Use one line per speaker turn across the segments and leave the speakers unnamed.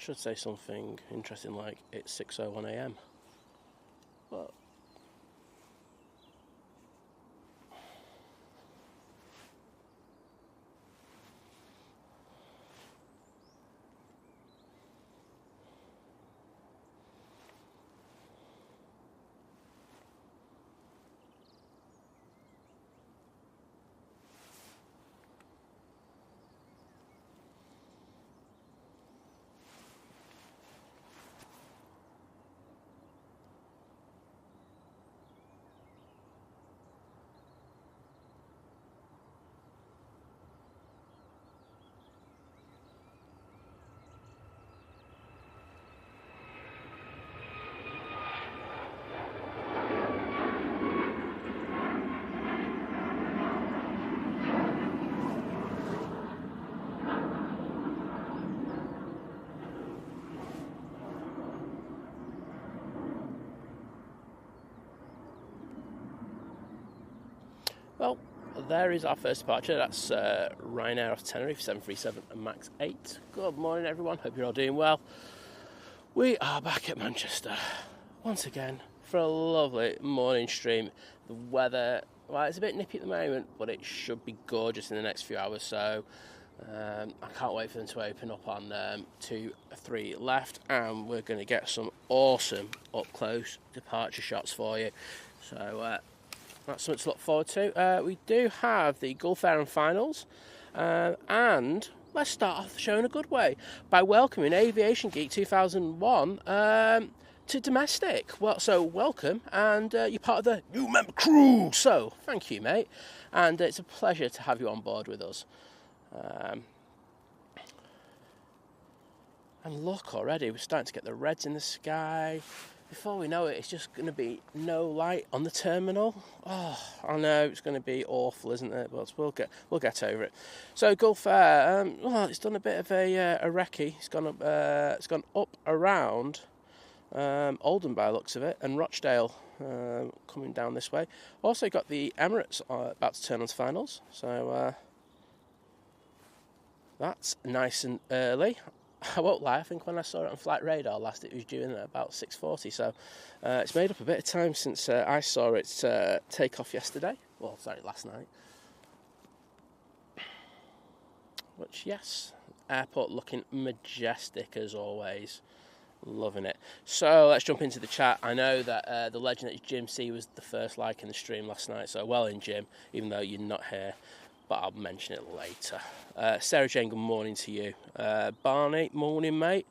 should say something interesting like it's 6:01 a.m. But well, there is our first departure. That's Ryanair off Tenerife, 737 and MAX 8. Good morning, everyone. Hope you're all doing well. We are back at Manchester once again for a lovely morning stream. The weather, well, it's a bit nippy at the moment, but it should be gorgeous in the next few hours. So I can't wait for them to open up on 2, 3 left, and we're going to get some awesome up-close departure shots for you. So that's something to look forward to. We do have the Gulf Air and Finals, and let's start off the show in a good way by welcoming Aviation Geek 2001 to domestic. Well, so welcome, and you're part of the new member crew. So thank you, mate, and it's a pleasure to have you on board with us. And look, already we're starting to get the reds in the sky. Before we know it, it's just going to be no light on the terminal. Oh, I know it's going to be awful, isn't it? But we'll get over it. So Gulf Air, well, it's done a bit of a recce. It's gone up around Oldham by the looks of it, and Rochdale coming down this way. Also got the Emirates about to turn on to finals, so that's nice and early. I won't lie, I think when I saw it on Flight Radar last, it was due in at about 6:40, so it's made up a bit of time since I saw it take off yesterday. Well, sorry, last night. Which, yes, airport looking majestic as always. Loving it. So let's jump into the chat. I know that the legend that Jim C was the first like in the stream last night, so well in, Jim, even though you're not here. But I'll mention it later. Sarah Jane, good morning to you. Barney, morning, mate.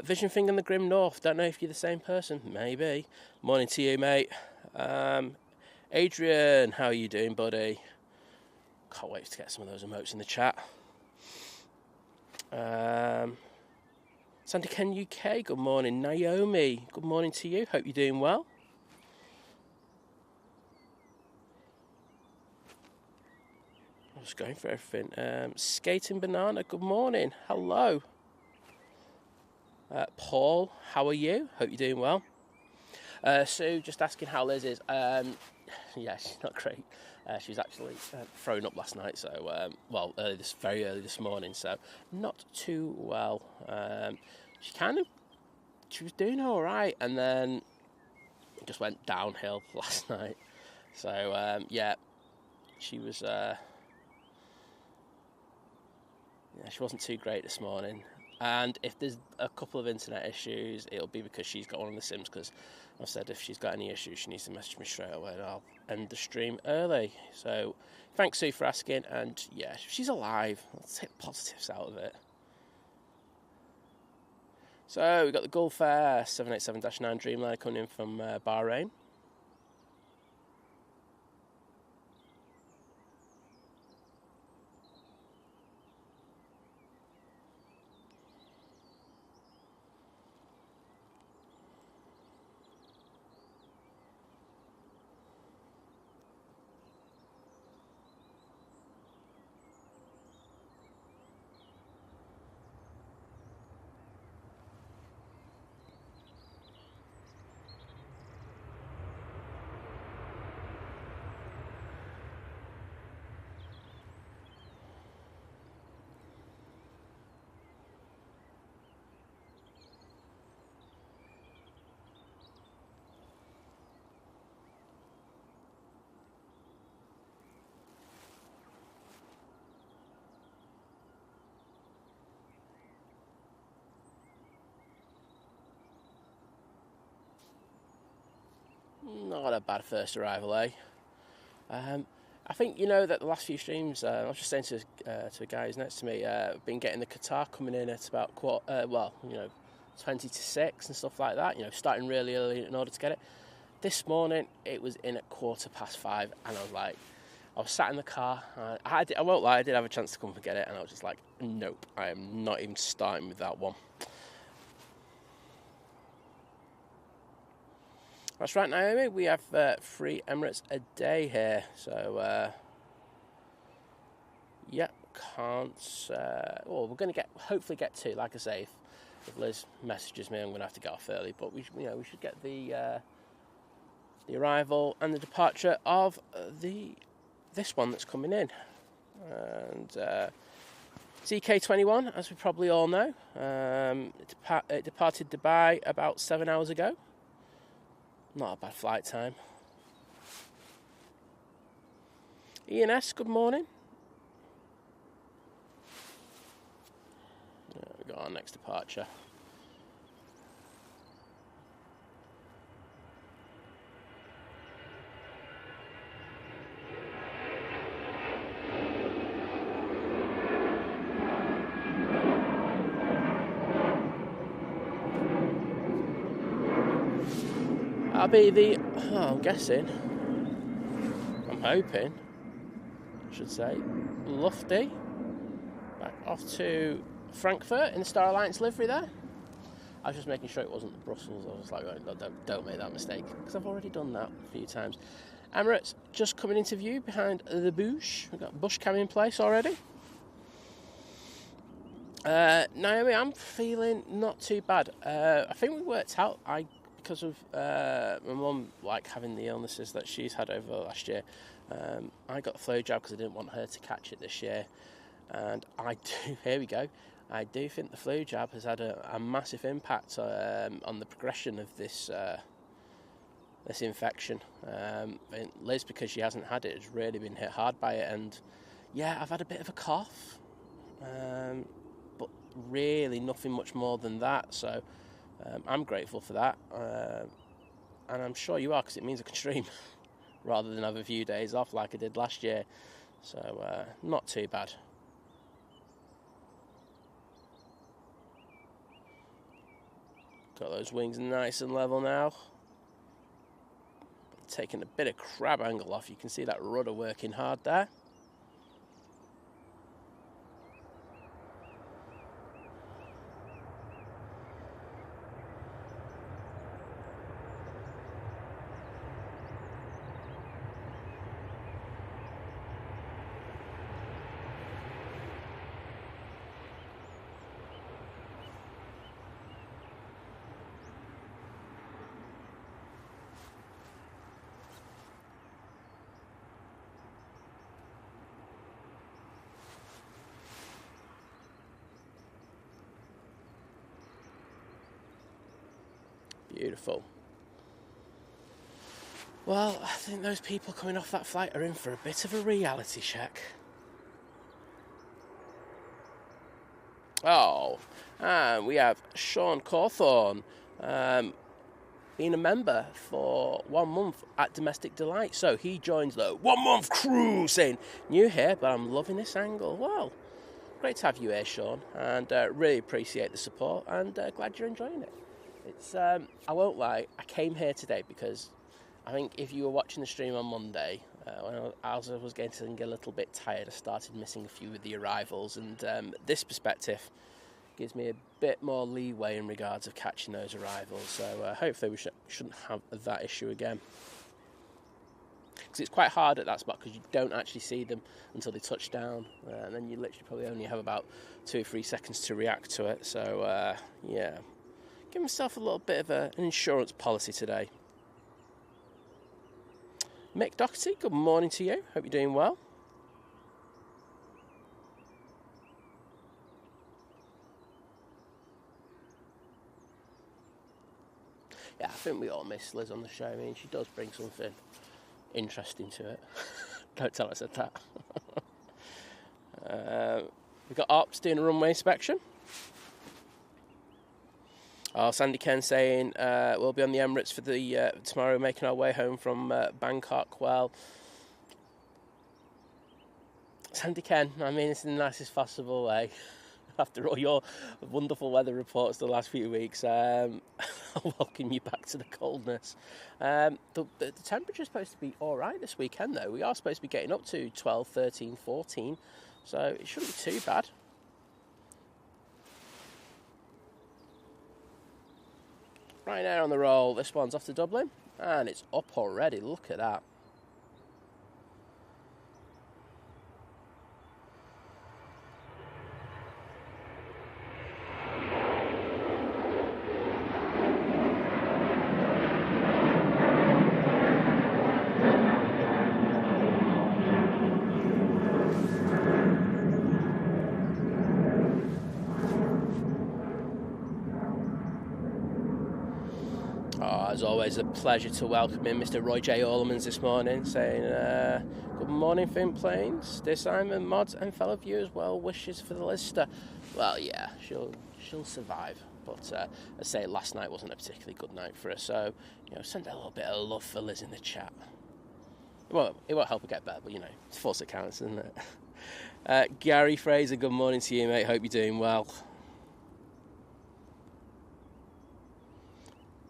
Vision Finger in the Grim North. Don't know if you're the same person. Maybe. Morning to you, mate. Adrian, how are you doing, buddy? Can't wait to get some of those emotes in the chat. Santa Ken UK, good morning. Naomi, good morning to you. Hope you're doing well. I was going for everything. Skating Banana, good morning. Hello. Paul, how are you? Hope you're doing well. Sue, just asking how Liz is. Yeah, she's not great. She was actually thrown up last night, so, very early this morning, so not too well. She was doing all right, and then it just went downhill last night. So, yeah, she was... she wasn't too great this morning, and if there's a couple of internet issues, it'll be because she's got one of the sims, because I've said if she's got any issues she needs to message me straight away and I'll end the stream early. So thanks, Sue, for asking, and yeah, she's alive. Let's take positives out of it. So we've got the Gulf Air 787-9 Dreamliner coming in from Bahrain. Not a bad first arrival, eh? I think you know that the last few streams, I was just saying to a guy who's next to me, I've been getting the Qatar coming in at about 20 to 6 and stuff like that. You know, starting really early in order to get it. This morning it was in at 5:15, and I was sat in the car. I won't lie, I did have a chance to come and get it, and I was just like, nope, I am not even starting with that one. That's right, Naomi. We have 3 Emirates a day here, so can't. We're going to hopefully get 2. Like I say, if Liz messages me, I'm going to have to get off early. But we should get the arrival and the departure of this one that's coming in, and it's EK21, as we probably all know. It departed Dubai about 7 hours ago. Not a bad flight time. ENS, good morning. We've got our next departure. That'll be I'm hoping, I should say, Lufty. Back off to Frankfurt in the Star Alliance livery there. I was just making sure it wasn't the Brussels. I was like, don't make that mistake, because I've already done that a few times. Emirates just coming into view behind the bush. We've got bush cam in place already. Naomi, I'm feeling not too bad. I think we worked out, because of my mum having the illnesses that she's had over the last year, I got the flu jab because I didn't want her to catch it this year, and I do think the flu jab has had a massive impact on the progression of this infection. And Liz, because she hasn't had it, has really been hit hard by it, and I've had a bit of a cough, but really nothing much more than that, so I'm grateful for that, and I'm sure you are, because it means I can stream rather than have a few days off like I did last year, so not too bad. Got those wings nice and level now. Taking a bit of crab angle off, you can see that rudder working hard there. Beautiful. Well, I think those people coming off that flight are in for a bit of a reality check. Oh, and we have Sean Cawthorne, being a member for 1 month at Domestic Delight. So he joins the 1 month crew, saying, new here, but I'm loving this angle. Well, great to have you here, Sean, and really appreciate the support, and glad you're enjoying it. It's I won't lie, I came here today because I think if you were watching the stream on Monday, when I was getting a little bit tired, I started missing a few of the arrivals, and this perspective gives me a bit more leeway in regards of catching those arrivals, so hopefully we shouldn't have that issue again. Because it's quite hard at that spot, because you don't actually see them until they touch down, and then you literally probably only have about 2 or 3 seconds to react to it, so give myself a little bit of an insurance policy today. Mick Doherty, good morning to you. Hope you're doing well. Yeah, I think we all miss Liz on the show. I mean, she does bring something interesting to it. Don't tell her I said that. We've got Ops doing a runway inspection. Oh, Sandy Ken saying we'll be on the Emirates for the tomorrow, making our way home from Bangkok. Well, Sandy Ken, I mean, it's in the nicest possible way. After all your wonderful weather reports the last few weeks, I'll welcome you back to the coldness. The temperature's supposed to be all right this weekend, though. We are supposed to be getting up to 12, 13, 14, so it shouldn't be too bad. Right now on the roll, this one's off to Dublin, and it's up already. Look at that. As always, a pleasure to welcome in Mr. Roy J. Orlemans this morning, saying, good morning, Fin Planes, dear Simon, mods and fellow viewers, well wishes for the Lister. Well, yeah, she'll survive, but as I say, last night wasn't a particularly good night for her, so, send a little bit of love for Liz in the chat. It won't help her get better, but, it's force it counts, isn't it? Gary Fraser, good morning to you, mate, hope you're doing well.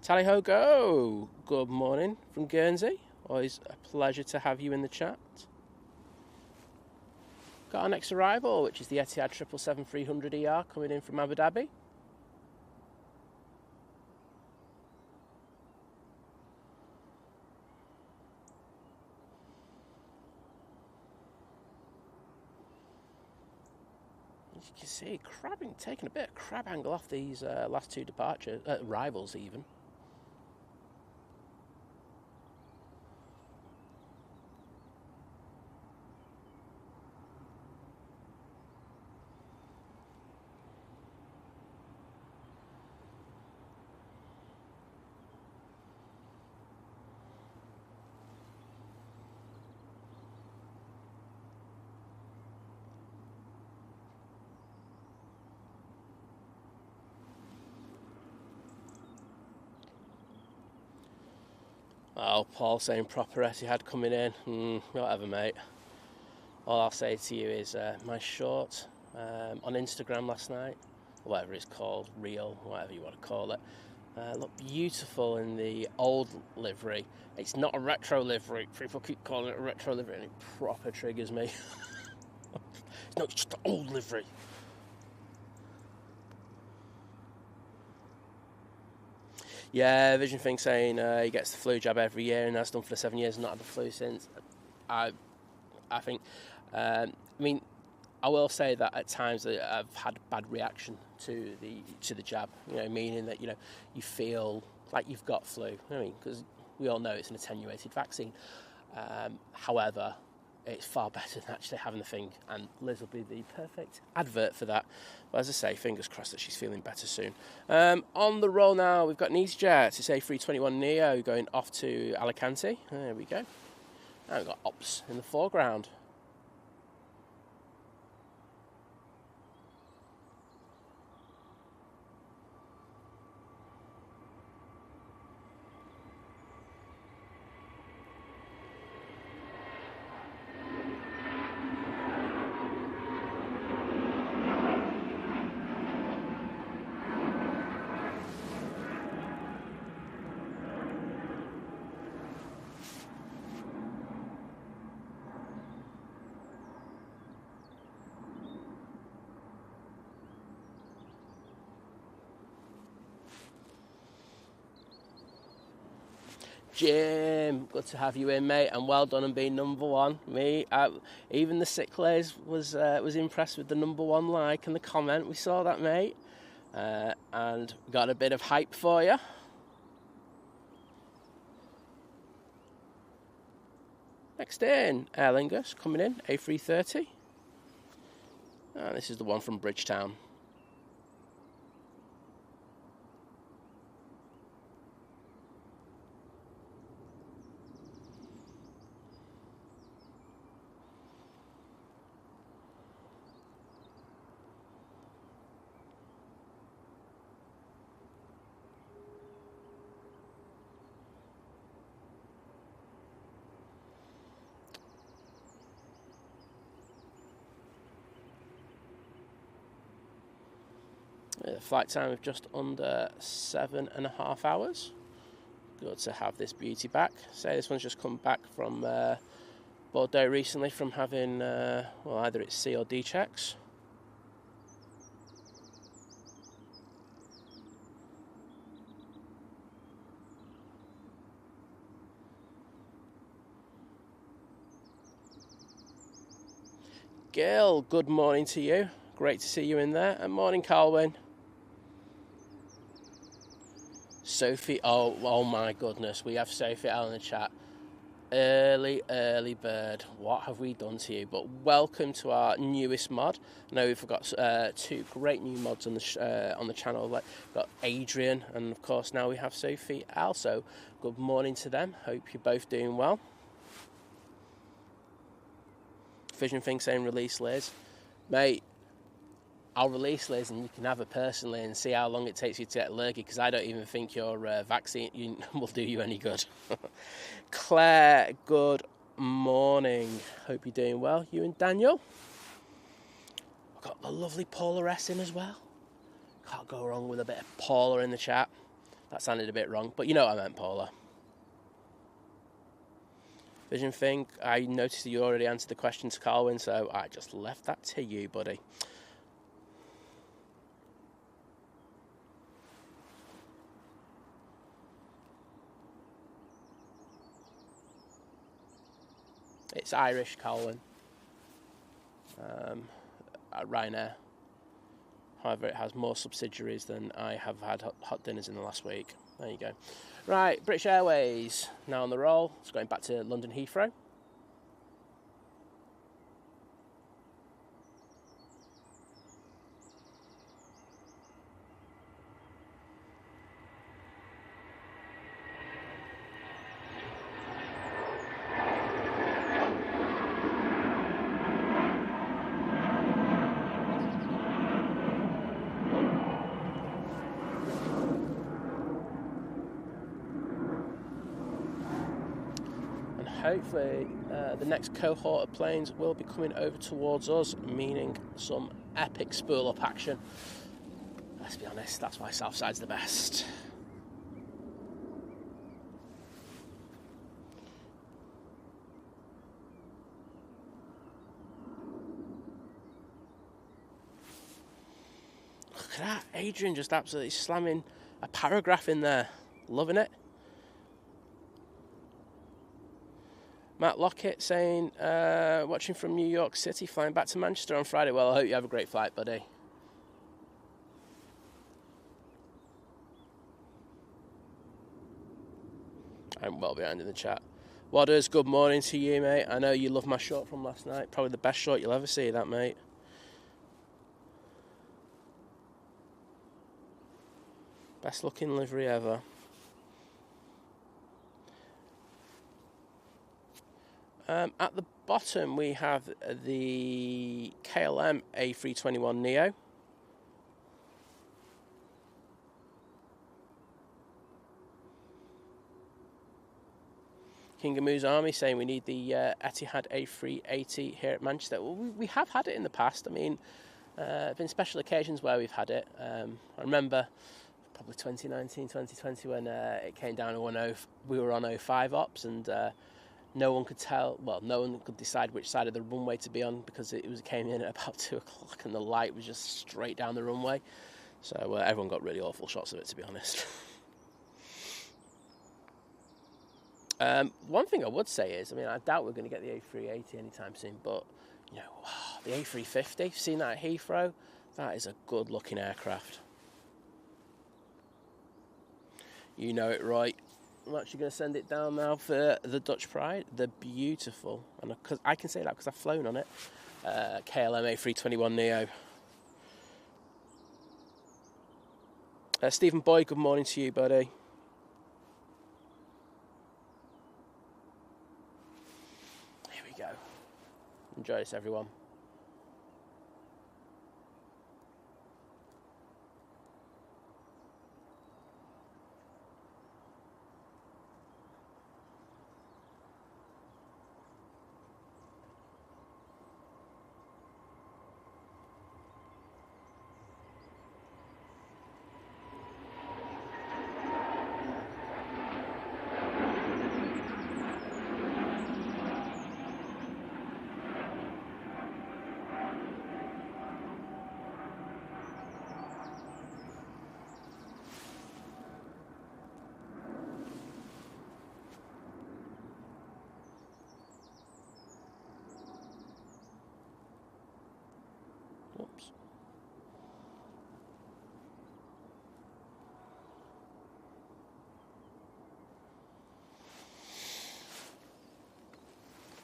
Tally ho go! Good morning from Guernsey. Always a pleasure to have you in the chat. Got our next arrival, which is the Etihad 777-300ER coming in from Abu Dhabi. As you can see, taking a bit of crab angle off these last two arrivals even. Oh, Paul saying proper Etihad coming in. Whatever, mate. All I'll say to you is my short on Instagram last night, or whatever it's called, reel, whatever you want to call it, looked beautiful in the old livery. It's not a retro livery. People keep calling it a retro livery, and it proper triggers me. No, it's just the old livery. Yeah, Vision Thing saying he gets the flu jab every year and has done for 7 years and not had the flu since. I think, I will say that at times I've had a bad reaction to the jab. Meaning that you feel like you've got flu. Because we all know it's an attenuated vaccine. However, it's far better than actually having the thing, and Liz will be the perfect advert for that. But as I say, fingers crossed that she's feeling better soon. On the roll now, we've got an EasyJet. It's A321 Neo going off to Alicante. There we go. And we've got Ops in the foreground. Jim, good to have you in, mate, and well done on being number one. Even the sick Liz was impressed with the number one like and the comment. We saw that, mate, and got a bit of hype for you. Next in, Aer Lingus coming in, A330. And this is the one from Bridgetown. The flight time of just under 7.5 hours. Good to have this beauty back. Say this one's just come back from Bordeaux recently from having, well, either it's C or D checks. Gil, good morning to you. Great to see you in there. And morning, Carlwyn. Sophie, oh my goodness, we have Sophie out in the chat. Early bird, what have we done to you? But welcome to our newest mod. I know we've got two great new mods on the channel. We've got Adrian, and of course now we have Sophie also. Good morning to them. Hope you're both doing well. Vision Thing saying release Liz. Mate, I'll release Liz and you can have her personally and see how long it takes you to get lurgy, because I don't even think your vaccine will do you any good. Claire, good morning. Hope you're doing well. You and Daniel. I've got the lovely Paula S in as well. Can't go wrong with a bit of Paula in the chat. That sounded a bit wrong, but you know what I meant, Paula. Vision Thing, I noticed that you already answered the question to Carlwyn, so I just left that to you, buddy. It's Irish, Carlwyn. Ryanair. However, it has more subsidiaries than I have had hot dinners in the last week. There you go. Right, British Airways, now on the roll. It's going back to London Heathrow. Hopefully the next cohort of planes will be coming over towards us, meaning some epic spool up action. Let's be honest, that's why Southside's the best. Look at that, Adrian just absolutely slamming a paragraph in there. Loving it. Matt Lockett saying, watching from New York City, flying back to Manchester on Friday. Well, I hope you have a great flight, buddy. I'm well behind in the chat. Wadders, good morning to you, mate. I know you love my short from last night. Probably the best short you'll ever see, that, mate. Best looking livery ever. At the bottom, we have the KLM A321neo. King of Moo's Army saying we need the Etihad A380 here at Manchester. Well, we have had it in the past. I mean, there have been special occasions where we've had it. I remember probably 2019, 2020 when it came down to we were on 05 ops, and no one could tell, well, no one could decide which side of the runway to be on, because it came in at about 2 o'clock and the light was just straight down the runway. So everyone got really awful shots of it, to be honest. One thing I would say is, I mean, I doubt we're going to get the A380 anytime soon, but, you know, the A350, seen that at Heathrow? That is a good-looking aircraft. You know it, right. I'm actually going to send it down now for the Dutch Pride. They're beautiful. And cause I can say that because I've flown on it. KLM A321neo. Stephen Boyd, good morning to you, buddy. Here we go. Enjoy this, everyone.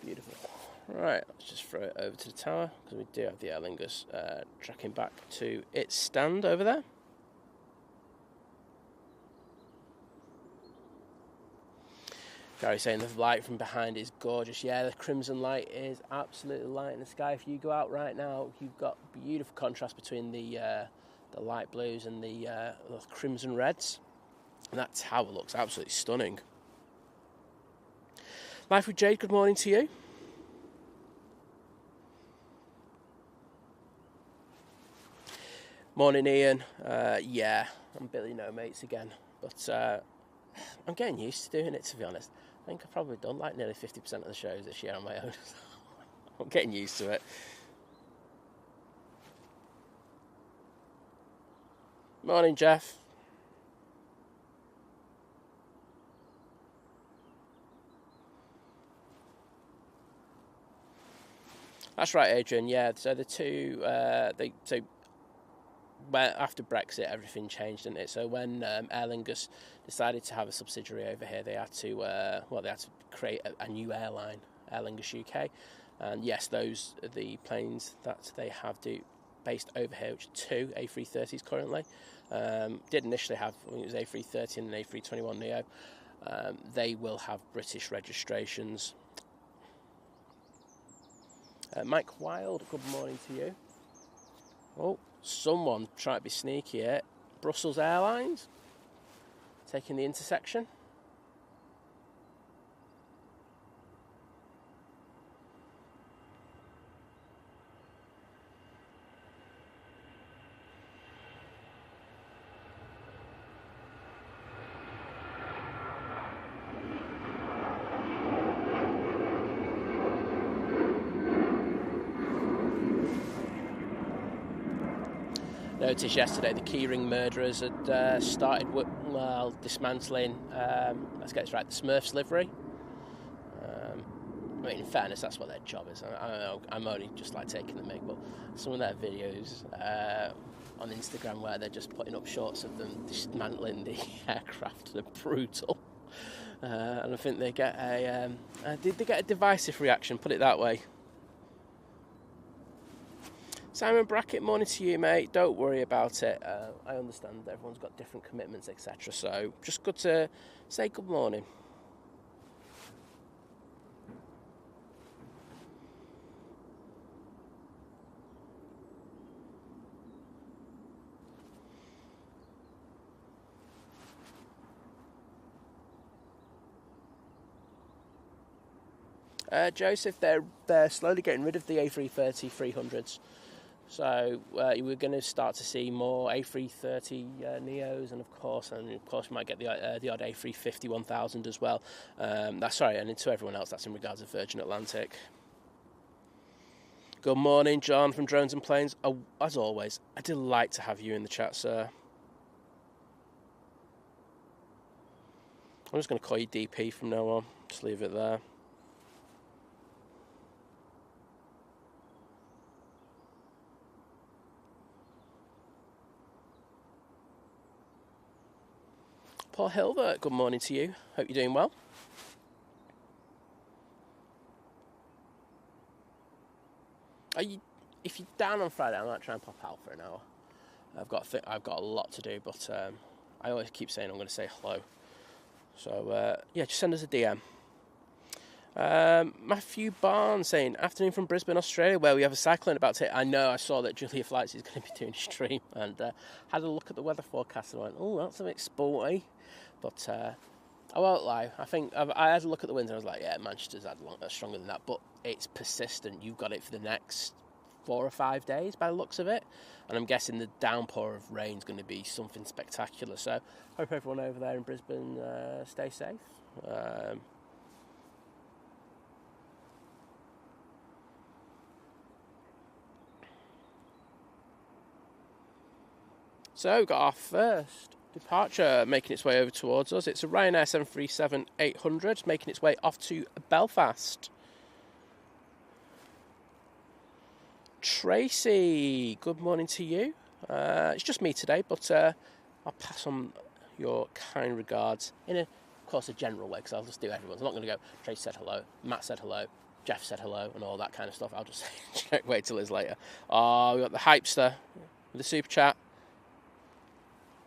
Beautiful. Right, let's just throw it over to the tower, because we do have the Aer Lingus tracking back to its stand over there. Gary saying the light from behind is gorgeous. Yeah, the crimson light is absolutely light in the sky. If you go out right now, you've got beautiful contrast between the light blues and the crimson reds. And that tower looks absolutely stunning. Life with Jade, good morning to you. Morning, Ian. Yeah, I'm Billy No Mates again, but I'm getting used to doing it, to be honest. I think I've probably done like nearly 50% of the shows this year on my own. I'm getting used to it. Morning, Jeff. That's right, Adrian. Yeah, so the two, well, after Brexit, everything changed, didn't it? So when Aer Lingus decided to have a subsidiary over here, they had to create a new airline, Aer Lingus UK. And yes, those are the planes that they have based over here, which are two A330s currently. Did initially have, I think it was A330 and an A321neo. They will have British registrations. Mike Wild, good morning to you. Oh, someone trying to be sneaky here. Brussels Airlines taking the intersection. Noticed yesterday the keyring murderers had started dismantling, let's get this right, the Smurfs livery. I mean, in fairness, that's what their job is. I don't know, I'm only just like taking the mick, but some of their videos on Instagram where they're just putting up shots of them dismantling the aircraft are brutal. And I think they get they get a divisive reaction, put it that way. Simon Brackett, morning to you, mate. Don't worry about it. I understand that everyone's got different commitments, etc. So just good to say good morning. Joseph, they're slowly getting rid of the A330 300s. So we're going to start to see more A330 Neos, and of course you might get the odd A350 1000 as well. That's sorry, and to everyone else, that's in regards to Virgin Atlantic. Good morning, John from Drones and Planes. As always, a delight to have you in the chat, sir. I'm just going to call you DP from now on. Just leave it there. Paul Hilbert, good morning to you. Hope you're doing well. If you're down on Friday, I might try and pop out for an hour. I've got a lot to do, but I always keep saying I'm going to say hello. So yeah, just send us a DM. Matthew Barnes saying, afternoon from Brisbane, Australia, where we have a cyclone about to hit. I know, I saw that Julia Flights is going to be doing a stream, and had a look at the weather forecast and went, oh, that's a bit sporty. But I won't lie, I had a look at the winds and I was like, yeah, Manchester's had stronger than that, but it's persistent. You've got it for the next 4 or 5 days by the looks of it, and I'm guessing the downpour of rain is going to be something spectacular. So hope everyone over there in Brisbane stay safe. So we've got our first departure making its way over towards us. It's a Ryanair 737-800 making its way off to Belfast. Tracy, good morning to you. It's just me today, but I'll pass on your kind regards in, of course, a general way, because I'll just do everyone's. I'm not going to go, Tracy said hello, Matt said hello, Jeff said hello and all that kind of stuff. I'll just wait till Liz later. Oh, we got the Hypester with the super chat.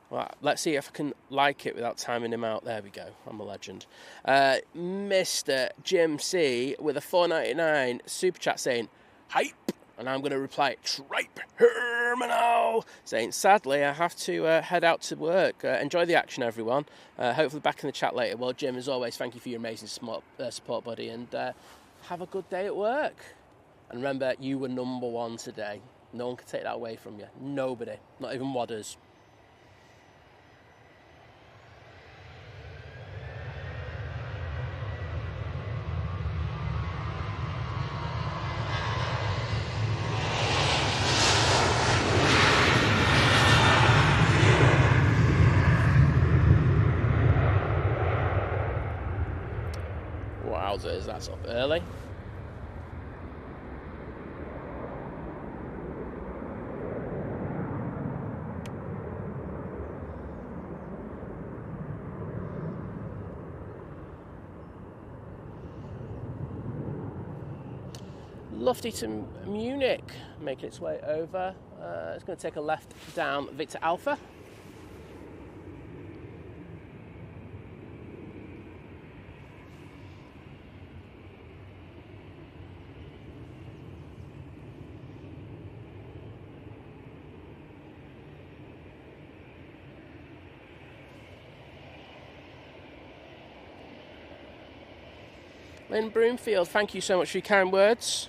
Well, let's see if I can like it without timing him out. There we go. I'm a legend. Mr. Jim C with a $4.99 super chat saying, hype. And I'm going to reply, tripe, Hermano, saying, sadly, I have to head out to work. Enjoy the action, everyone. Hopefully back in the chat later. Well, Jim, as always, thank you for your amazing support, buddy. And have a good day at work. And remember, you were number one today. No one can take that away from you. Nobody. Not even Wadders. Wowzers, that's up early. Lufty to Munich, making its way over. It's going to take a left down Victor Alpha. Lynn Broomfield, thank you so much for your kind words.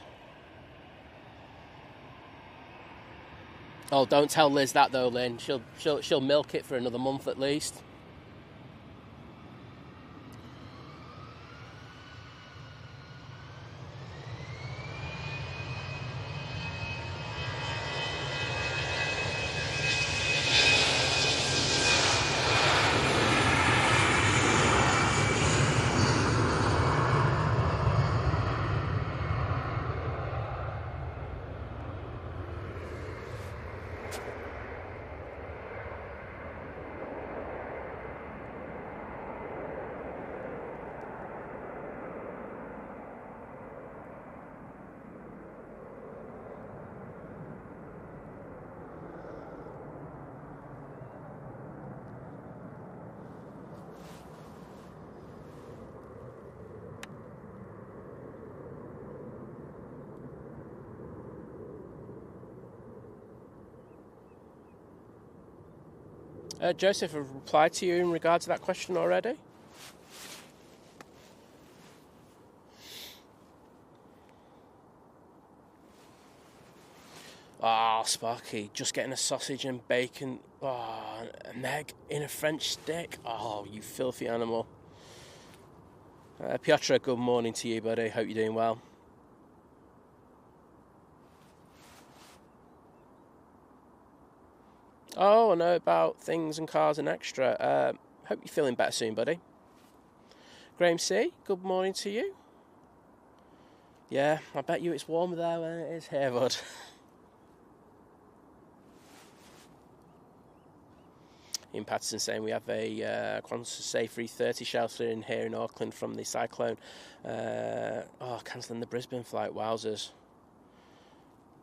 Oh, don't tell Liz that though, Lynn. She'll milk it for another month at least. Joseph, I've replied to you in regard to that question already. Oh, Sparky, just getting a sausage and bacon, an egg in a French stick. Oh, you filthy animal. Piotr, good morning to you, buddy. Hope you're doing well. Oh, I know about things and cars and extra. Hope you're feeling better soon, buddy. Graham C, good morning to you. Yeah, I bet you it's warmer there than it is here, bud. Ian Patterson saying we have a Qantas A380 shelter in here in Auckland from the cyclone. Cancelling the Brisbane flight, wowzers.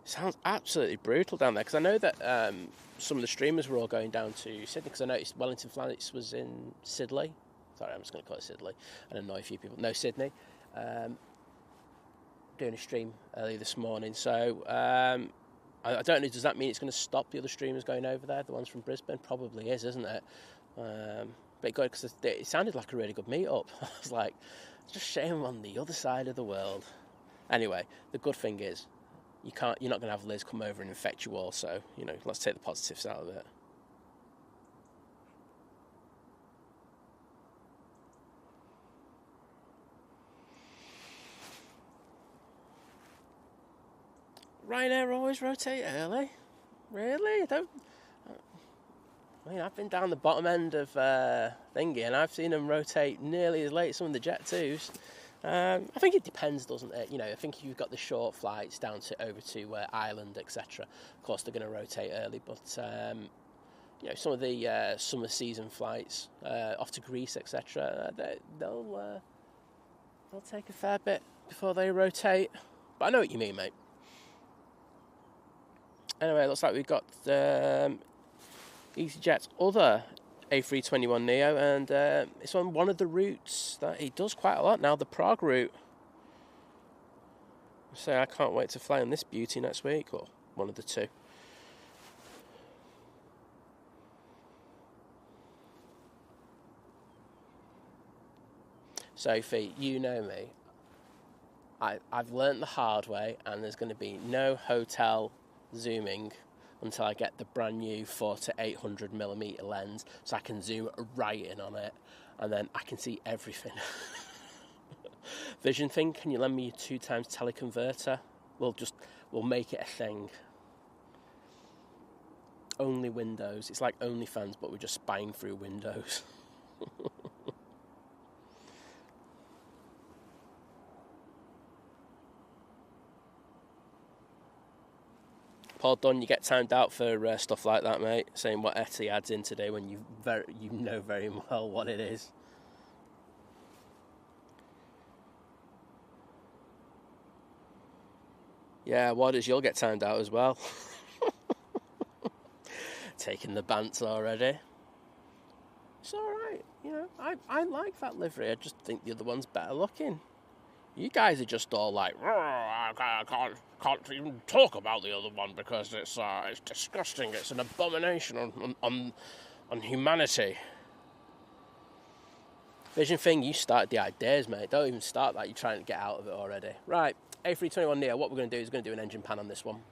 Sounds absolutely brutal down there, because I know that some of the streamers were all going down to Sydney, because I noticed Wellington Flights was in Sidley. Sorry, I'm just going to call it Sidley and annoy a few people. No, Sydney. Doing a stream early this morning. So I don't know, does that mean it's going to stop the other streamers going over there, the ones from Brisbane? Probably is, isn't it? But good, because it sounded like a really good meet-up. I was like, just shame I'm on the other side of the world. Anyway, the good thing is, you're not going to have Liz come over and infect you all, so, let's take the positives out of it. Ryanair always rotate early? Really? I've been down the bottom end of thingy, and I've seen them rotate nearly as late as some of the Jet 2s. I think it depends, doesn't it? I think if you've got the short flights down to over to Ireland, etc., of course they're going to rotate early. But some of the summer season flights off to Greece, etc., they'll they'll take a fair bit before they rotate. But I know what you mean, mate. Anyway, it looks like we've got EasyJet's other A321neo, and it's on one of the routes that he does quite a lot now, the Prague route. So I can't wait to fly on this beauty next week, or one of the two. Sophie, you know me. I've learnt the hard way, and there's going to be no hotel zooming until I get the brand new 4-800mm lens, so I can zoom right in on it, and then I can see everything. Vision thing, can you lend me your 2x teleconverter? We'll make it a thing. Only windows. It's like OnlyFans, but we're just spying through windows. Paul Dunn, you get timed out for stuff like that, mate. Saying what Etihad's in today when you know very well what it is. Yeah, Wadders, you'll get timed out as well. Taking the bants already. It's alright, you know, I like that livery. I just think the other one's better looking. You guys are just all like, I can't even talk about the other one because it's disgusting. It's an abomination on humanity. Vision thing, you started the ideas, mate. Don't even start that. You're trying to get out of it already. Right, A321neo. What we're going to do is we're going to do an engine pan on this one.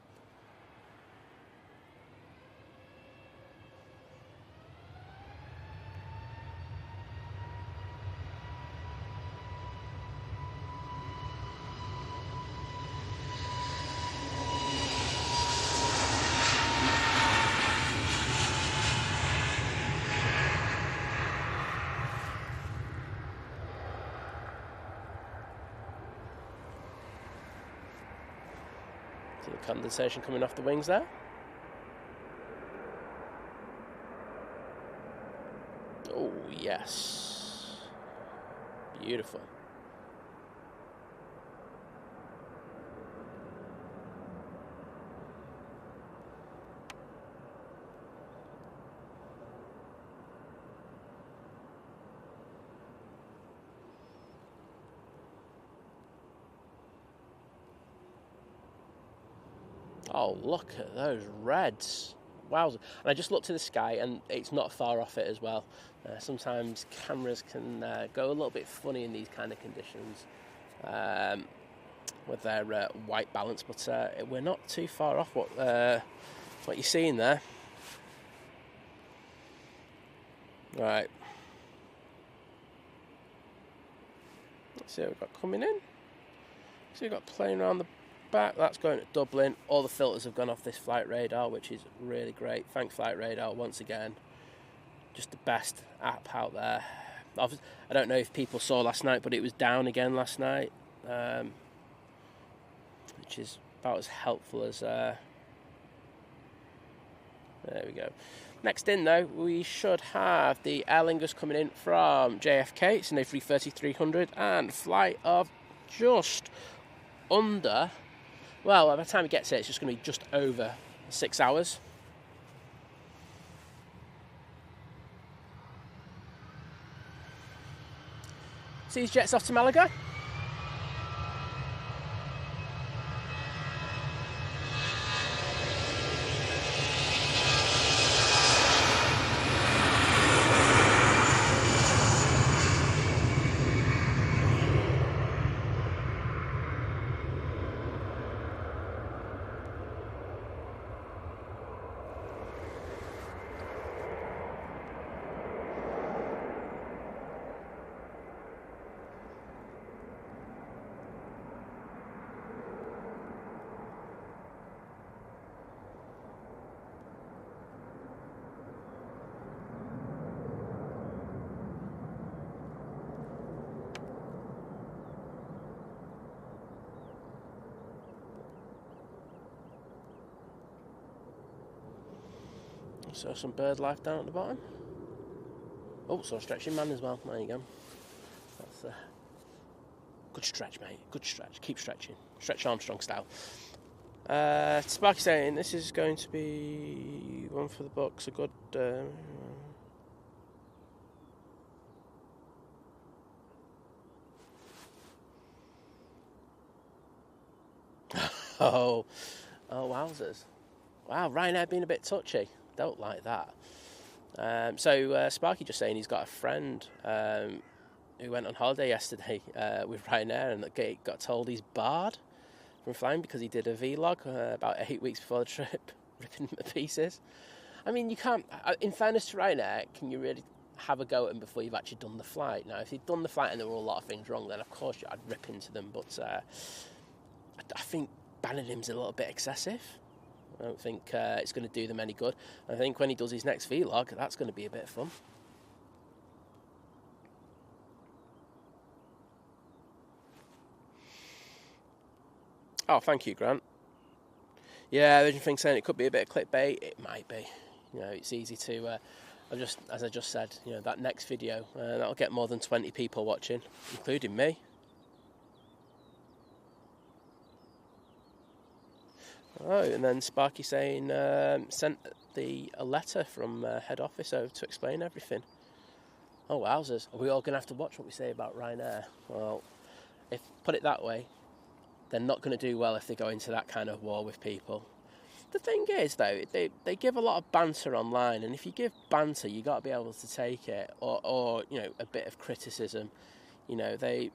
See the condensation coming off the wings there. Oh, yes. Beautiful. Oh, look at those reds. Wow. And I just looked to the sky and it's not far off it as well. Sometimes cameras can go a little bit funny in these kind of conditions with their white balance, but we're not too far off what you're seeing there. Right. Let's see what we've got coming in. So we've got plane around the back. That's going to Dublin. All the filters have gone off this flight radar, which is really great. Thanks, Flight Radar, once again. Just the best app out there. I don't know if people saw last night, but it was down again last night, which is about as helpful as... There we go. Next in, though, we should have the Aer Lingus coming in from JFK. It's an A330-300 and flight of just under... Well, by the time it gets here, it's just going to be just over 6 hours. See these jets off to Malaga? So some bird life down at the bottom. Oh, so stretching man as well. There you go. That's Good stretch, mate. Good stretch. Keep stretching. Stretch Armstrong style. Sparky saying this is going to be one for the books. A good. Oh, wowzers! Wow, Ryanair being a bit touchy. Don't like that. So Sparky just saying he's got a friend who went on holiday yesterday with Ryanair and got told he's barred from flying because he did a vlog about 8 weeks before the trip, ripping them to pieces. I mean, you can't. In fairness to Ryanair, can you really have a go at them before you've actually done the flight? Now, if you'd done the flight and there were a lot of things wrong, then of course I'd rip into them. But I think banning him's a little bit excessive. I don't think it's going to do them any good. I think when he does his next vlog, that's going to be a bit of fun. Oh, thank you, Grant. Yeah, original thing saying it could be a bit of clickbait. It might be. You know, it's easy to. As I just said, you know, that next video that'll get more than 20 people watching, including me. Oh, and then Sparky saying sent a letter from head office over to explain everything. Oh, wowzers. Are we all going to have to watch what we say about Ryanair? Well, if put it that way, they're not going to do well if they go into that kind of war with people. The thing is, though, they give a lot of banter online, and if you give banter, you got to be able to take it, or you know, a bit of criticism. You know, the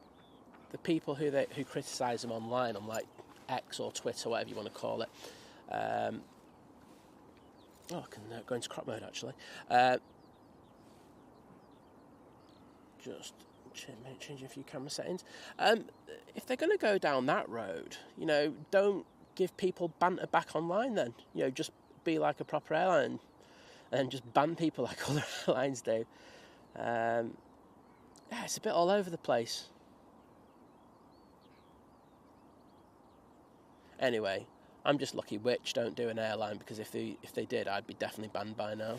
people who criticise them online on like X or Twitter, whatever you want to call it. I can go into crop mode actually. Just changing a few camera settings. If they're going to go down that road, you know, don't give people banter back online then. You know, just be like a proper airline and just ban people like other airlines do. Yeah, it's a bit all over the place. Anyway, I'm just lucky Which don't do an airline, because if they did, I'd be definitely banned by now.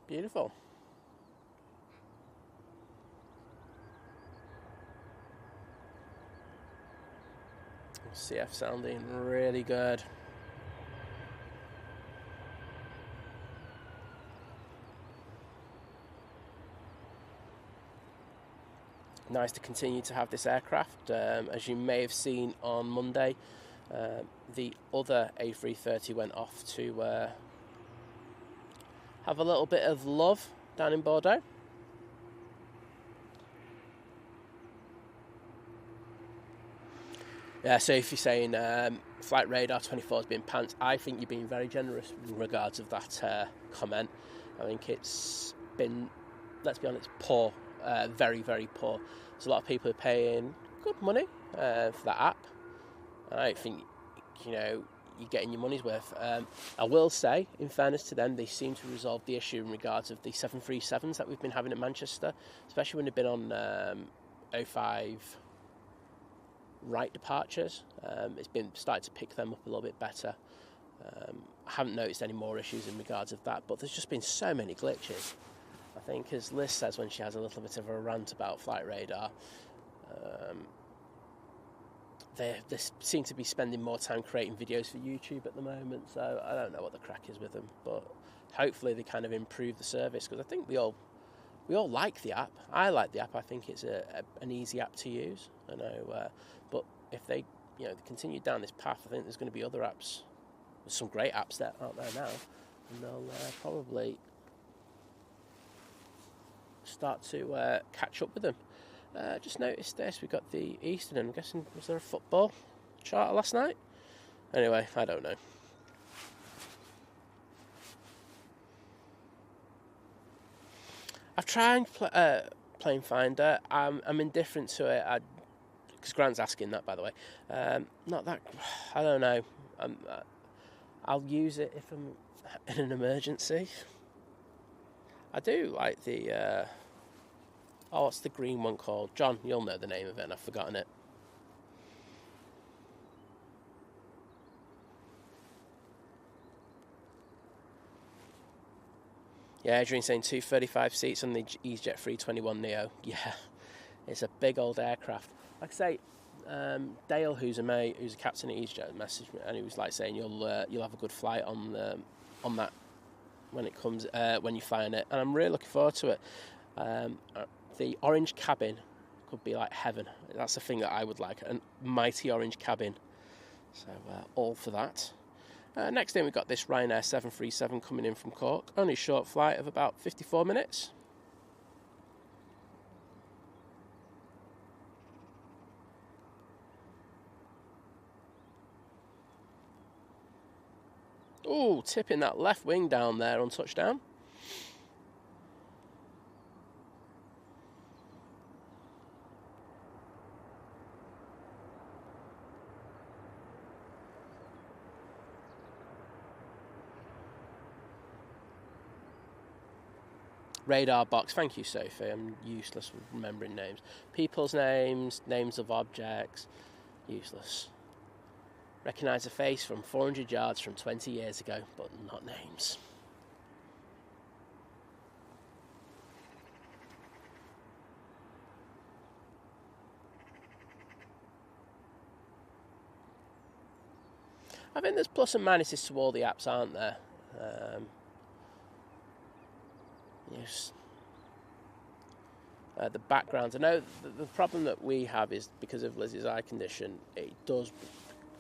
Beautiful. CF sounding really good. Nice to continue to have this aircraft. As you may have seen on Monday, the other A330 went off to have a little bit of love down in Bordeaux. Yeah, so if you're saying Flight Radar 24 has been pants, I think you're being very generous in regards of that comment. I think it's been, let's be honest, poor, very, very poor. There's a lot of people who are paying good money for that app. I think, you know, you're getting your money's worth. I will say, in fairness to them, they seem to resolve the issue in regards of the 737s that we've been having at Manchester, especially when they've been on 05 right departures. It's been starting to pick them up a little bit better. I haven't noticed any more issues in regards of that, but there's just been so many glitches. I think, as Lizz says when she has a little bit of a rant about Flight Radar, they seem to be spending more time creating videos for YouTube at the moment, so I don't know what the crack is with them, but hopefully they kind of improve the service, because I think we all like the app. I like the app. I think it's an easy app to use. I know, but if they continue down this path, I think there's going to be other apps. There's some great apps that aren't there now, and they'll probably start to catch up with them. Just noticed this. We got the Eastern. I'm guessing, was there a football charter last night? Anyway, I don't know. I've tried Plane Finder. I'm indifferent to it. Because Grant's asking that, by the way. Not that. I don't know. I'll use it if I'm in an emergency. I do like the Oh, what's the green one called? John, you'll know the name of it, and I've forgotten it. Yeah, Adrian saying 235 seats on the EasyJet 321 Neo. Yeah, it's a big old aircraft. Like I say, Dale, who's a captain at EasyJet, messaged me, and he was like saying you'll have a good flight on that when it comes when you fly in it, and I'm really looking forward to it. The orange cabin could be like heaven. That's the thing that I would like, a mighty orange cabin. So all for that. Next thing, we've got this Ryanair 737 coming in from Cork. Only a short flight of about 54 minutes. Ooh, tipping that left wing down there on touchdown. Radar box, thank you, Sophie. I'm useless with remembering names. People's names, names of objects, useless. Recognise a face from 400 yards from 20 years ago, but not names. I think there's plus and minuses to all the apps, aren't there? Yes. The background. I know the problem that we have is because of Lizz's eye condition.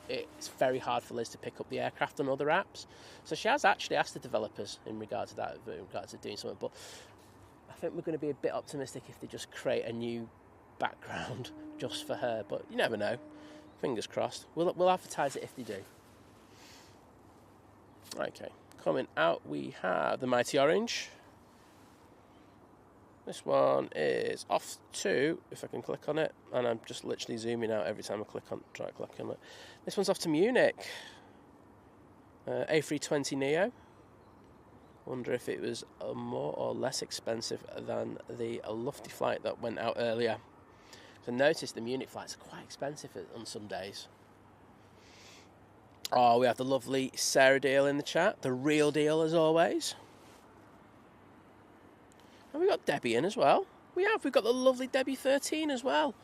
It's very hard for Liz to pick up the aircraft on other apps. So she has actually asked the developers in regards to that, in regards to doing something. But I think we're going to be a bit optimistic if they just create a new background just for her. But you never know. Fingers crossed. We'll advertise it if they do. Okay, coming out we have the Mighty Orange. This one is off to, if I can click on it, and I'm just literally zooming out every time I try to click on it. This one's off to Munich. A320 Neo. Wonder if it was more or less expensive than the lofty flight that went out earlier. So notice the Munich flights are quite expensive on some days. Oh, we have the lovely Sarah Deal in the chat. The real deal as always. And we've got Debbie in as well. We've got the lovely Debbie 13 as well.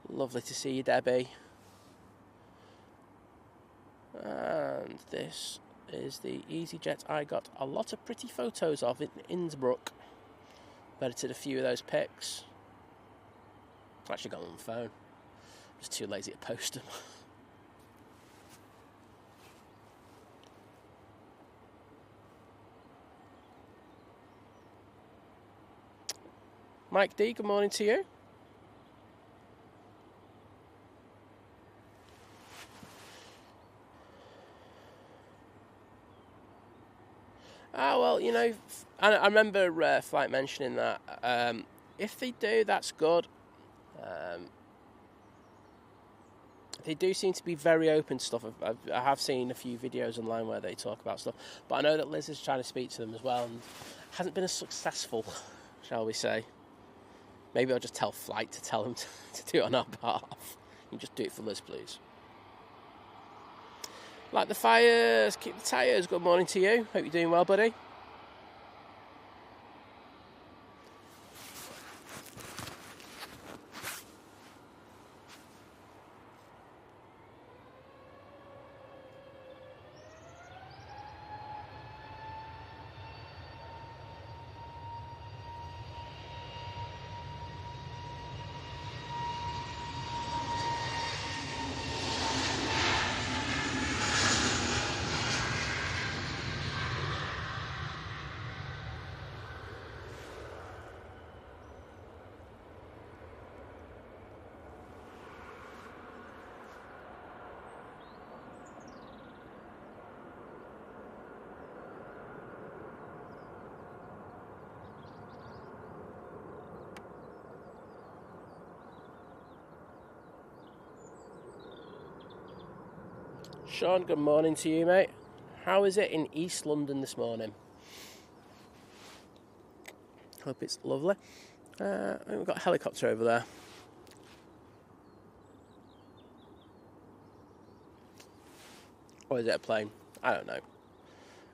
Lovely to see you, Debbie. And this is the EasyJet I got a lot of pretty photos of in Innsbruck. Edited a few of those pics. I actually got them on the phone. Just too lazy to post them. Mike D, good morning to you. Well, you know, I remember Flight mentioning that. If they do, that's good. They do seem to be very open to stuff. I have seen a few videos online where they talk about stuff. But I know that Liz is trying to speak to them as well and hasn't been as successful, shall we say. Maybe I'll just tell Flight to tell them to do it on our behalf. You just do it for Liz, please. Like the fires, keep the tyres. Good morning to you. Hope you're doing well, buddy. Sean, good morning to you, mate. How is it in East London this morning? Hope it's lovely. I think we've got a helicopter over there. Or is it a plane? I don't know.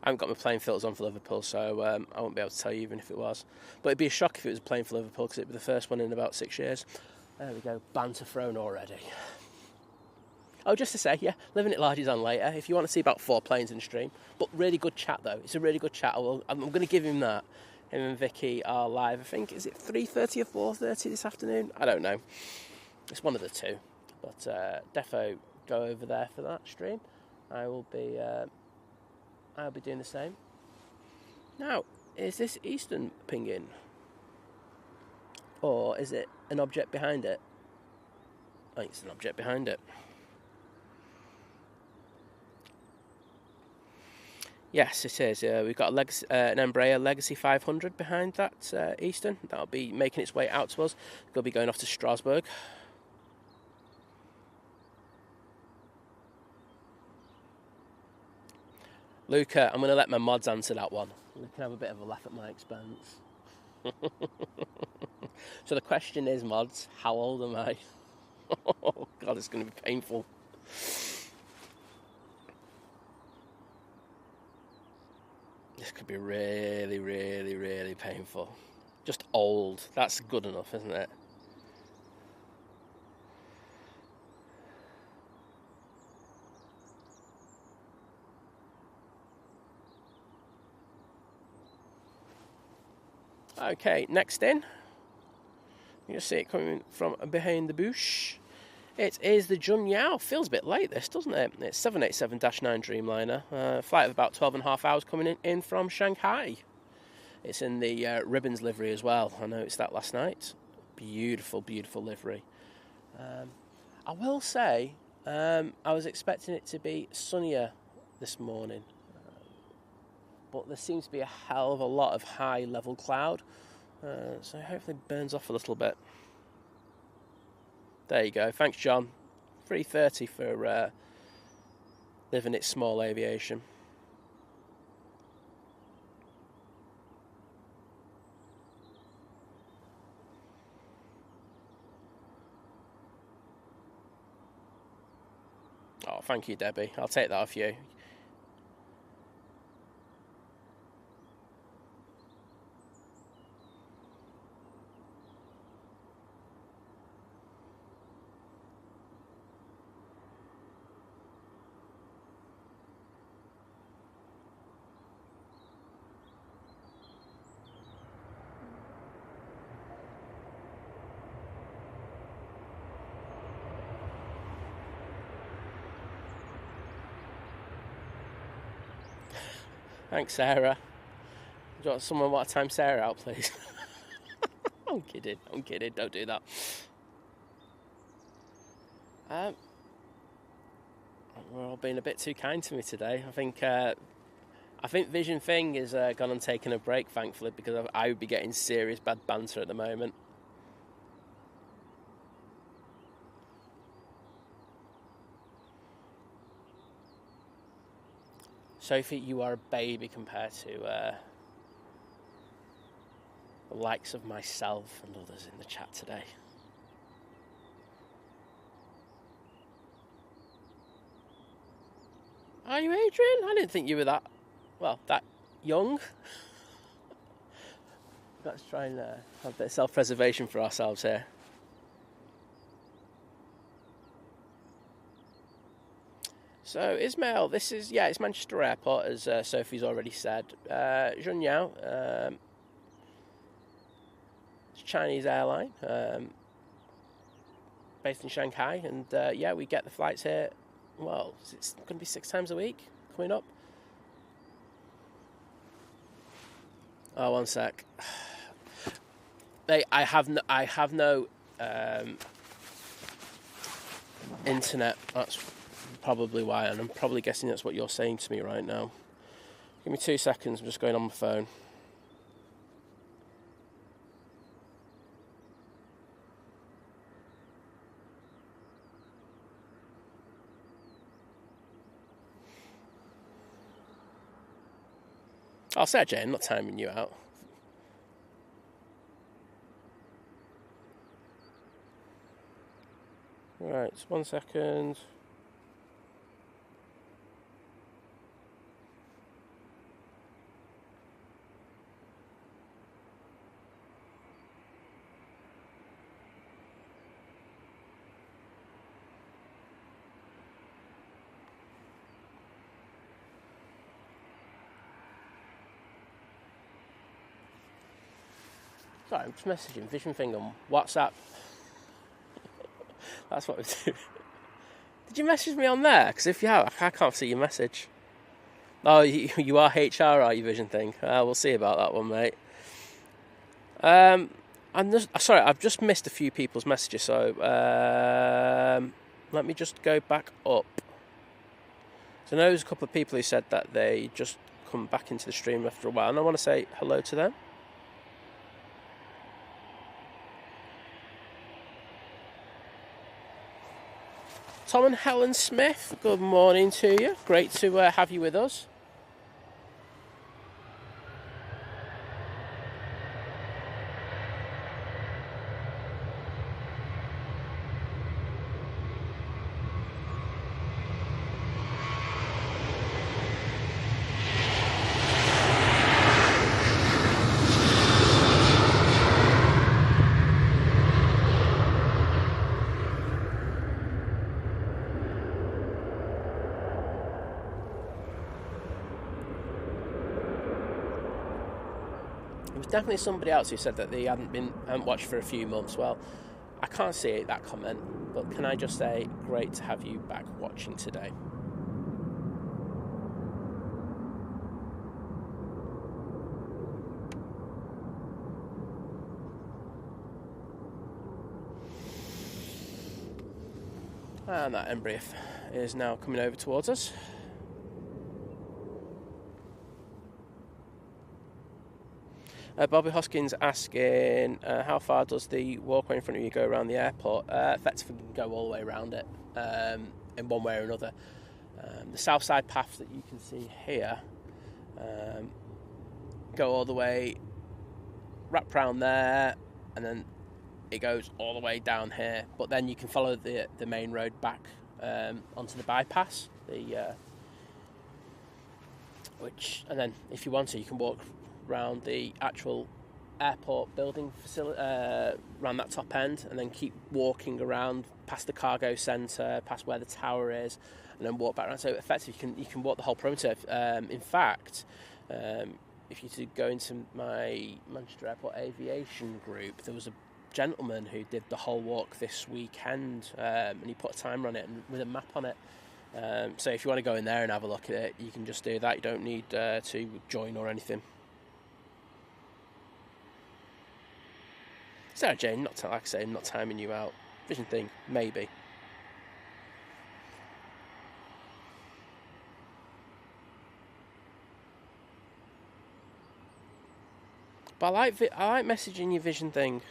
I haven't got my plane filters on for Liverpool, so I won't be able to tell you even if it was. But it'd be a shock if it was a plane for Liverpool, because it'd be the first one in about 6 years. There we go, banter thrown already. Oh, just to say, yeah, Living It Large is on later. If you want to see about 4 planes in the stream. But really good chat, though. It's a really good chat. I'm going to give him that. Him and Vicky are live, I think, is it 3:30 or 4:30 this afternoon? I don't know. It's one of the two. But defo go over there for that stream. I'll be doing the same. Now, is this Eastern pinging? Or is it an object behind it? I think it's an object behind it. Yes, it is. We've got an Embraer Legacy 500 behind that Eastern. That'll be making its way out to us. It'll be going off to Strasbourg. Luca, I'm going to let my mods answer that one. They can have a bit of a laugh at my expense. So the question is, mods, how old am I? Oh, God, it's going to be painful. This could be really, really, really painful. Just old. That's good enough, isn't it? Okay, next in. You see it coming from behind the bush. It is the Juneyao. Feels a bit late, this, doesn't it? It's 787-9 Dreamliner. Flight of about 12.5 hours coming in from Shanghai. It's in the ribbons livery as well. I noticed that last night. Beautiful, beautiful livery. I will say, I was expecting it to be sunnier this morning. But there seems to be a hell of a lot of high-level cloud. So hopefully it burns off a little bit. There you go. Thanks, John. 3:30 for Living It Small Aviation. Oh, thank you, Debbie. I'll take that off you. Thanks, Sarah. Do you want someone want to time Sarah out, please? I'm kidding. Don't do that. We're all being a bit too kind to me today. I think Vision Thing is gone and taken a break, thankfully, because I would be getting serious bad banter at the moment. Sophie, you are a baby compared to the likes of myself and others in the chat today. Are you, Adrian? I didn't think you were that young. Let's try and have a bit of self-preservation for ourselves here. So, Ismail, it's Manchester Airport, as Sophie's already said. Juneyao, it's a Chinese airline, based in Shanghai, and we get the flights here. Well, it's going to be 6 times a week coming up. Oh, one sec. I have no internet. That's probably why, and I'm probably guessing that's what you're saying to me right now. Give me 2 seconds. I'm just going on my phone. I'll say, Jane, I'm not timing you out. Right, 1 second. Sorry, I'm just messaging Vision Thing on WhatsApp. That's what we do. Did you message me on there? Because if you have, I can't see your message. Oh, you are HR, are you, Vision Thing? We'll see about that one, mate. Sorry, I've just missed a few people's messages, so let me just go back up. So I know there's a couple of people who said that they just come back into the stream after a while, and I want to say hello to them. Tom and Helen Smith, good morning to you. Great to have you with us. Definitely somebody else who said that they hadn't watched for a few months. Well, I can't see that comment, but can I just say, great to have you back watching today. And that embryo is now coming over towards us. Bobby Hoskins asking, how far does the walkway in front of you go around the airport? Effectively, you can go all the way around it in one way or another. The south side paths that you can see here go all the way, wrap round there, and then it goes all the way down here. But then you can follow the main road back onto the bypass, and then if you want to, you can walk around the actual airport building facility, around that top end, and then keep walking around past the cargo centre, past where the tower is, and then walk back around. So effectively, you can walk the whole perimeter. In fact, if you to go into my Manchester Airport aviation group, there was a gentleman who did the whole walk this weekend, and he put a timer on it and with a map on it. So if you want to go in there and have a look at it, you can just do that. You don't need to join or anything. Sarah Jane, like I say, not timing you out. Vision Thing, maybe. But I like messaging your Vision Thing.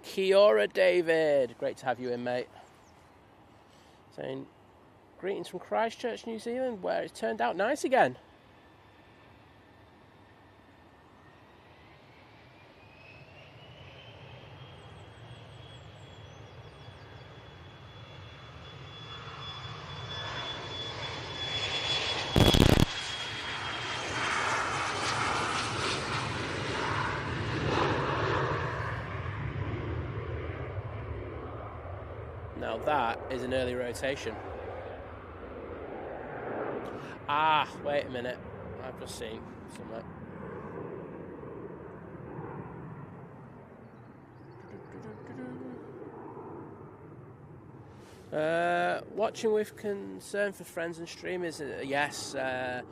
Kiora David, great to have you in, mate. Saying, greetings from Christchurch, New Zealand, where it turned out nice again. Now that is an early rotation. Ah, wait a minute. I've just seen somewhere. Watching with concern for friends and streamers. Yes, as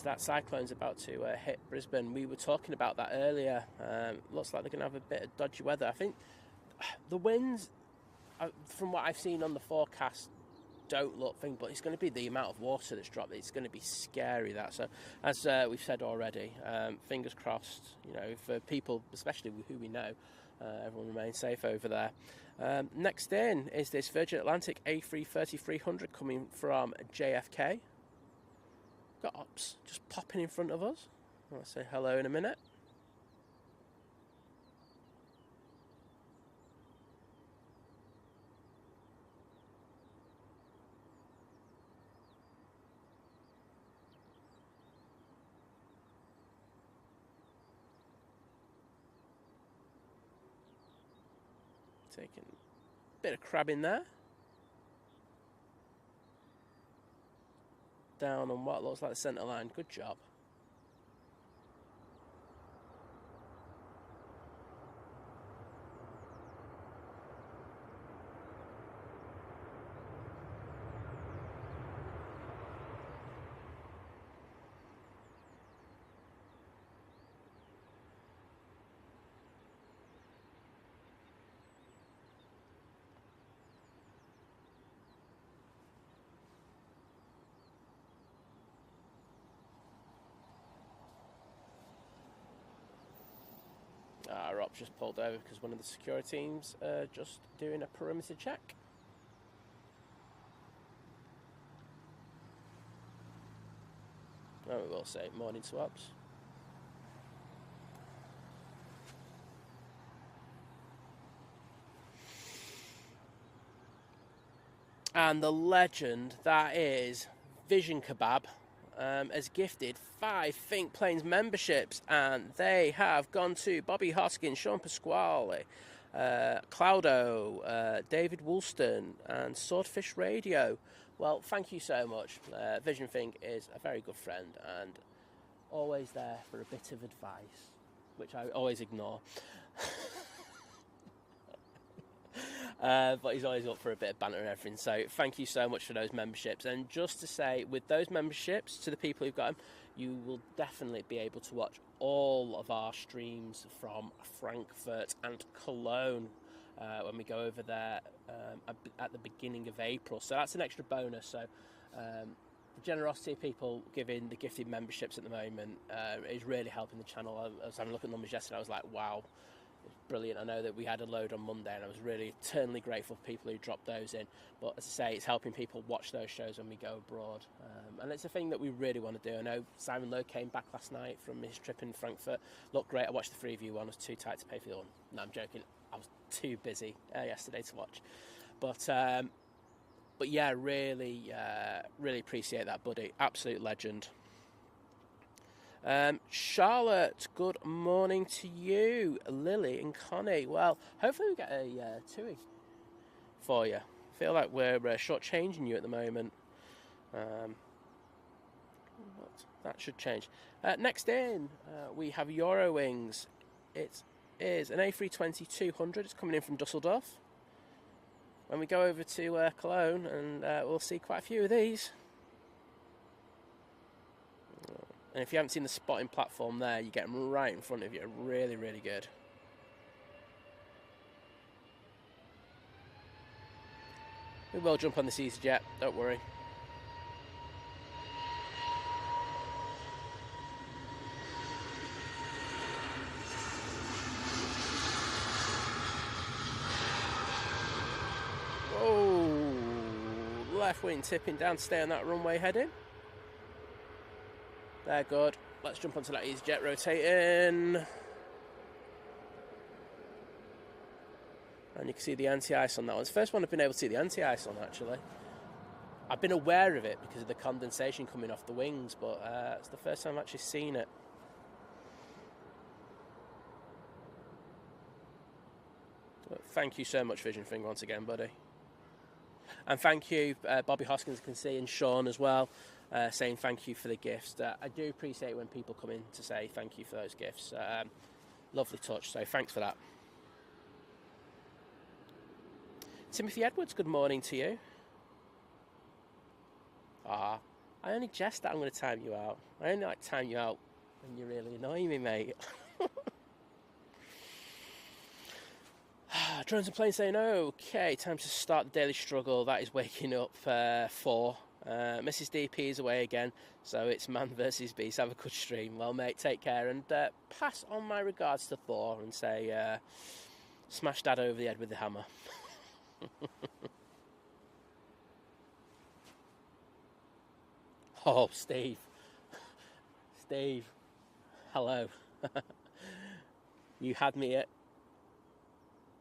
that cyclone's about to hit Brisbane. We were talking about that earlier. Looks like they're going to have a bit of dodgy weather. I think the winds, from what I've seen on the forecast, don't look thing, but it's going to be the amount of water that's dropped. It's going to be scary, that. So as we've said already, fingers crossed, for people, especially who we know, everyone remains safe over there. Next in is this Virgin Atlantic A330-300 coming from JFK. Got ops just popping in front of us. I'll say hello in a minute. Taking a bit of crab in there. Down on what looks like the centre line. Good job. Rob's just pulled over because one of the security teams are just doing a perimeter check. Oh, we will say morning swaps. And the legend that is Me A Kebab has gifted 5 Think Planes memberships, and they have gone to Bobby Hoskins, Sean Pasquale, Cloudo, David Woolston, and Swordfish Radio. Well, thank you so much. Vision Think is a very good friend and always there for a bit of advice, which I always ignore. But he's always up for a bit of banter and everything. So thank you so much for those memberships. And just to say, with those memberships, to the people who've got them, you will definitely be able to watch all of our streams from Frankfurt and Cologne when we go over there at the beginning of April. So that's an extra bonus. So the generosity of people giving the gifted memberships at the moment is really helping the channel. I was having a look at numbers yesterday. I was like, wow. Brilliant. I know that we had a load on Monday and I was really eternally grateful for people who dropped those in, but as I say, it's helping people watch those shows when we go abroad, and it's a thing that we really want to do. I know Simon Lowe came back last night from his trip in Frankfurt, looked great. I watched the Freeview one. I was too tight to pay for the one. No, I'm joking, I was too busy yesterday to watch, but yeah, really appreciate that, buddy. Absolute legend. Charlotte, good morning to you. Lily and Connie. Well, hopefully we get a TUI for you. I feel like we're shortchanging you at the moment. But that should change. Next in, we have Eurowings. It is an A320-200. It's coming in from Dusseldorf. When we go over to Cologne, and we'll see quite a few of these. And if you haven't seen the spotting platform there, you get them right in front of you. Really, really good. We will jump on this EasyJet, don't worry. Oh, left wing tipping down to stay on that runway heading. They're good. Let's jump onto that EasyJet rotating. And you can see the anti-ice on that one. It's the first one I've been able to see the anti-ice on, actually. I've been aware of it because of the condensation coming off the wings, but it's the first time I've actually seen it. But thank you so much, Vision Thing, once again, buddy. And thank you, Bobby Hoskins, I can see, and Sean as well. Saying thank you for the gifts. I do appreciate when people come in to say thank you for those gifts. Lovely touch, so thanks for that. Timothy Edwards, good morning to you. I only jest that I'm going to time you out. I only like time you out when you really annoy me, mate. Drones and planes saying, okay, time to start the daily struggle. That is waking up for. Mrs. DP is away again, so it's man versus beast. Have a good stream. Well, mate, take care, and pass on my regards to Thor and say, smash Dad over the head with the hammer. Oh, Steve, hello. You had me at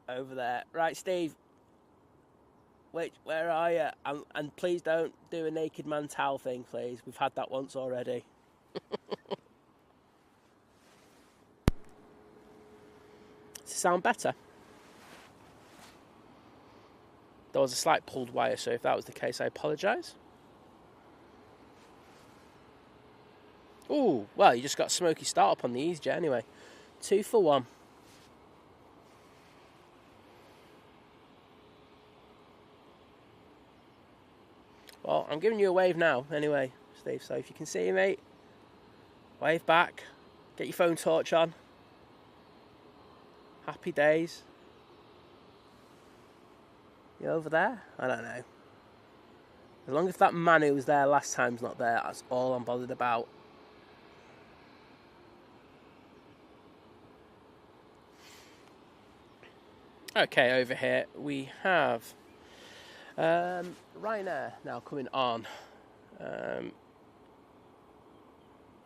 over there, right, Steve? Wait, where are you? And please don't do a naked man towel thing, please. We've had that once already. Does it sound better? There was a slight pulled wire, so if that was the case, I apologise. Oh, well, you just got a smoky start up on the EasyJet anyway. 2 for 1. Well, I'm giving you a wave now anyway, Steve, so if you can see me, wave back, get your phone torch on. Happy days. You over there? I don't know. As long as that man who was there last time's not there, that's all I'm bothered about. Okay, over here we have Ryanair now coming on.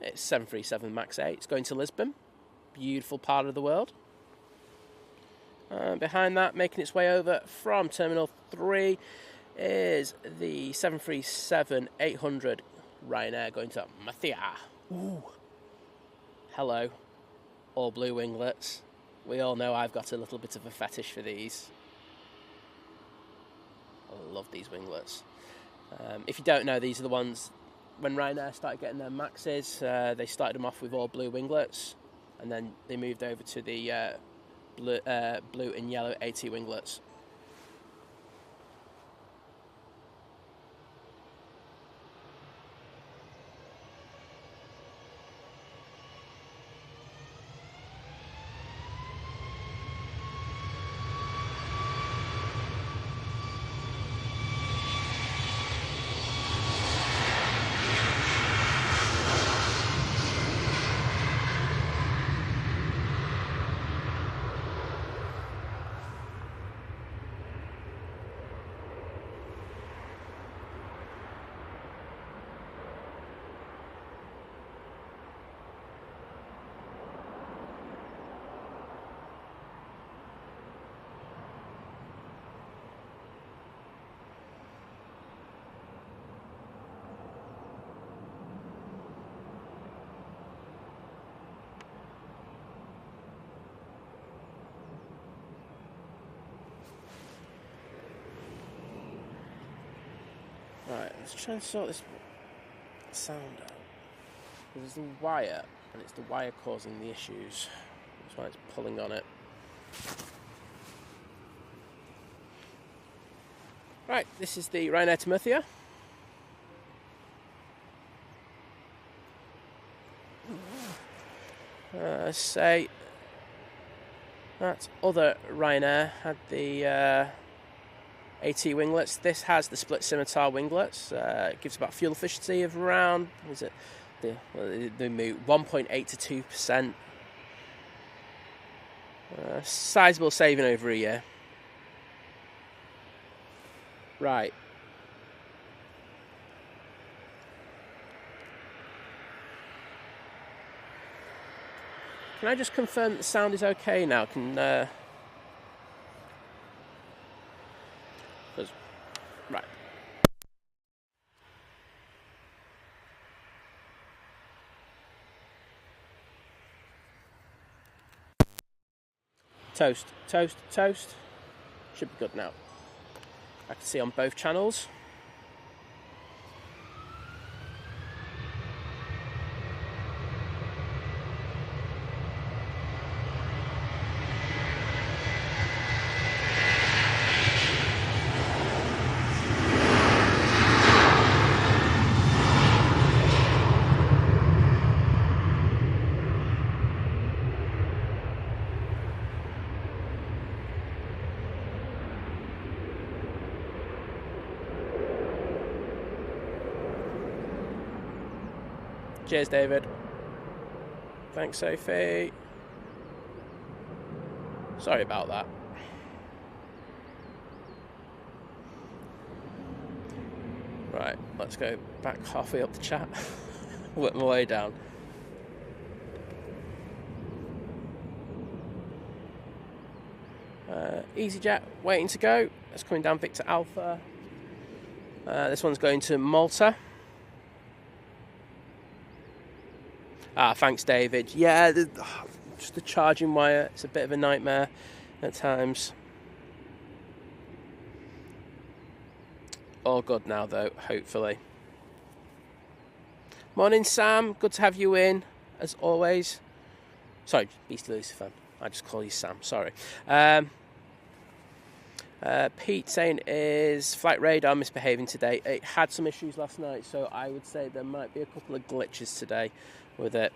It's 737 MAX 8. It's going to Lisbon. Beautiful part of the world. Behind that, making its way over from Terminal 3 is the 737-800 Ryanair going to Murcia. Ooh. Hello. All blue winglets. We all know I've got a little bit of a fetish for these. I love these winglets. If you don't know, these are the ones, when Ryanair started getting their Maxes, they started them off with all blue winglets, and then they moved over to the blue and yellow AT winglets. Right, let's try and sort this sound out. There's the wire, and it's the wire causing the issues. That's why it's pulling on it. Right, this is the Ryanair to Murcia. Say that other Ryanair had the AT winglets. This has the split scimitar winglets. It gives about fuel efficiency of around, what is it? They move 1.8 to 2%. Sizable saving over a year. Right. Can I just confirm that the sound is okay now? Right. Toast, toast, toast. Should be good now. I can see on both channels. Cheers, David. Thanks, Sophie. Sorry about that. Right, let's go back halfway up the chat. Work my way down. EasyJet waiting to go. That's coming down Victor Alpha. This one's going to Malta. Thanks, David. Yeah, just the charging wire. It's a bit of a nightmare at times. All good now, though, hopefully. Morning, Sam. Good to have you in, as always. Sorry, Beastly Lucy fan. I just call you Sam, sorry. Pete saying, is flight radar misbehaving today? It had some issues last night, so I would say there might be a couple of glitches today with it.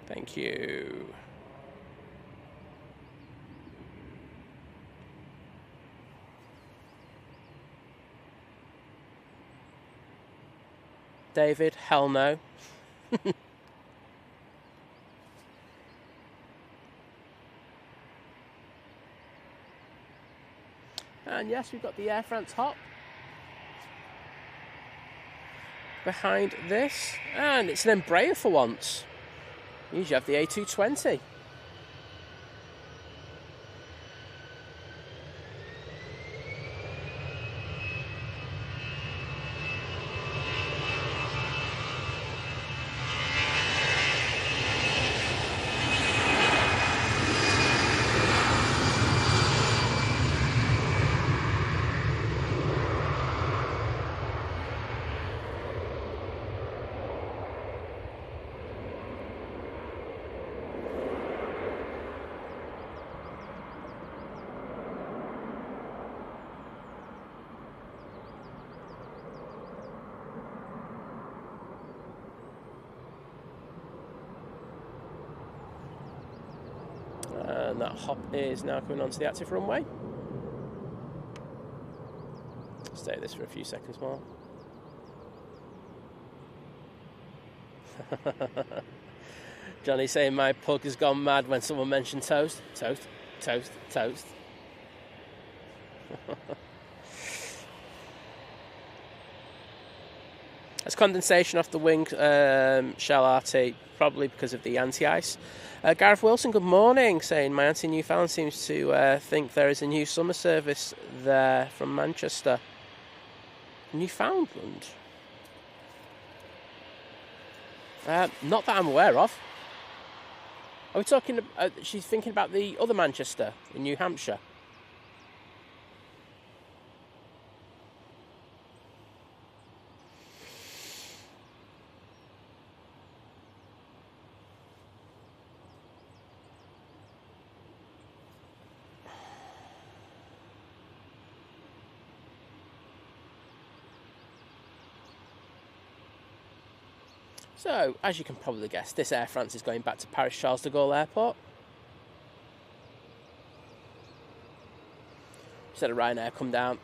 Thank you. David, hell no. And yes, we've got the Air France hop behind this. And it's an Embraer for once. Usually have the A380. And that hop is now coming onto the active runway. Stay at this for a few seconds more. Johnny saying my pug has gone mad when someone mentioned toast. Toast, toast, toast. There's condensation off the wing shell RT, probably because of the anti-ice. Gareth Wilson, good morning, saying my auntie in Newfoundland seems to think there is a new summer service there from Manchester. Newfoundland? Not that I'm aware of. Are we talking? She's thinking about the other Manchester in New Hampshire. So, as you can probably guess, this Air France is going back to Paris Charles de Gaulle Airport. Instead of Ryanair, come down.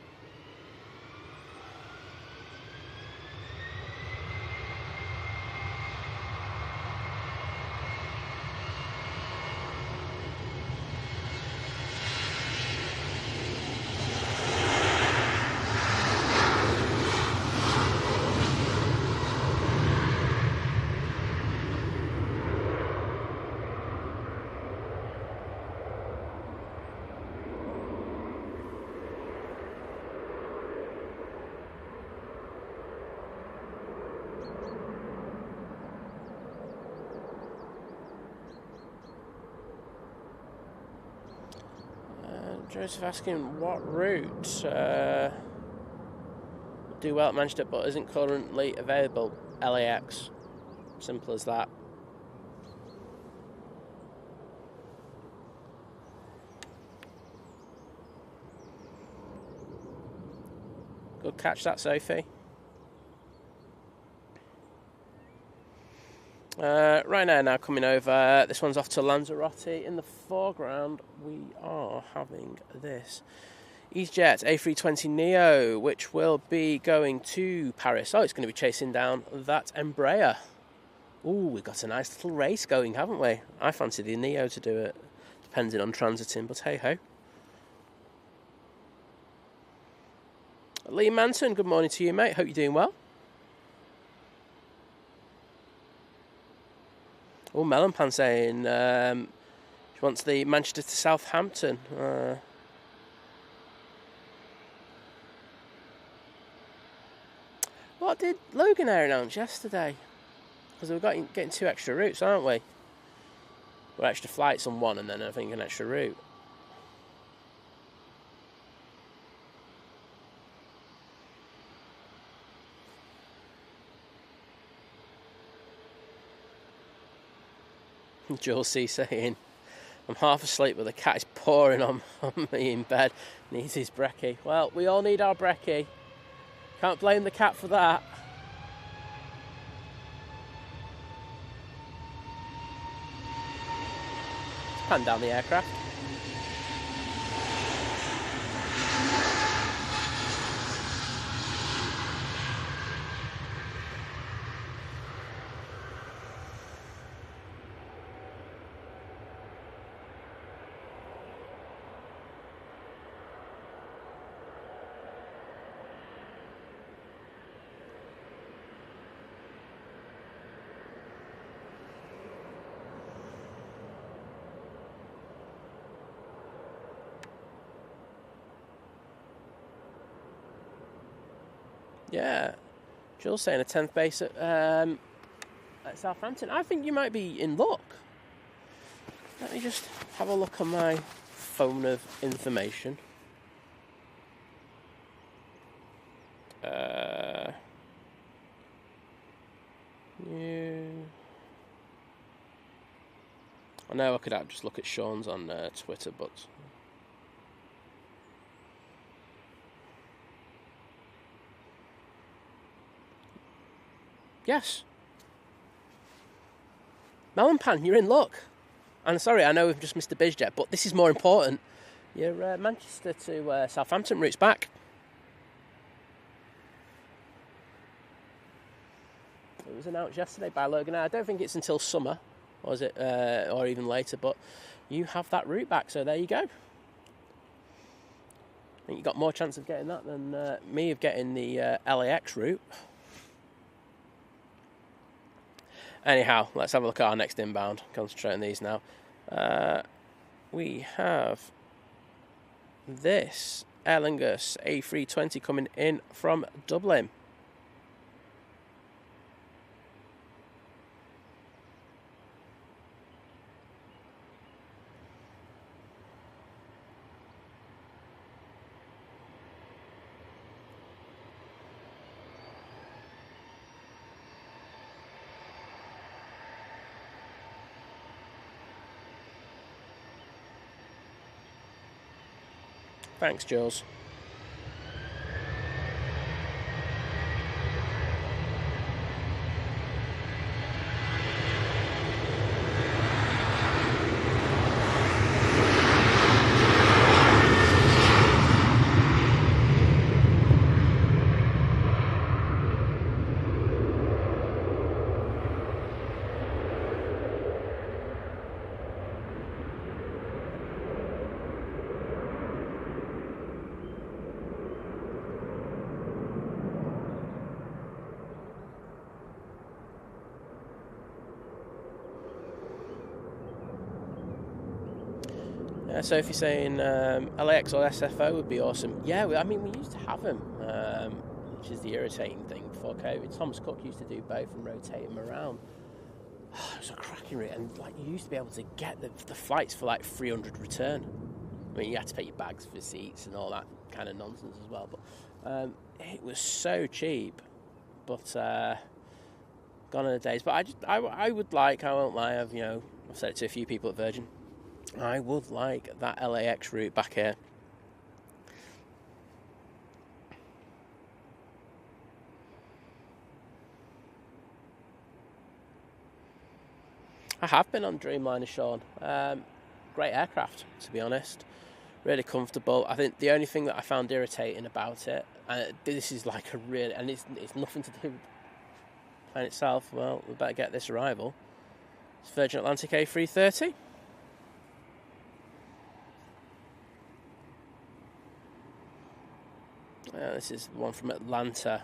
Joseph asking what route do well at Manchester but isn't currently available. LAX. Simple as that. Good catch that, Sophie. Ryanair now coming over. This one's off to Lanzarote. In the foreground, we are having this EasyJet A320neo, which will be going to Paris. Oh, it's going to be chasing down that Embraer. Ooh, we've got a nice little race going, haven't we? I fancy the neo to do it, depending on transiting, but hey-ho. Lee Manson, good morning to you, mate. Hope you're doing well. Oh, Melonpan saying she wants the Manchester to Southampton. What did Logan Air announce yesterday? Because we're getting 2 extra routes, aren't we? Well, extra flights on one, and then I think an extra route. Jules C saying, I'm half asleep, but the cat is pouring on me in bed. Needs his brekkie. Well, we all need our brekkie. Can't blame the cat for that. Pan down the aircraft. Yeah, Jules saying a 10th base at Southampton. I think you might be in luck. Let me just have a look on my phone of information. Yeah. I know I could just look at Sean's on Twitter, but... Yes. Melon Pan, you're in luck. And sorry, I know we've just missed the BizJet, but this is more important. Your Manchester to Southampton route's back. It was announced yesterday by Logan. I don't think it's until summer, or is it, or even later, but you have that route back, so there you go. I think you got more chance of getting that than me of getting the LAX route. Anyhow, let's have a look at our next inbound. Concentrate on these now. We have this Airlines A380 coming in from Dublin. Thanks, Jules. So if you're saying LAX or SFO would be awesome. Yeah, I mean, we used to have them, which is the irritating thing before COVID. Thomas Cook used to do both and rotate them around. Oh, it was a cracking route, and like you used to be able to get the flights for like 300 return. I mean, you had to pay your bags for seats and all that kind of nonsense as well. But it was so cheap. But gone are the days. But I would like, I won't lie, I've said it to a few people at Virgin. I would like that LAX route back here. I have been on Dreamliner, Sean. Great aircraft, to be honest. Really comfortable. I think the only thing that I found irritating about it, this is like a real, and it's nothing to do with the plane itself. Well, we better get this arrival. It's Virgin Atlantic A330. This is one from Atlanta.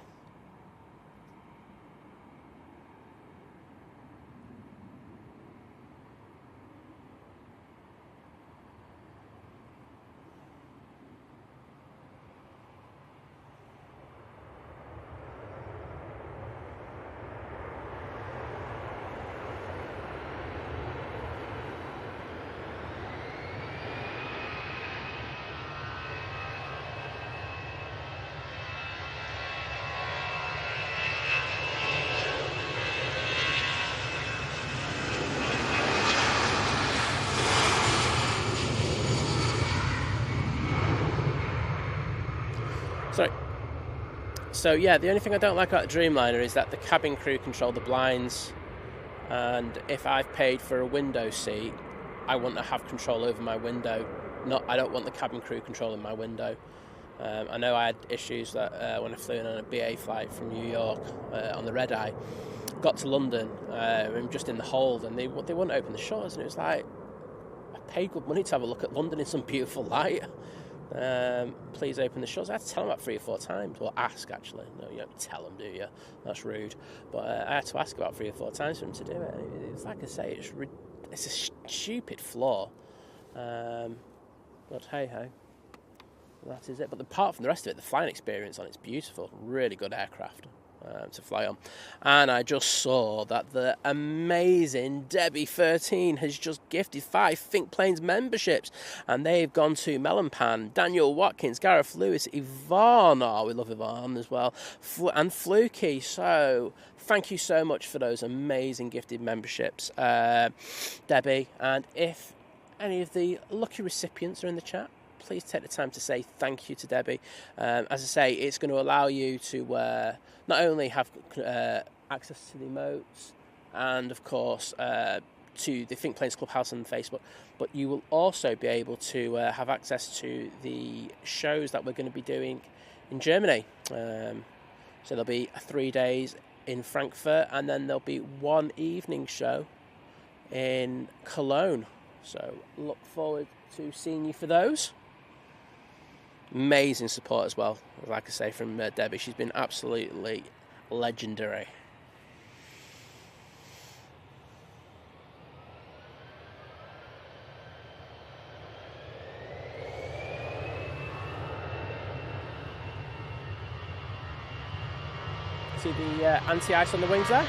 Sorry. So yeah, the only thing I don't like about the Dreamliner is that the cabin crew control the blinds, and if I've paid for a window seat, I want to have control over my window. I don't want the cabin crew controlling my window. I know I had issues that when I flew in on a BA flight from New York on the red eye, got to London, and just in the hold, and they wouldn't open the shutters, and it was like, I paid good money to have a look at London in some beautiful light. Please open the shutters. I had to tell them about 3 or 4 times. Well, ask, actually. No, you don't tell them, do you? That's rude. But I had to ask about 3 or 4 times for them to do it. It's like I say, it's a stupid flaw. But hey-ho. That is it. But apart from the rest of it, the flying experience on it's beautiful. Really good aircraft to fly on. And I just saw that the amazing Debbie 13 has just gifted 5 Think Planes memberships, and they've gone to Melon Pan, Daniel Watkins, Gareth Lewis, Yvonne, we love Yvonne as well, and Fluky. So thank you so much for those amazing gifted memberships, Debbie. And if any of the lucky recipients are in the chat, please take the time to say thank you to Debbie. As I say, it's going to allow you to not only have access to the emotes and, of course, to the Think Planes Clubhouse on Facebook, but you will also be able to have access to the shows that we're going to be doing in Germany. So there'll be 3 days in Frankfurt, and then there'll be 1 evening show in Cologne. So look forward to seeing you for those. Amazing support as well, like I say, from Debbie. She's been absolutely legendary. See the anti-ice on the wings there?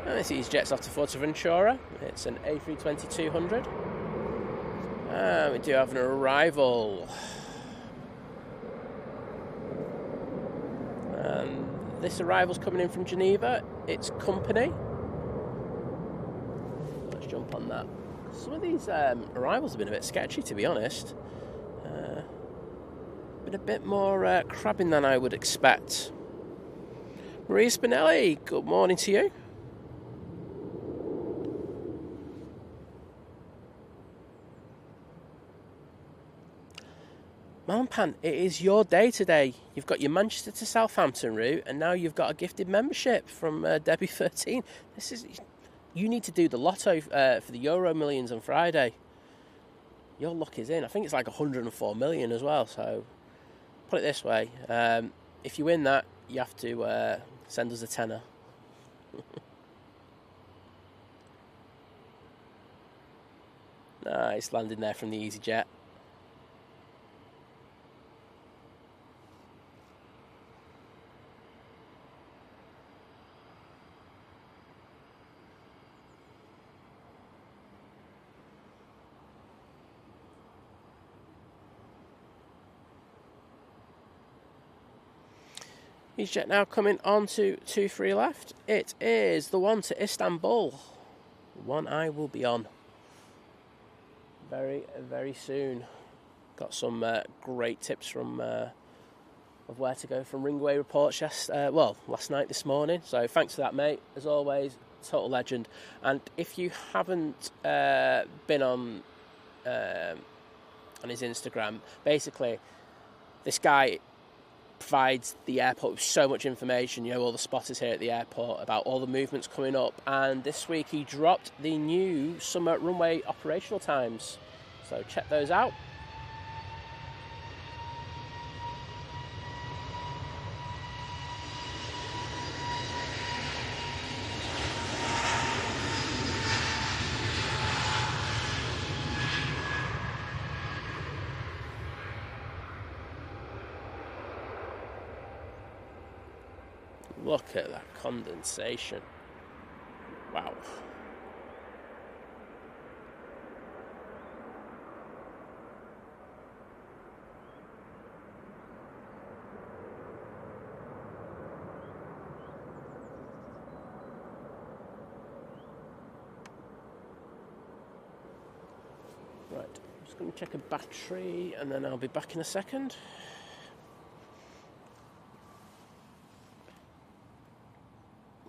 This is jets off to Fuerteventura. It's an A320-200. We do have an arrival. This arrival's coming in from Geneva. It's company. Let's jump on that. Some of these arrivals have been a bit sketchy, to be honest. Been a bit more crabbing than I would expect. Maria Spinelli, good morning to you. Malpan, it is your day today. You've got your Manchester to Southampton route, and now you've got a gifted membership from Debbie 13. You need to do the lotto for the Euro Millions on Friday. Your luck is in. I think it's like 104 million as well. So put it this way: if you win that, you have to send us a tenner. Nice landing there from the EasyJet. EasyJet now coming on to 2-3 left. It is the one to Istanbul. One I will be on very, very soon. Got some great tips from of where to go from Runway reports last night, this morning. So thanks for that, mate. As always, total legend. And if you haven't been on his Instagram, basically this guy provides the airport with so much information, all the spotters here at the airport, about all the movements coming up. And this week he dropped the new summer runway operational times, so check those out. Look at that condensation. Wow. Right, I'm just going to check a battery and then I'll be back in a second.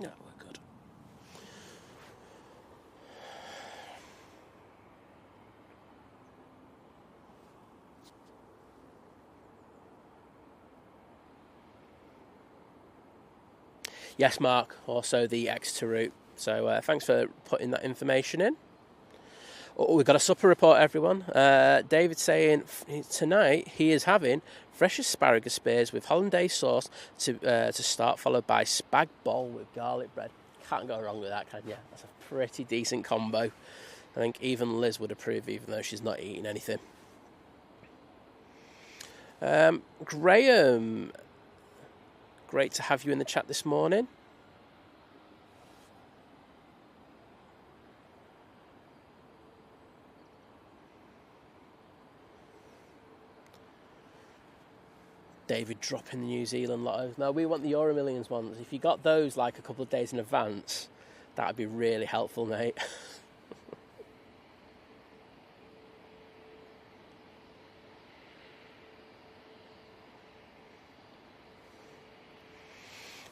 No, we're good. Yes, Mark, also the Exeter route. So thanks for putting that information in. Oh, we've got a supper report, everyone. David saying tonight he is having fresh asparagus spears with hollandaise sauce to start, followed by spag bol with garlic bread. Can't go wrong with that, can you? That's a pretty decent combo. I think even Liz would approve, even though she's not eating anything. Graham, great to have you in the chat this morning. David dropping the New Zealand lotto. No, we want the Euro Millions ones. If you got those like a couple of days in advance, that would be really helpful, mate.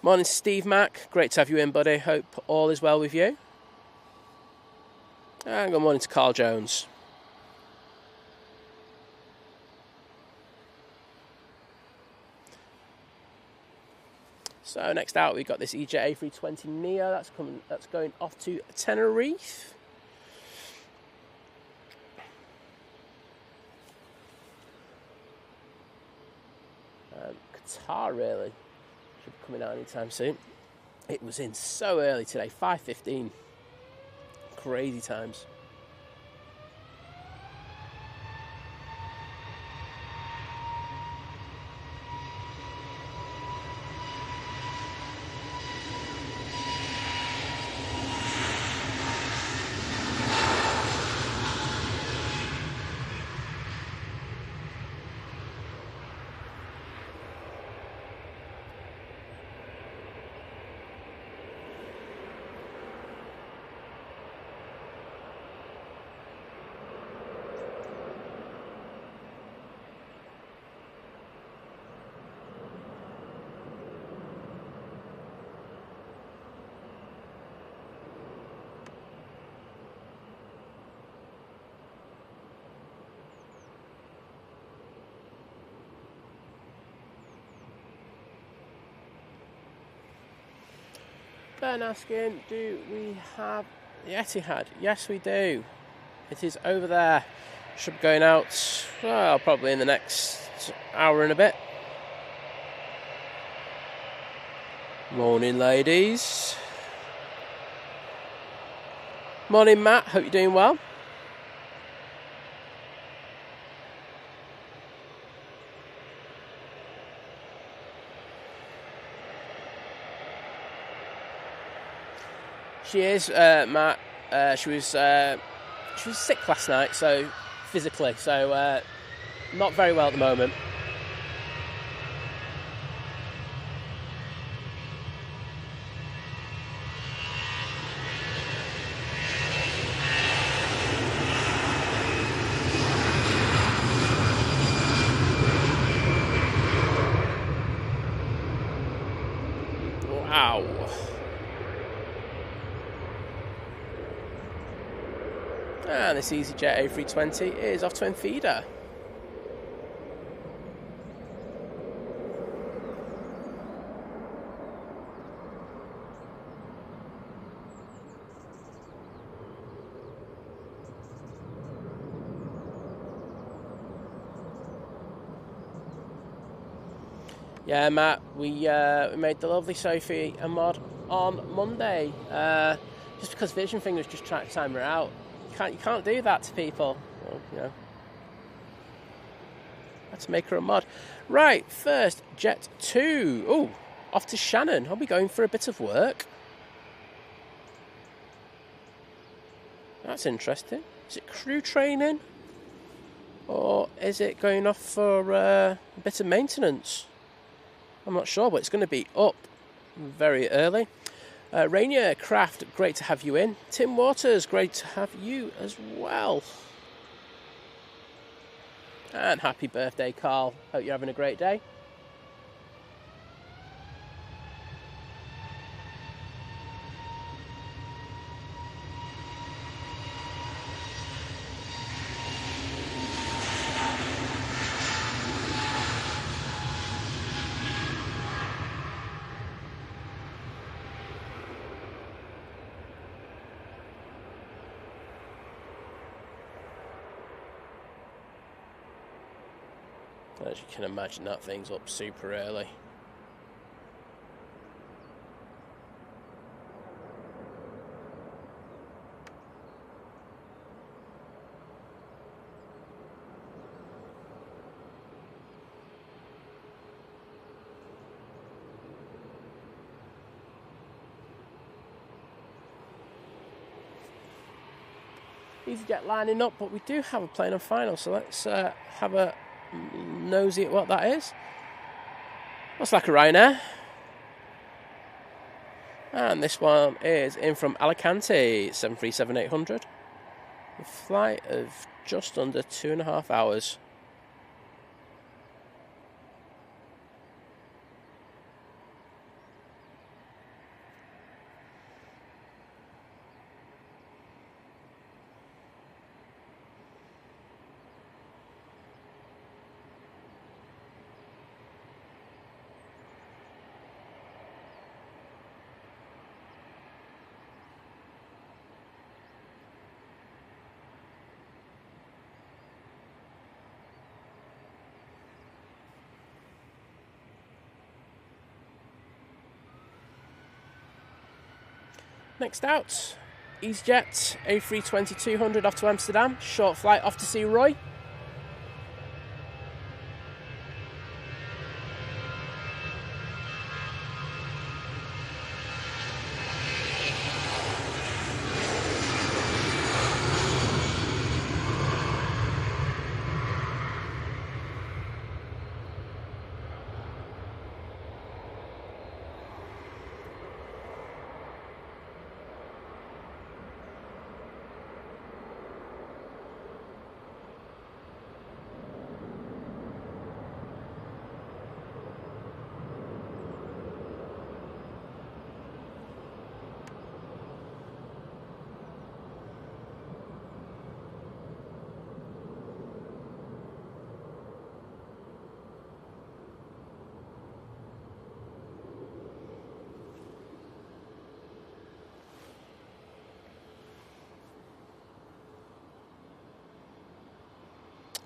Morning, Steve Mack. Great to have you in, buddy. Hope all is well with you. And good morning to Carl Jones. So next out, we've got this Etihad A380 Neo. That's going off to Tenerife. Qatar really should be coming out anytime soon. It was in so early today, 5:15. Crazy times. Ben asking, do we have the Etihad? Yes, we do. It is over there. Should be going out, well, probably in the next hour and a bit. Morning, ladies. Morning, Matt. Hope you're doing well. She is, Matt. She was sick last night, so physically, so not very well at the moment. Wow. And this EasyJet A320 is off twin feeder. Yeah, Matt, we made the lovely Sophie a mod on Monday. Just because Vision Fingers just tried to time her out. You can't do that to people. Well, you know. Let's make her a mod. Right, first, Jet 2. Oh, off to Shannon. I'll be going for a bit of work. That's interesting. Is it crew training? Or is it going off for a bit of maintenance? I'm not sure, but it's going to be up very early. Rainier Craft, great to have you in. Tim Waters, great to have you as well. And happy birthday, Carl. Hope you're having a great day. As you can imagine, that thing's up super early. EasyJet lining up, but we do have a plane on final, so let's have a nosy at what that is. Looks like a Ryanair. And this one is in from Alicante, 737-800. A flight of just under 2.5 hours. Next out, EasyJet A320-200 off to Amsterdam. Short flight off to see Roy.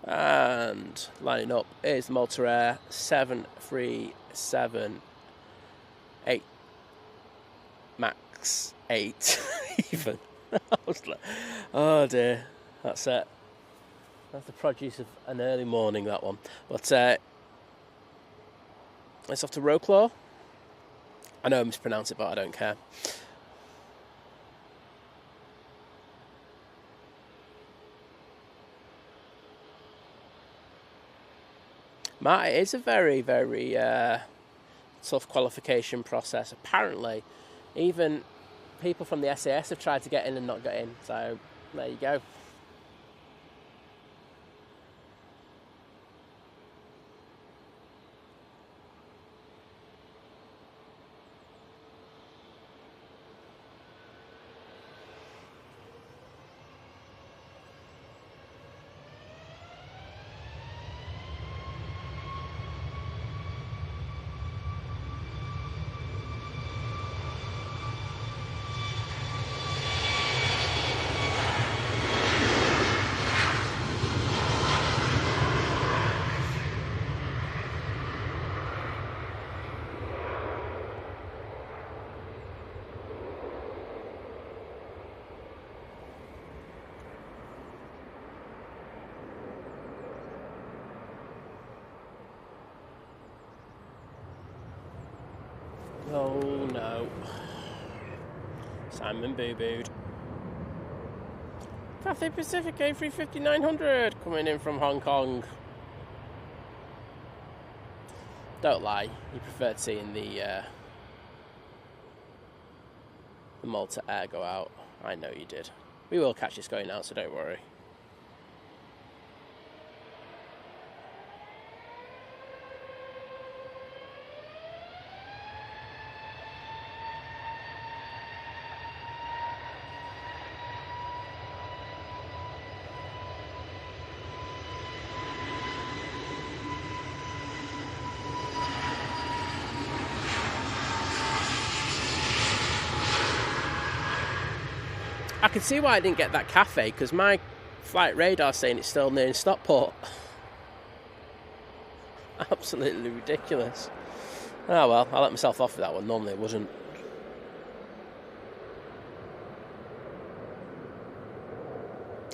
And lining up is the Malta Air 737-8 Max 8 even. I was like, oh dear, that's it. That's the produce of an early morning, that one. But it's off to Roclaw. I know I mispronounce it, but I don't care. Matt, it is a very, very tough qualification process. Apparently, even people from the SAS have tried to get in and not get in. So, there you go. Oh no. Simon boo-booed. Cathay Pacific A350-900 coming in from Hong Kong. Don't lie, you preferred seeing the Malta Air go out. I know you did. We will catch this going out, so don't worry. I can see why I didn't get that cafe, because my flight radar's saying it's still near Stockport. Absolutely ridiculous. Oh well, I let myself off with that one. Normally it wasn't.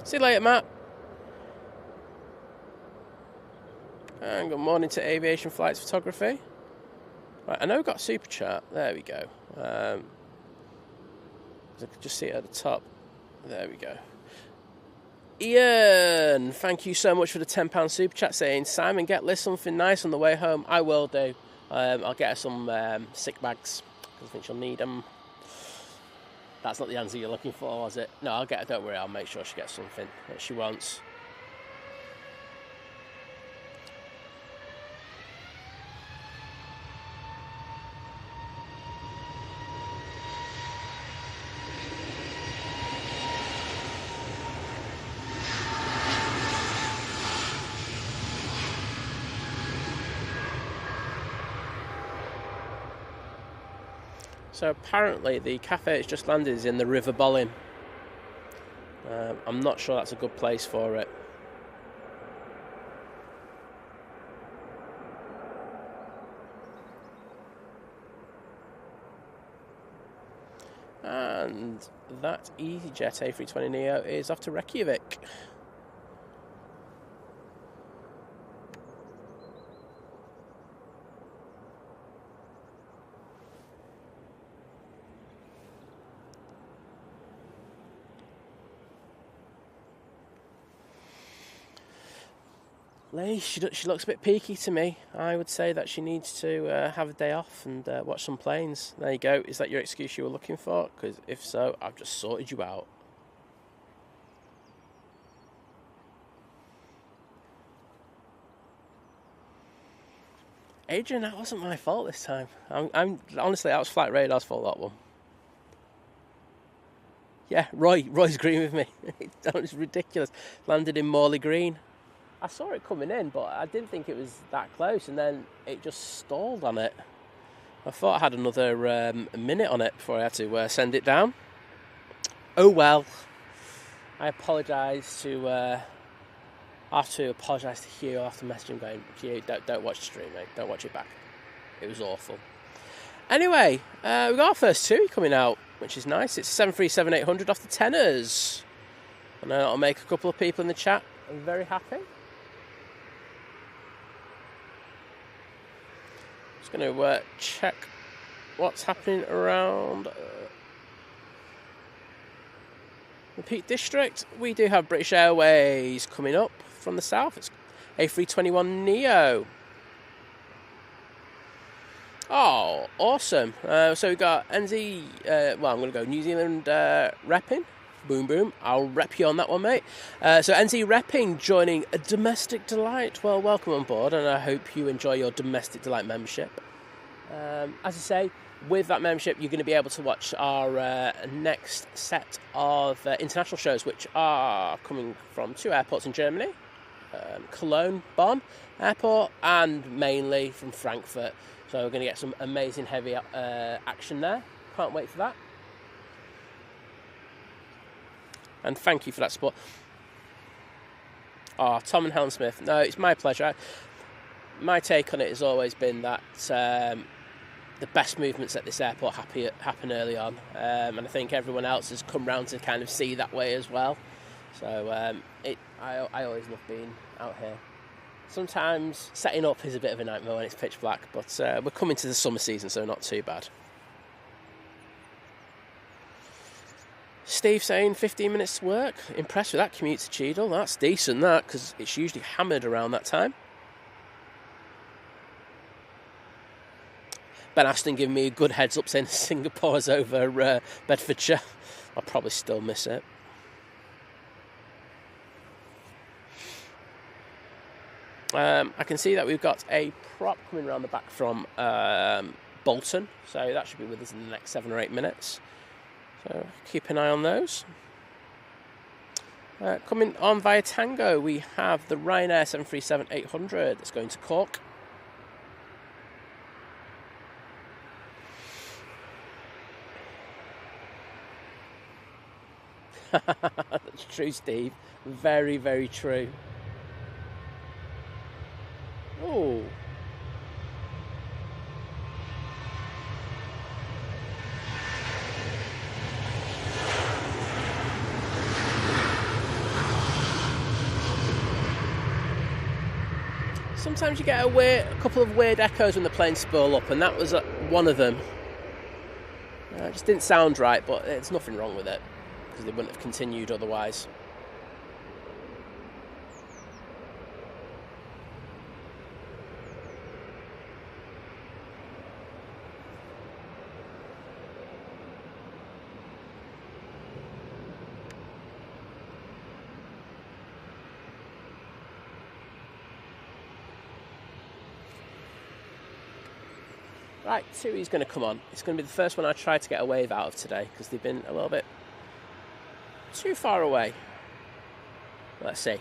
See you later, Matt. And good morning to Aviation Flights Photography. Right, I know we've got a super chat. There we go. I could just see it at the top. There we go. Ian, thank you so much for the £10 super chat, saying, Simon, get Liz something nice on the way home. I will do. I'll get her some sick bags, because I think she'll need them. That's not the answer you're looking for, was it? No, I'll get her, don't worry, I'll make sure she gets something that she wants. So apparently the cafe it's just landed is in the River Bollin. I'm not sure that's a good place for it. And that EasyJet A320neo is off to Reykjavik. Lee, she looks a bit peaky to me. I would say that she needs to have a day off and watch some planes. There you go. Is that your excuse you were looking for? Because if so, I've just sorted you out. Adrian, that wasn't my fault this time. I'm honestly, that was Flight Radar's fault, that one. Yeah, Roy's agreeing with me. That was ridiculous. Landed in Morley Green. I saw it coming in, but I didn't think it was that close, and then it just stalled on it. I thought I had another minute on it before I had to send it down. Oh well. I apologise to... I have to apologise to Hugh after messaging going, Hugh, don't watch the stream, mate. Don't watch it back. It was awful. Anyway, we've got our first TUI coming out, which is nice. It's 737-800 off the tenors. I know that'll make a couple of people in the chat very happy. Just going to check what's happening around the Peak District. We do have British Airways coming up from the south. It's A321neo. Oh, awesome. So we've got NZ, well, I'm going to go New Zealand repping. Boom, boom. I'll rep you on that one, mate. So NZ repping joining a Domestic Delight. Well, welcome on board, and I hope you enjoy your Domestic Delight membership. As I say, with that membership, you're going to be able to watch our next set of international shows, which are coming from 2 airports in Germany. Cologne, Bonn Airport, and mainly from Frankfurt. So we're going to get some amazing heavy action there. Can't wait for that. And thank you for that support. Tom and Helen Smith. No, it's my pleasure. My take on it has always been that the best movements at this airport happen early on. And I think everyone else has come round to kind of see that way as well. So I always love being out here. Sometimes setting up is a bit of a nightmare when it's pitch black, but we're coming to the summer season, so not too bad. Steve saying 15 minutes to work. Impressed with that commute to Cheadle. That's decent, that, because it's usually hammered around that time. Ben Aston giving me a good heads up saying Singapore's over Bedfordshire. I'll probably still miss it. I can see that we've got a prop coming around the back from Bolton, so that should be with us in the next 7 or 8 minutes. So keep an eye on those. Coming on via Tango, we have the Ryanair 737-800 that's going to Cork. That's true, Steve. Very, very true. Oh. Sometimes you get a couple of weird echoes when the planes spool up, and that was one of them. It just didn't sound right, but there's nothing wrong with it, because they wouldn't have continued otherwise. Right, Tui's going to come on. It's going to be the first one I try to get a wave out of today, because they've been a little bit too far away. Let's see.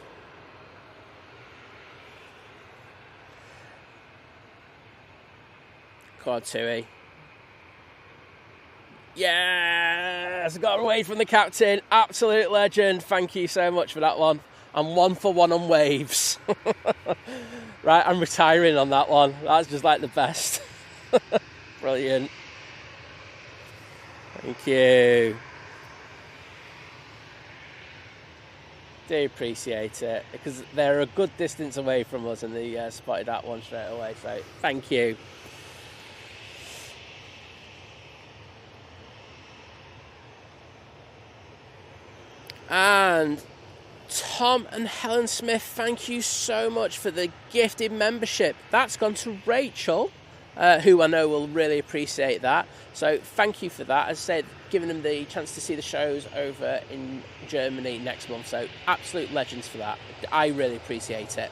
Quad Tui. Yes! Got away from the captain. Absolute legend. Thank you so much for that one. I'm 1 for 1 on waves. Right, I'm retiring on that one. That's just like the best. Brilliant. Thank you. Do appreciate it, because they're a good distance away from us and they spotted that one straight away, so thank you. And Tom and Helen Smith, thank you so much for the gifted membership. That's gone to Rachel, who I know will really appreciate that. So thank you for that. As I said, giving them the chance to see the shows over in Germany next month. So absolute legends for that. I really appreciate it.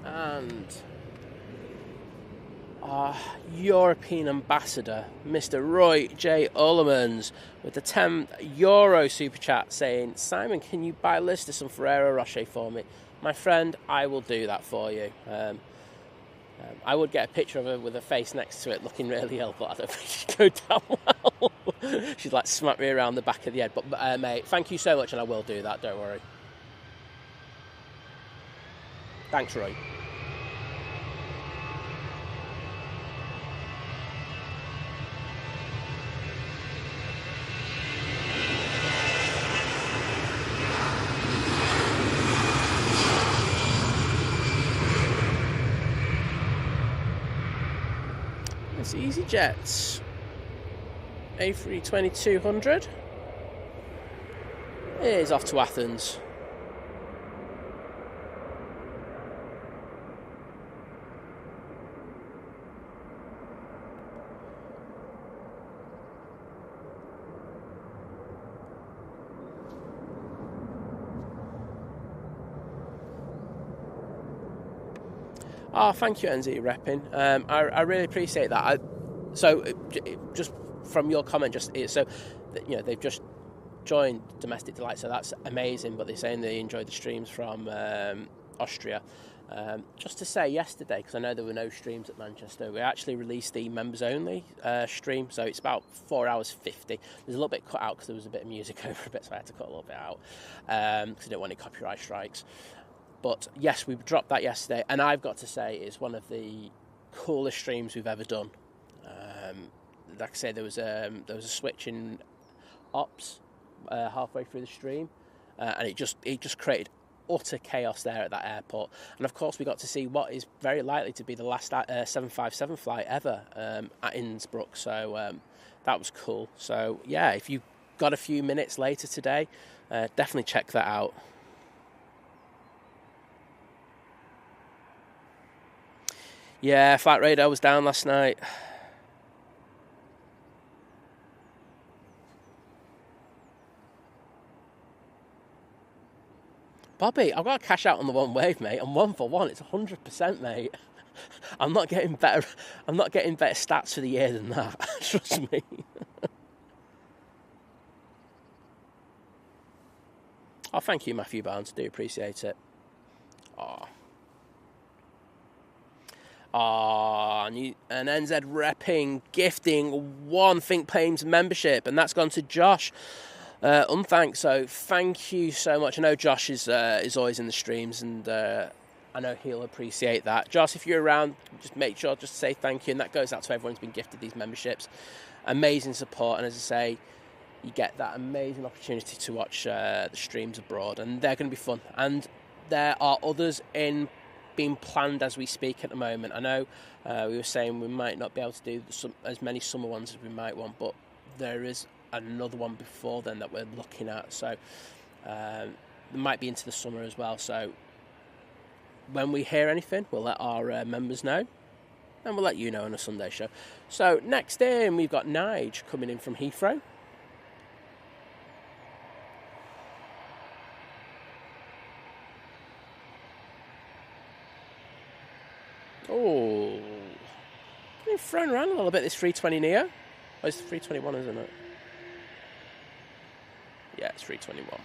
And our European ambassador, Mr. Roy J. Ullermans, with the €10 super chat saying, Simon, can you buy Lizz some Ferrero Rocher for me? My friend, I will do that for you. I would get a picture of her with her face next to it looking really ill, but I don't think she'd go down well. She'd like smack me around the back of the head. But mate, thank you so much, and I will do that, don't worry. Thanks, Roy. It's EasyJet's A320-200 is off to Athens. Oh, thank you, NZ Repping. I really appreciate that. So, just from your comment, they've just joined Domestic Delight, so that's amazing. But they're saying they enjoyed the streams from Austria. Just to say, yesterday, because I know there were no streams at Manchester, we actually released the members only stream. So it's about 4 hours 50. There's a little bit cut out because there was a bit of music over a bit, so I had to cut a little bit out because I didn't want any copyright strikes. But yes, we dropped that yesterday, and I've got to say it's one of the coolest streams we've ever done. Like I say, there was a switch in ops halfway through the stream, and it just created utter chaos there at that airport. And of course we got to see what is very likely to be the last 757 flight ever at Innsbruck, so that was cool. So yeah, if you got a few minutes later today, definitely check that out. Yeah, flight radar was down last night. Bobby, I've got to cash out on the one wave, mate. I'm 1 for 1. It's 100%, mate. I'm not getting better stats for the year than that. Trust me. Oh, thank you, Matthew Barnes. Do appreciate it. And NZ Repping gifting 1 Think Pames membership, and that's gone to Josh. Unthanked, so thank you so much. I know Josh is always in the streams, and I know he'll appreciate that. Josh, if you're around, just make sure just to say thank you, and that goes out to everyone who's been gifted these memberships. Amazing support, and as I say, you get that amazing opportunity to watch the streams abroad, and they're going to be fun. And there are others being planned as we speak at the moment. I know we were saying we might not be able to do as many summer ones as we might want, but there is another one before then that we're looking at, so it might be into the summer as well. So when we hear anything, we'll let our members know, and we'll let you know on a Sunday show. So next in, we've got Nige coming in from Heathrow. Oh, getting thrown around a little bit, this 320neo. Oh, it's 321, isn't it? Yeah, it's 321.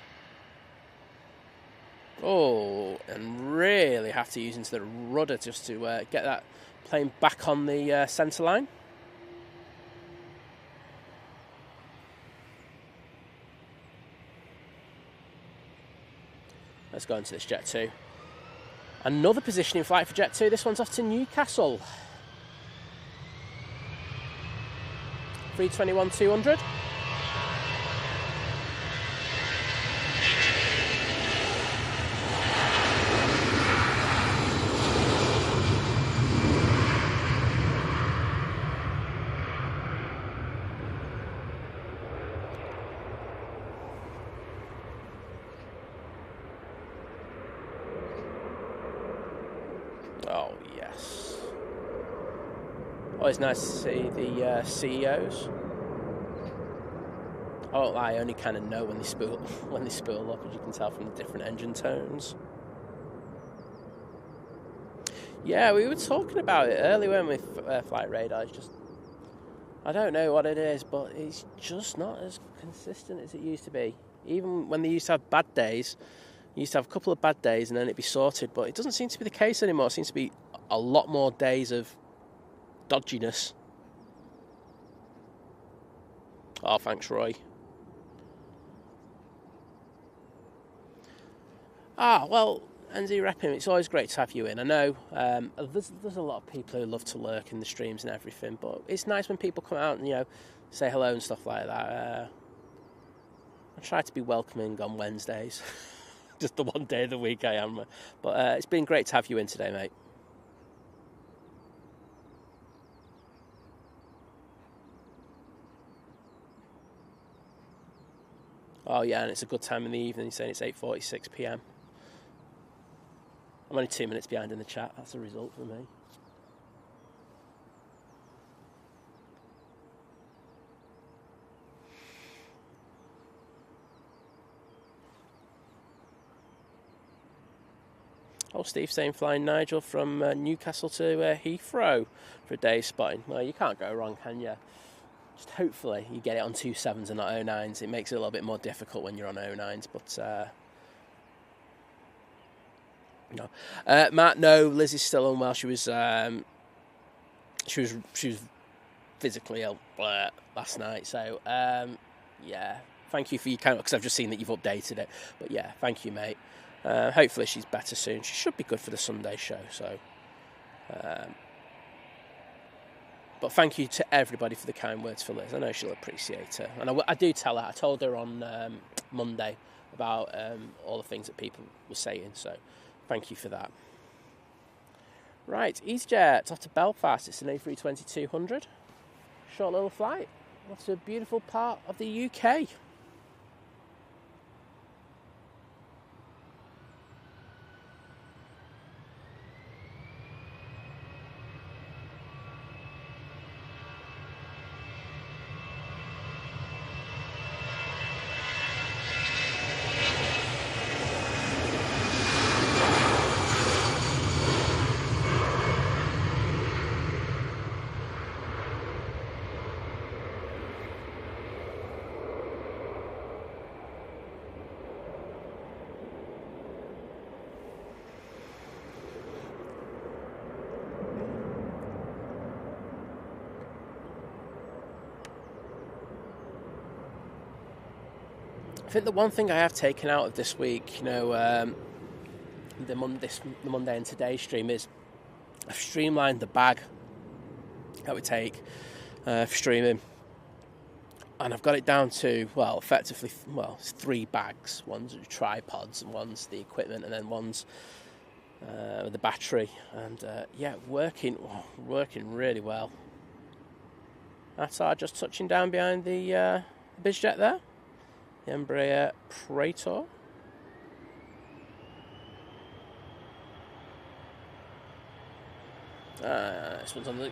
Oh, and really have to use into the rudder just to get that plane back on the centre line. Let's go into this Jet 2. Another positioning flight for Jet 2. This one's off to Newcastle. 321-200. Oh, yes. Always nice to see the CEOs. Oh, I only kind of know when they spool up, as you can tell from the different engine tones. Yeah, we were talking about it earlier when we flight radar. It's just, I don't know what it is, but it's just not as consistent as it used to be. Even when they used to have bad days, you used to have a couple of bad days and then it'd be sorted, but it doesn't seem to be the case anymore. It seems to be a lot more days of dodginess. Oh, thanks, Roy. Well, NZ Repping, it's always great to have you in. I know there's a lot of people who love to lurk in the streams and everything, but it's nice when people come out and, say hello and stuff like that. I try to be welcoming on Wednesdays. Just the one day of the week I am. But it's been great to have you in today, mate. Oh, yeah, and it's a good time in the evening. You're saying it's 8:46 p.m. I'm only 2 minutes behind in the chat. That's a result for me. Oh, Steve saying flying Nigel from Newcastle to Heathrow for a day's spotting. Well, you can't go wrong, can you? Just hopefully you get it on 27s and not 09s. It makes it a little bit more difficult when you're on 09s, but no. Matt, no, Liz is still unwell. She was physically ill last night. So yeah, thank you for your comment, because I've just seen that you've updated it. But yeah, thank you, mate. Hopefully she's better soon. She should be good for the Sunday show. So, but thank you to everybody for the kind words for Liz. I know she'll appreciate her, and I do tell her. I told her on Monday about all the things that people were saying. So thank you for that. Right, EasyJet off to Belfast. It's an A320-200. Short little flight. What a beautiful part of the UK. I think the one thing I have taken out of this week, the Monday and Today stream, is I've streamlined the bag that we take for streaming, and I've got it down to, effectively, it's 3 bags. One's tripods, and one's the equipment, and then one's the battery, and working really well. That's just touching down behind the bizjet there. The Emirates A380. This one's on the...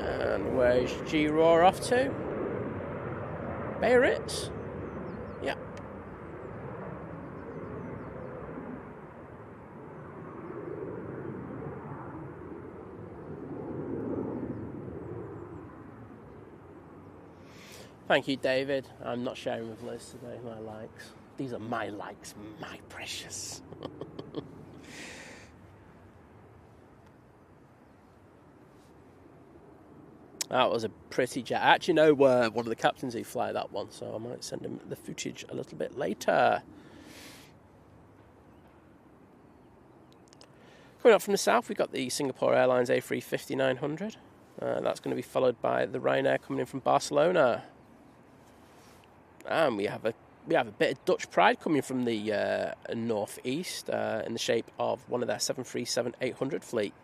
And where's G-Raw off to? Emirates? Yeah. Thank you, David. I'm not sharing with Liz today, my likes. These are my likes, my precious. That was a pretty jet. I actually know one of the captains who fly that one, so I might send him the footage a little bit later. Coming up from the south, we've got the Singapore Airlines A350-900. That's going to be followed by the Ryanair coming in from Barcelona. And we have a bit of Dutch pride coming from the northeast in the shape of one of their 737-800 fleet.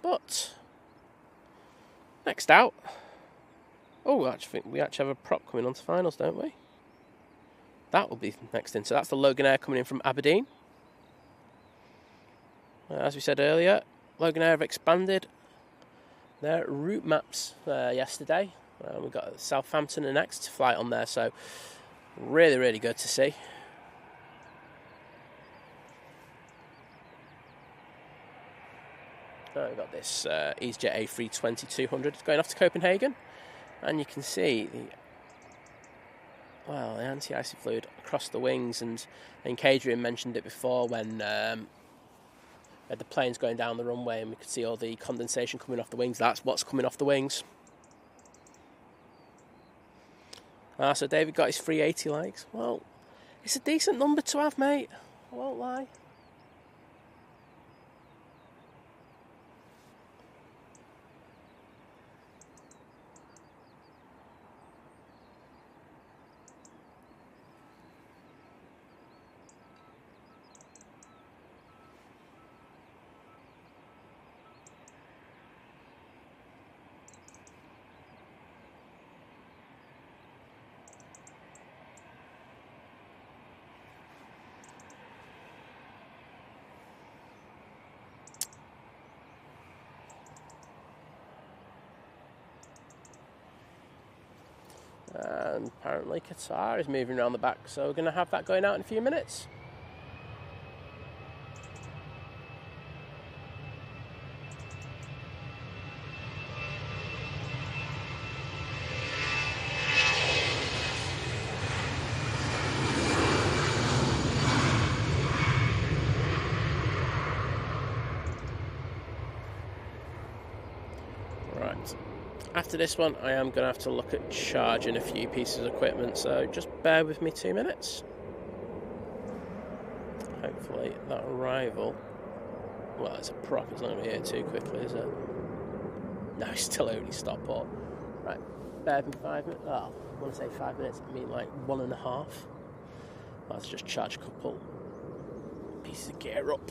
But next out, I think we actually have a prop coming on to finals, don't we? That will be next in. So that's the Loganair coming in from Aberdeen. As we said earlier, Loganair have expanded their route maps yesterday. We've got Southampton and next flight on there, so really, really good to see. We've got this EasyJet A320-200. It's going off to Copenhagen, and you can see the anti-icy fluid across the wings. And Adrian mentioned it before when the plane's going down the runway, and we could see all the condensation coming off the wings. That's what's coming off the wings. So David got his 380 likes. Well, it's a decent number to have, mate. I won't lie. And apparently Qatar is moving around the back, so we're going to have that going out in a few minutes. Right, after this one I am going to have to look at charging a few pieces of equipment, so just bear with me 2 minutes. Hopefully that arrival, well, it's a prop, it's not going to be here too quickly, is it? No, it's still only Stockport. Right, bear with me 5 minutes. Oh, when I say 5 minutes, I mean like 1.5. Let's just charge a couple pieces of gear up.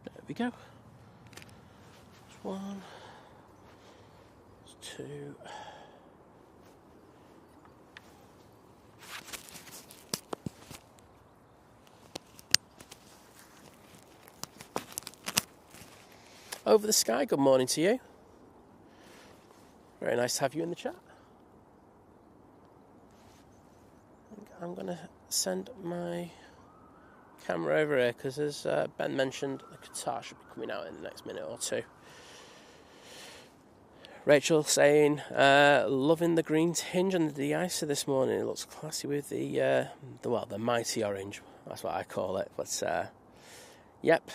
There we go. There's 1, there's 2. Over the Sky, good morning to you. Very nice to have you in the chat. I'm going to send my camera over here because, as Ben mentioned, the Qatar should be coming out in the next minute or two. Rachel saying, loving the green tinge on the de-icer this morning. It looks classy with the mighty orange. That's what I call it. But, yep.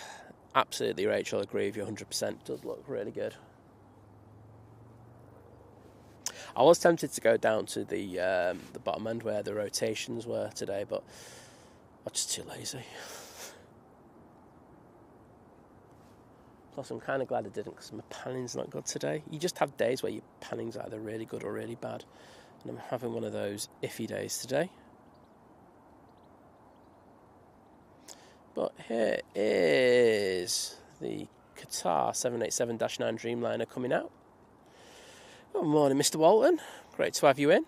Absolutely, Rachel, agree with you 100%. Does look really good. I was tempted to go down to the bottom end where the rotations were today, but I'm just too lazy. Plus, I'm kind of glad I didn't because my panning's not good today. You just have days where your panning's either really good or really bad, and I'm having one of those iffy days today. But here is the Qatar 787-9 Dreamliner coming out. Good morning, Mr. Walton. Great to have you in.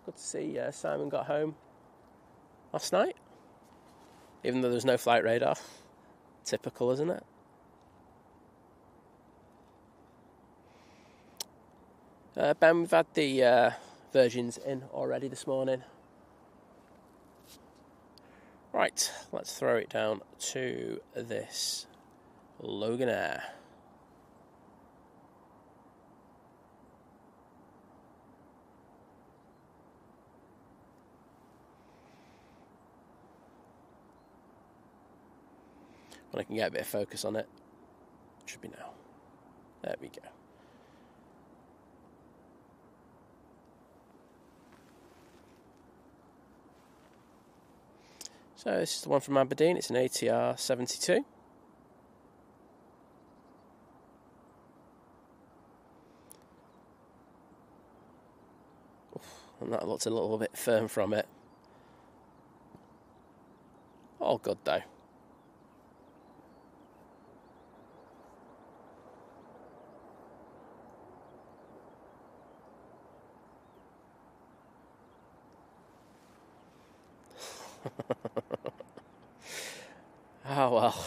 Good to see Simon got home last night, even though there's no flight radar. Typical, isn't it? Ben, we've had the Virgins in already this morning. Right, let's throw it down to this Logan Air. When I can get a bit of focus on it, should be now. There we go. So this is the one from Aberdeen. It's an ATR 72. And that looks a little bit firm from it. All good though. Oh well.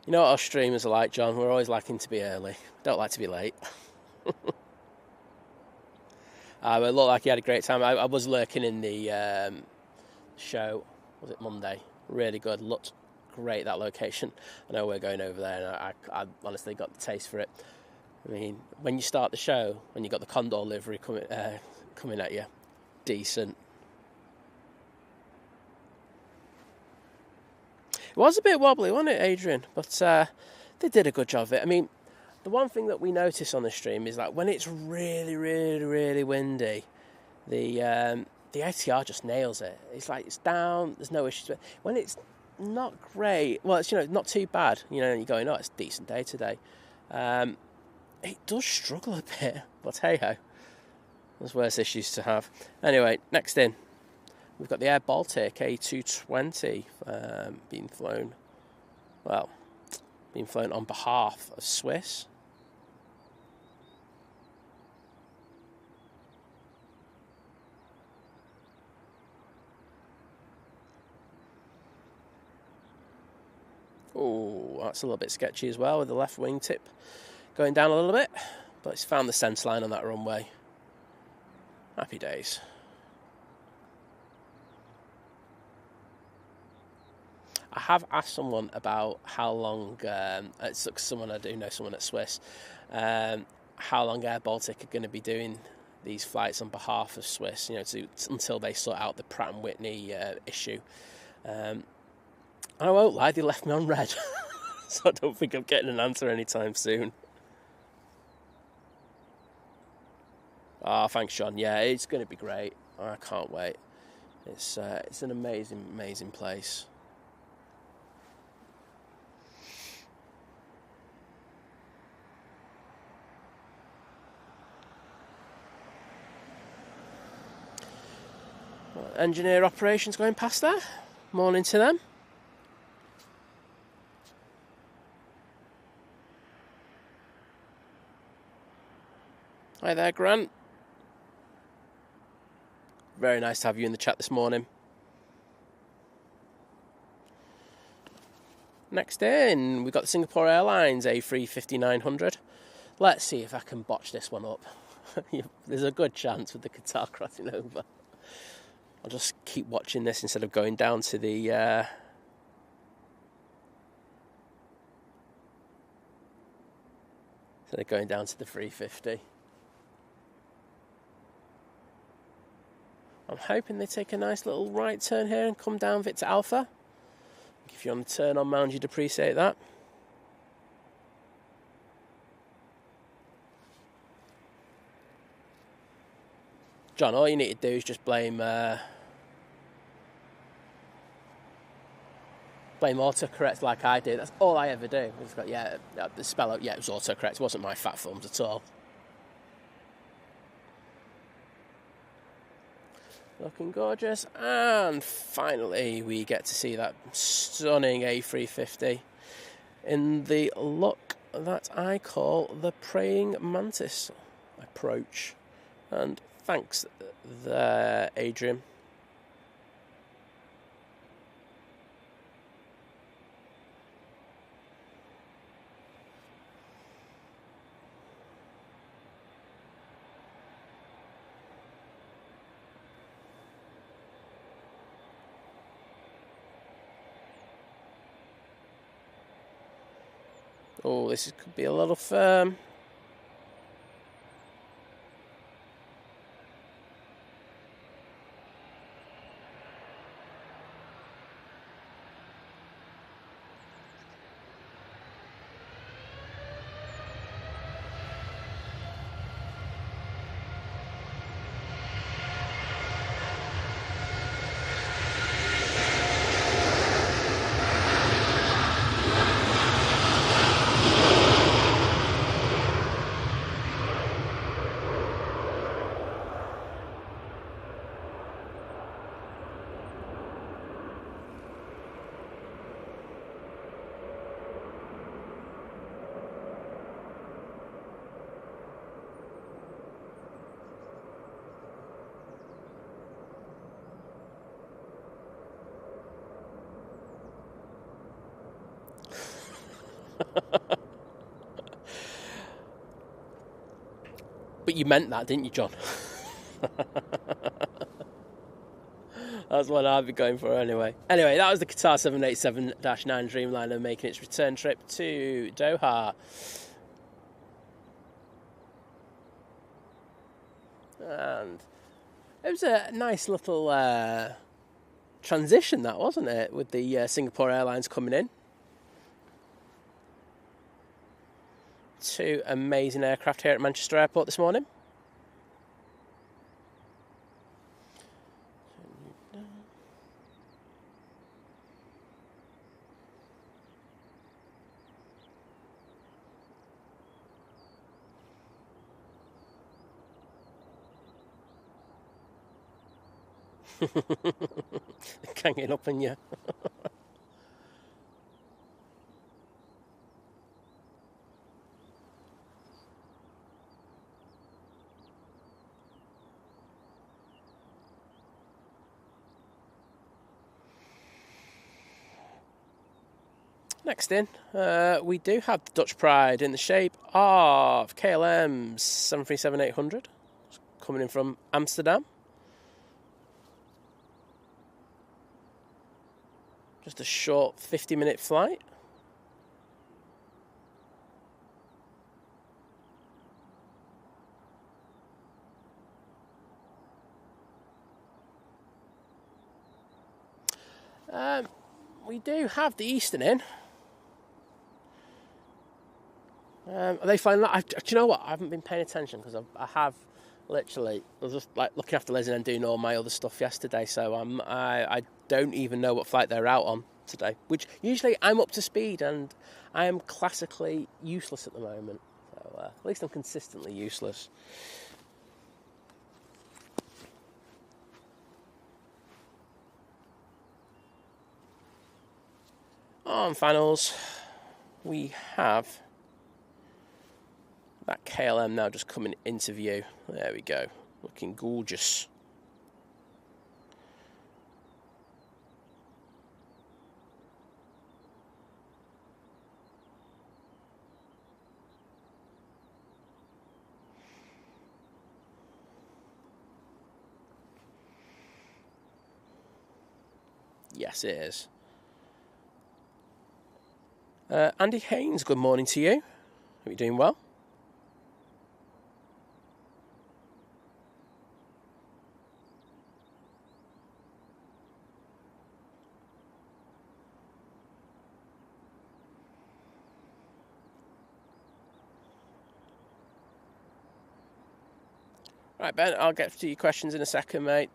You know what our streamers are like, John? We're always liking to be early. Don't like to be late. It looked like he had a great time. I was lurking in the show. Was it Monday? Really good. Looked great, that location. I know we're going over there, and I honestly got the taste for it. I mean, when you start the show, when you got the Condor livery coming at you, decent. It was a bit wobbly, wasn't it, Adrian? But they did a good job of it. I mean, the one thing that we notice on the stream is that when it's really, really, really windy, the ATR just nails it. It's like it's down, there's no issues. When it's not great, well, it's not too bad. You're going, oh, it's a decent day today. It does struggle a bit, but hey ho, there's worse issues to have. Anyway, next in, we've got the Air Baltic A220 being flown on behalf of Swiss. Oh, that's a little bit sketchy as well with the left wingtip going down a little bit, but it's found the centre line on that runway. Happy days. I have asked someone about how long, it's someone I do know, someone at Swiss, how long Air Baltic are going to be doing these flights on behalf of Swiss, until they sort out the Pratt & Whitney issue. And I won't lie, they left me on red. So I don't think I'm getting an answer anytime soon. Oh, thanks, John. Yeah, it's going to be great. I can't wait. It's an amazing, amazing place. Engineer operations going past there. Morning to them. Hi there, Grant. Very nice to have you in the chat this morning. Next in, we've got the Singapore Airlines A350-900. Let's see if I can botch this one up. There's a good chance with the Qatar crossing over. I'll just keep watching this instead of going down to the... instead of going down to the 350. I'm hoping they take a nice little right turn here and come down Victor Alpha. If you're on the turn on Mound, you'd appreciate that. John, all you need to do is just blame autocorrect like I do. That's all I ever do. It's got, the spell out, it was autocorrect. It wasn't my fat thumbs at all. Looking gorgeous. And finally, we get to see that stunning A350 in the look that I call the praying mantis approach. And thanks there, Adrian. Oh, this could be a little firm. But you meant that, didn't you, John? That's what I'd be going for anyway. Anyway, that was the Qatar 787-9 Dreamliner making its return trip to Doha. And it was a nice little transition, that, wasn't it, with the Singapore Airlines coming in. Two amazing aircraft here at Manchester Airport this morning. Ganging up on you. Next in, we do have the Dutch Pride in the shape of KLM's 737-800 coming in from Amsterdam. Just a short 50-minute flight. We do have the Eastern in. Are they flying that? Do you know what? I haven't been paying attention because I have literally. I was just like looking after Lizz and then doing all my other stuff yesterday. So I don't even know what flight they're out on today. Which usually I'm up to speed and I am classically useless at the moment. So at least I'm consistently useless. On finals, we have that KLM now just coming into view. There we go, looking gorgeous. Yes, it is. Andy Haynes, good morning to you. Are you doing well? Right, Ben, I'll get to your questions in a second, mate.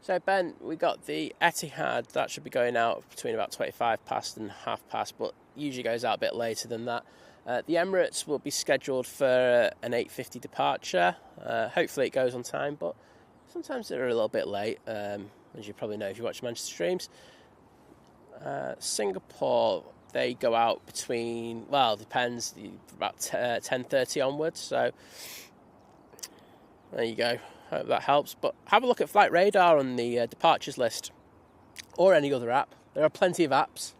So, Ben, we got the Etihad. That should be going out between about 25 past and half past, but usually goes out a bit later than that. The Emirates will be scheduled for an 8:50 departure. Hopefully it goes on time, but sometimes they're a little bit late, as you probably know if you watch Manchester streams. Singapore, they go out between, well, depends, about 10:30 onwards. So there you go. Hope that helps. But have a look at Flight Radar on the departures list or any other app. There are plenty of apps.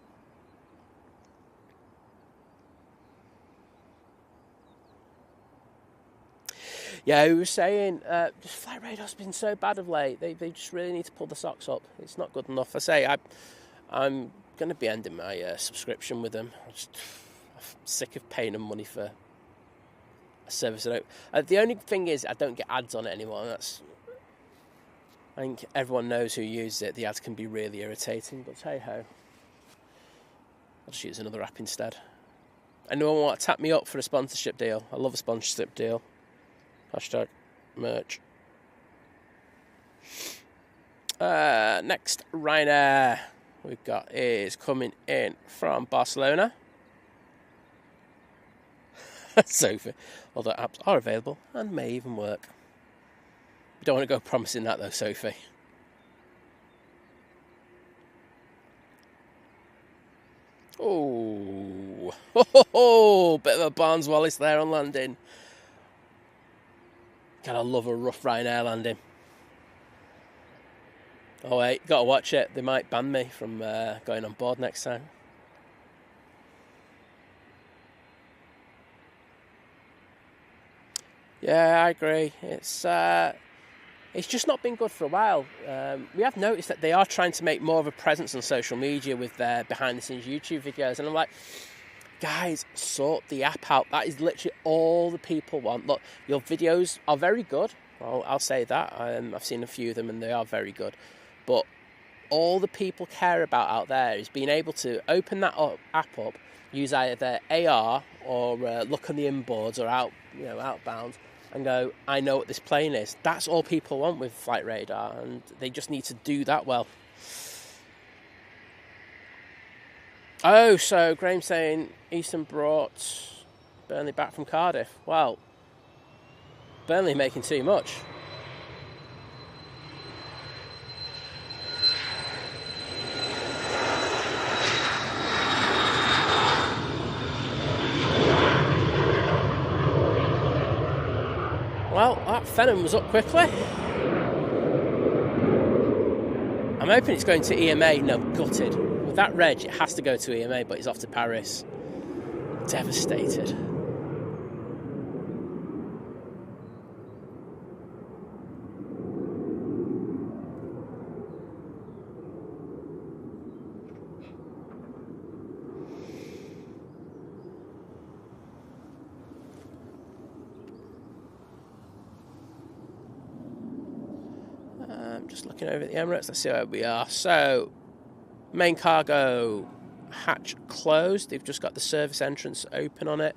Yeah, we were saying just Flight Radar's been so bad of late. They just really need to pull the socks up. It's not good enough. I say I'm going to be ending my subscription with them. I'm sick of paying them money for a service. The only thing is I don't get ads on it anymore. I think everyone knows who uses it. The ads can be really irritating, but hey ho. I'll just use another app instead. Anyone want to tap me up for a sponsorship deal? I love a sponsorship deal. Hashtag merch. Next Ryanair we've got is coming in from Barcelona. Sophie. Although apps are available and may even work. You don't want to go promising that though, Sophie. Oh, bit of a Barnes Wallis there on landing. Gotta love a rough Ryanair landing. Oh wait, gotta watch it. They might ban me from going on board next time. Yeah, I agree. It's just not been good for a while. We have noticed that they are trying to make more of a presence on social media with their behind-the-scenes YouTube videos, and I'm like, guys, sort the app out. That is literally all the people want. Look, your videos are very good. Well, I'll say that. I've seen a few of them, and they are very good. But all the people care about out there is being able to open that app up, use either AR or look on the inboards or outbound, and go, I know what this plane is. That's all people want with Flight Radar, and they just need to do that well. Oh, so Graham's saying Eastern brought Burnley back from Cardiff. Well, Burnley making too much. Well, that Phenom was up quickly. I'm hoping it's going to EMA. No, gutted. With that reg, it has to go to EMA, but he's off to Paris. Devastated. just looking over at the Emirates. Let's see where we are. So, main cargo hatch closed. They've just got the service entrance open on it.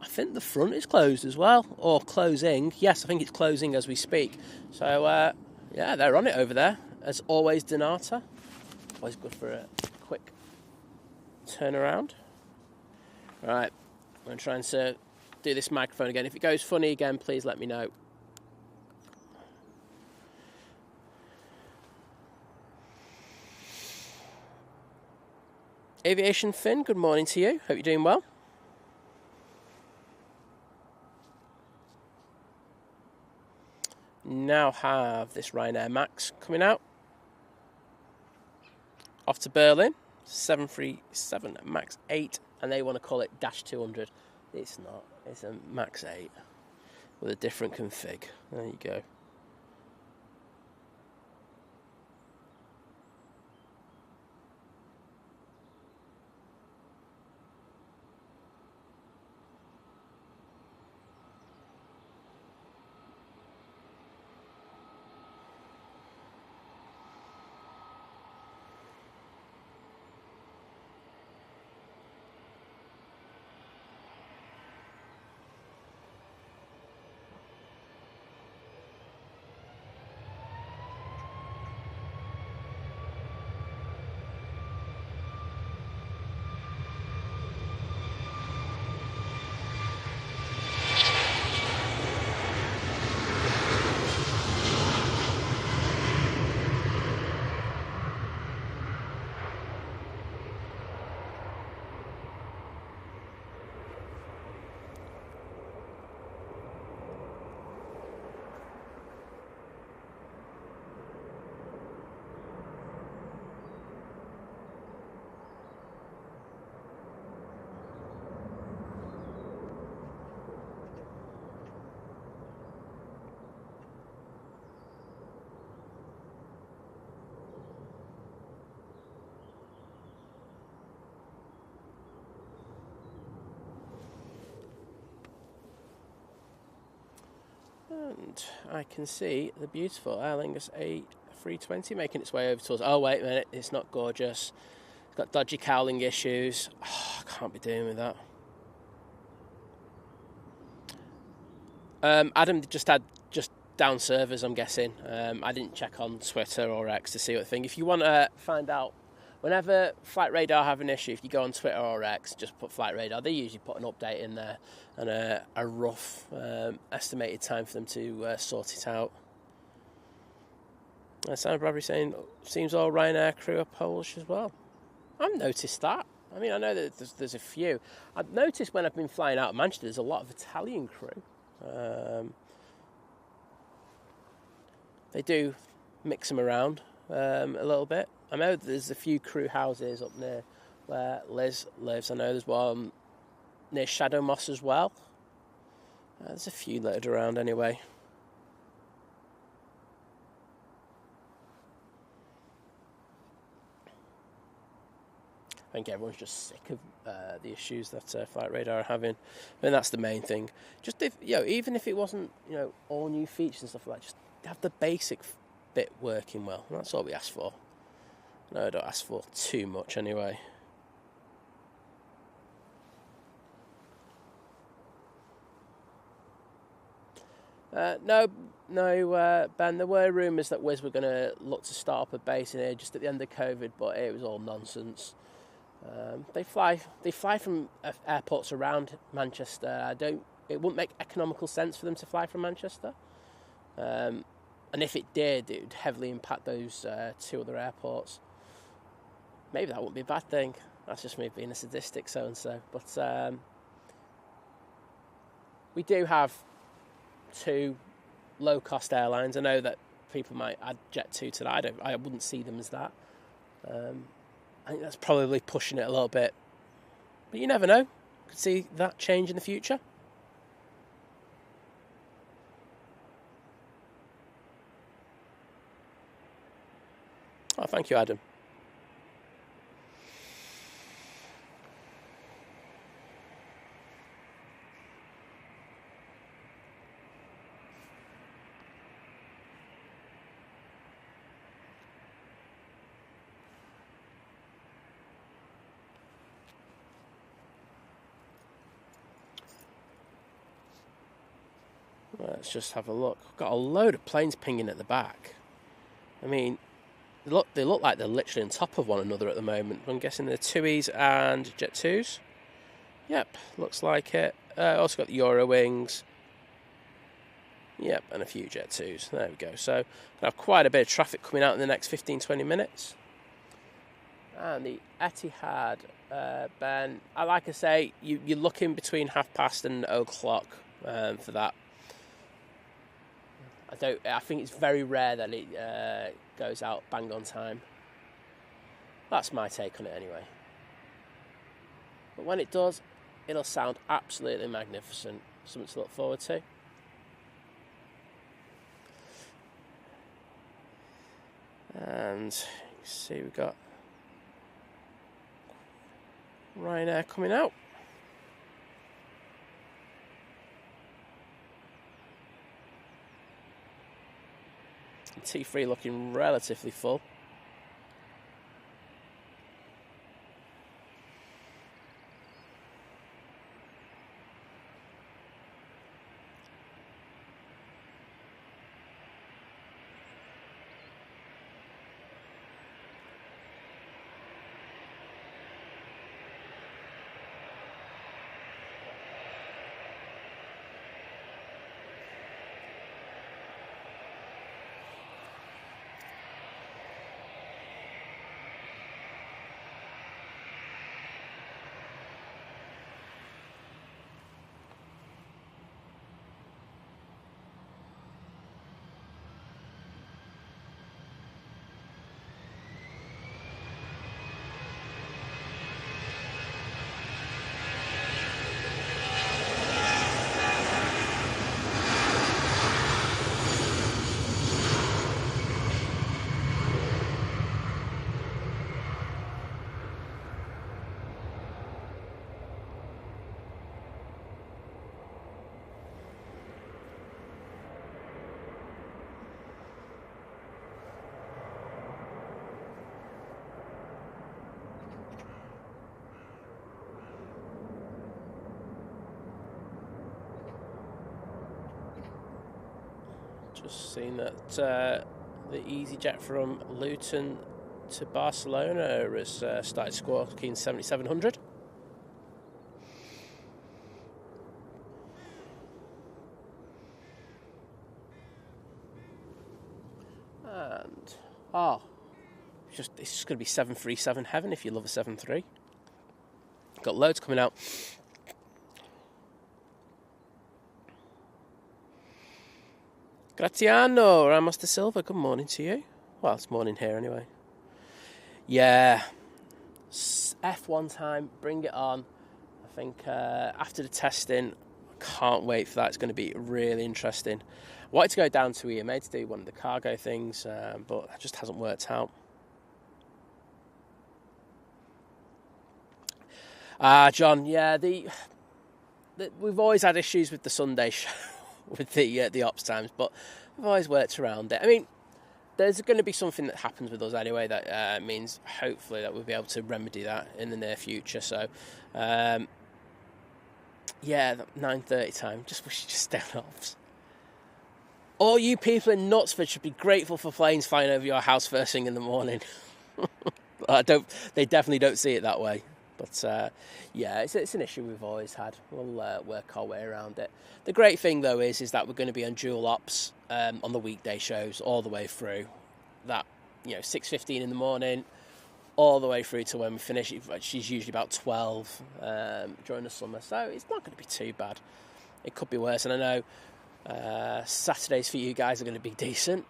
I think the front is closed as well, or closing. Yes, I think it's closing as we speak. So, yeah, they're on it over there. As always, Donata. Always good for a quick turnaround. Right, I'm going to try and do this microphone again. If it goes funny again, please let me know. Aviation Finn, good morning to you. Hope you're doing well. Now have this Ryanair Max coming out. Off to Berlin, 737 Max 8, and they want to call it Dash 200. It's not, it's a Max 8 with a different config. There you go. And I can see the beautiful Airlines A380 making its way over to us. Oh, wait a minute, it's not gorgeous. It's got dodgy cowling issues. Oh, I can't be dealing with that. Adam just had down servers, I'm guessing. I didn't check on Twitter or X to see what thing. If you want to find out, whenever Flight Radar have an issue, if you go on Twitter or X, just put Flight Radar. They usually put an update in there and a rough estimated time for them to sort it out. Simon Bradbury saying, seems all Ryanair crew are Polish as well. I've noticed that. I mean, I know that there's a few. I've noticed when I've been flying out of Manchester, there's a lot of Italian crew. They do mix them around a little bit. I know there's a few crew houses up near where Lizz lives. I know there's one near Shadow Moss as well. There's a few littered around anyway. I think everyone's just sick of the issues that Flight Radar are having. I mean, that's the main thing. Just if even if it wasn't all new features and stuff like that, just have the basic bit working well. And that's all we ask for. No, I don't ask for too much anyway. No, Ben, there were rumours that Wizz were going to look to start up a base in here just at the end of COVID, but it was all nonsense. They fly from airports around Manchester. It wouldn't make economical sense for them to fly from Manchester. And if it did, it would heavily impact those two other airports. Maybe that wouldn't be a bad thing. That's just me being a sadistic so-and-so. But we do have two low-cost airlines. I know that people might add Jet2 to that. I wouldn't see them as that. I think that's probably pushing it a little bit. But you never know. Could see that change in the future. Oh, thank you, Adam. Let's just have a look. Got a load of planes pinging at the back. I mean, they look like they're literally on top of one another at the moment. I'm guessing they're TUIs and Jet 2s. Yep, looks like it. Also got the Eurowings. Yep, and a few Jet 2s. There we go. So, we'll have quite a bit of traffic coming out in the next 15-20 minutes. And the Etihad, Ben, like I say, you're looking between past and 0:00 for that. I think it's very rare that it goes out bang on time. That's my take on it anyway. But when it does, it'll sound absolutely magnificent. Something to look forward to. And you see we've got Ryanair coming out. T3 looking relatively full. Just seen that the EasyJet from Luton to Barcelona has started squawking 7,700. And it's just going to be 737 heaven if you love a 737. Got loads coming out. Graziano Ramos da Silva, good morning to you. Well, it's morning here anyway. Yeah, F1 time, bring it on. I think after the testing, I can't wait for that. It's going to be really interesting. I wanted to go down to EMA to do one of the cargo things, but that just hasn't worked out. John, yeah, we've always had issues with the Sunday show. With the ops times, but I've always worked around it. I mean, there's going to be something that happens with us anyway that means hopefully that we'll be able to remedy that in the near future. So, yeah, 9:30 time. Just wish you just stay on ops. All you people in Knutsford should be grateful for planes flying over your house first thing in the morning. They definitely don't see it that way. But, yeah, it's an issue we've always had. We'll work our way around it. The great thing, though, is that we're going to be on dual ops on the weekday shows all the way through. That, 6:15 in the morning, all the way through to when we finish. She's usually about 12 during the summer. So it's not going to be too bad. It could be worse. And I know Saturdays for you guys are going to be decent.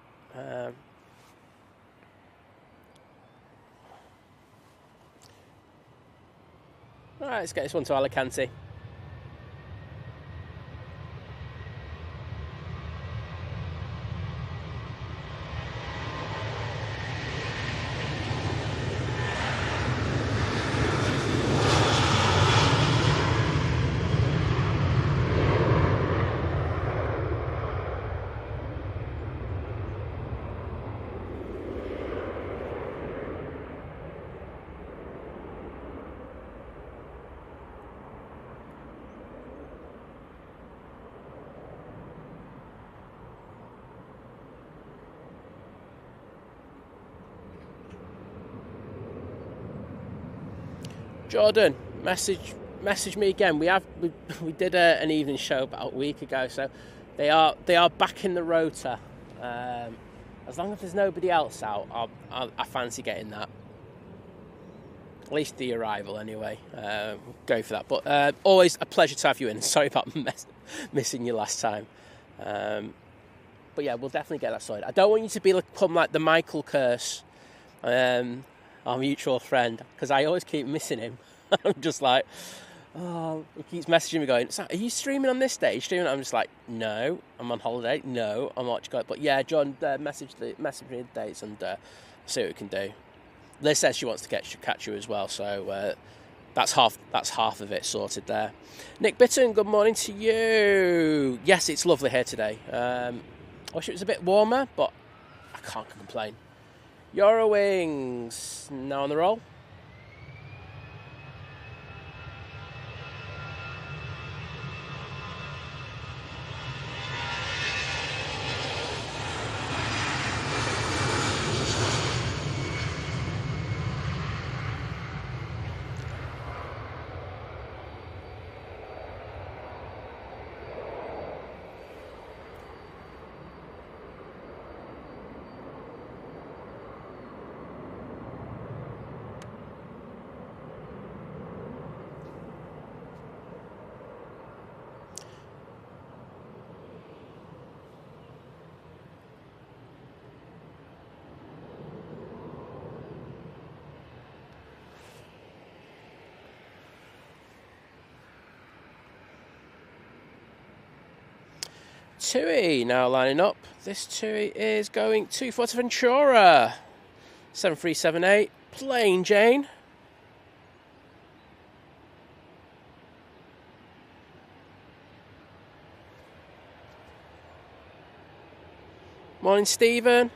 All right, let's get this one to Alicante. Jordan, message me again. We did an evening show about a week ago, so they are back in the rota. As long as there's nobody else out, I fancy getting that. At least the arrival, anyway. Go for that. But always a pleasure to have you in. Sorry about missing you last time. But yeah, we'll definitely get that sorted. I don't want you to become like the Michael curse, our mutual friend, because I always keep missing him. I'm just like, oh, he keeps messaging me going, are you streaming on this day? I'm just like, no, I'm on holiday. No, I'm watching it. But yeah, John, message me the dates and see what we can do. Liz says she wants to catch you as well, so that's half of it sorted there. Nick Bitton, good morning to you. Yes, it's lovely here today. I wish it was a bit warmer, but I can't complain. Eurowings, now on the roll. TUI now lining up. This TUI is going to Fuerteventura. 7378, plain Jane. Morning, Stephen.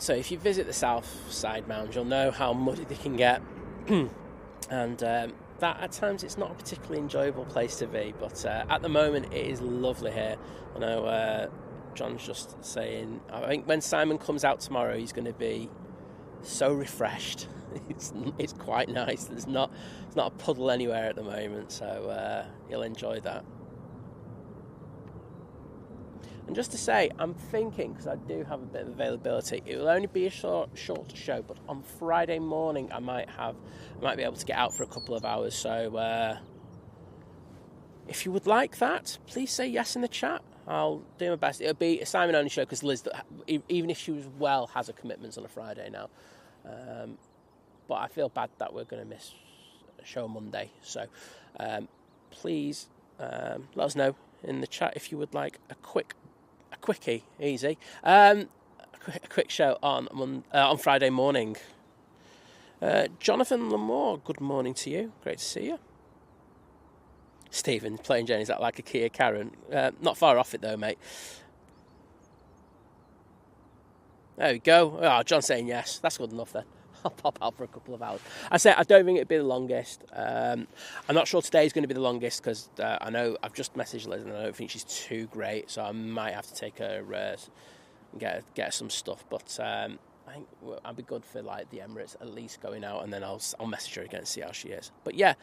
So if you visit the South Side Mounds, you'll know how muddy they can get. And that at times it's not a particularly enjoyable place to be, but at the moment it is lovely here. I know John's just saying, I think when Simon comes out tomorrow he's going to be so refreshed. It's quite nice. It's not a puddle anywhere at the moment, so you'll enjoy that. And just to say, I'm thinking, because I do have a bit of availability, it will only be a short show, but on Friday morning I might be able to get out for a couple of hours. So if you would like that, please say yes in the chat. I'll do my best. It'll be a Simon only show because Liz, even if she was well, has a commitments on a Friday now. But I feel bad that we're going to miss a show Monday. So please let us know in the chat if you would like a quickie, easy, a quick show on Friday morning. Jonathan Lamore, good morning to you. Great to see you. Stephen, plain Jane, is that like a Kia Karen? Not far off it though, mate. There we go. Oh, John's saying yes. That's good enough then. I'll pop out for a couple of hours. I don't think it'd be the longest. I'm not sure today's going to be the longest because I know I've just messaged Liz and I don't think she's too great, so I might have to take her and get her some stuff. But I think I'll be good for like the Emirates at least going out, and then I'll message her again and see how she is. But yeah,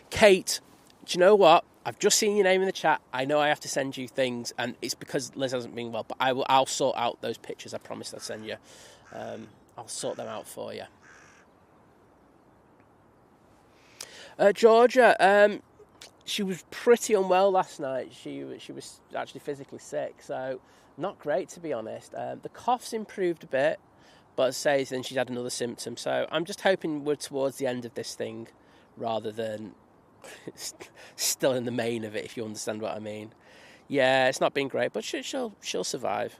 Kate, do you know what? I've just seen your name in the chat. I know I have to send you things, and it's because Liz hasn't been well. But I'll sort out those pictures. I promised I'd send you. I'll sort them out for you. Georgia, she was pretty unwell last night. She was actually physically sick, so not great to be honest. The cough's improved a bit, but as I say, then she's had another symptom. So I'm just hoping we're towards the end of this thing, rather than still in the main of it. If you understand what I mean. Yeah, it's not been great, but she'll survive.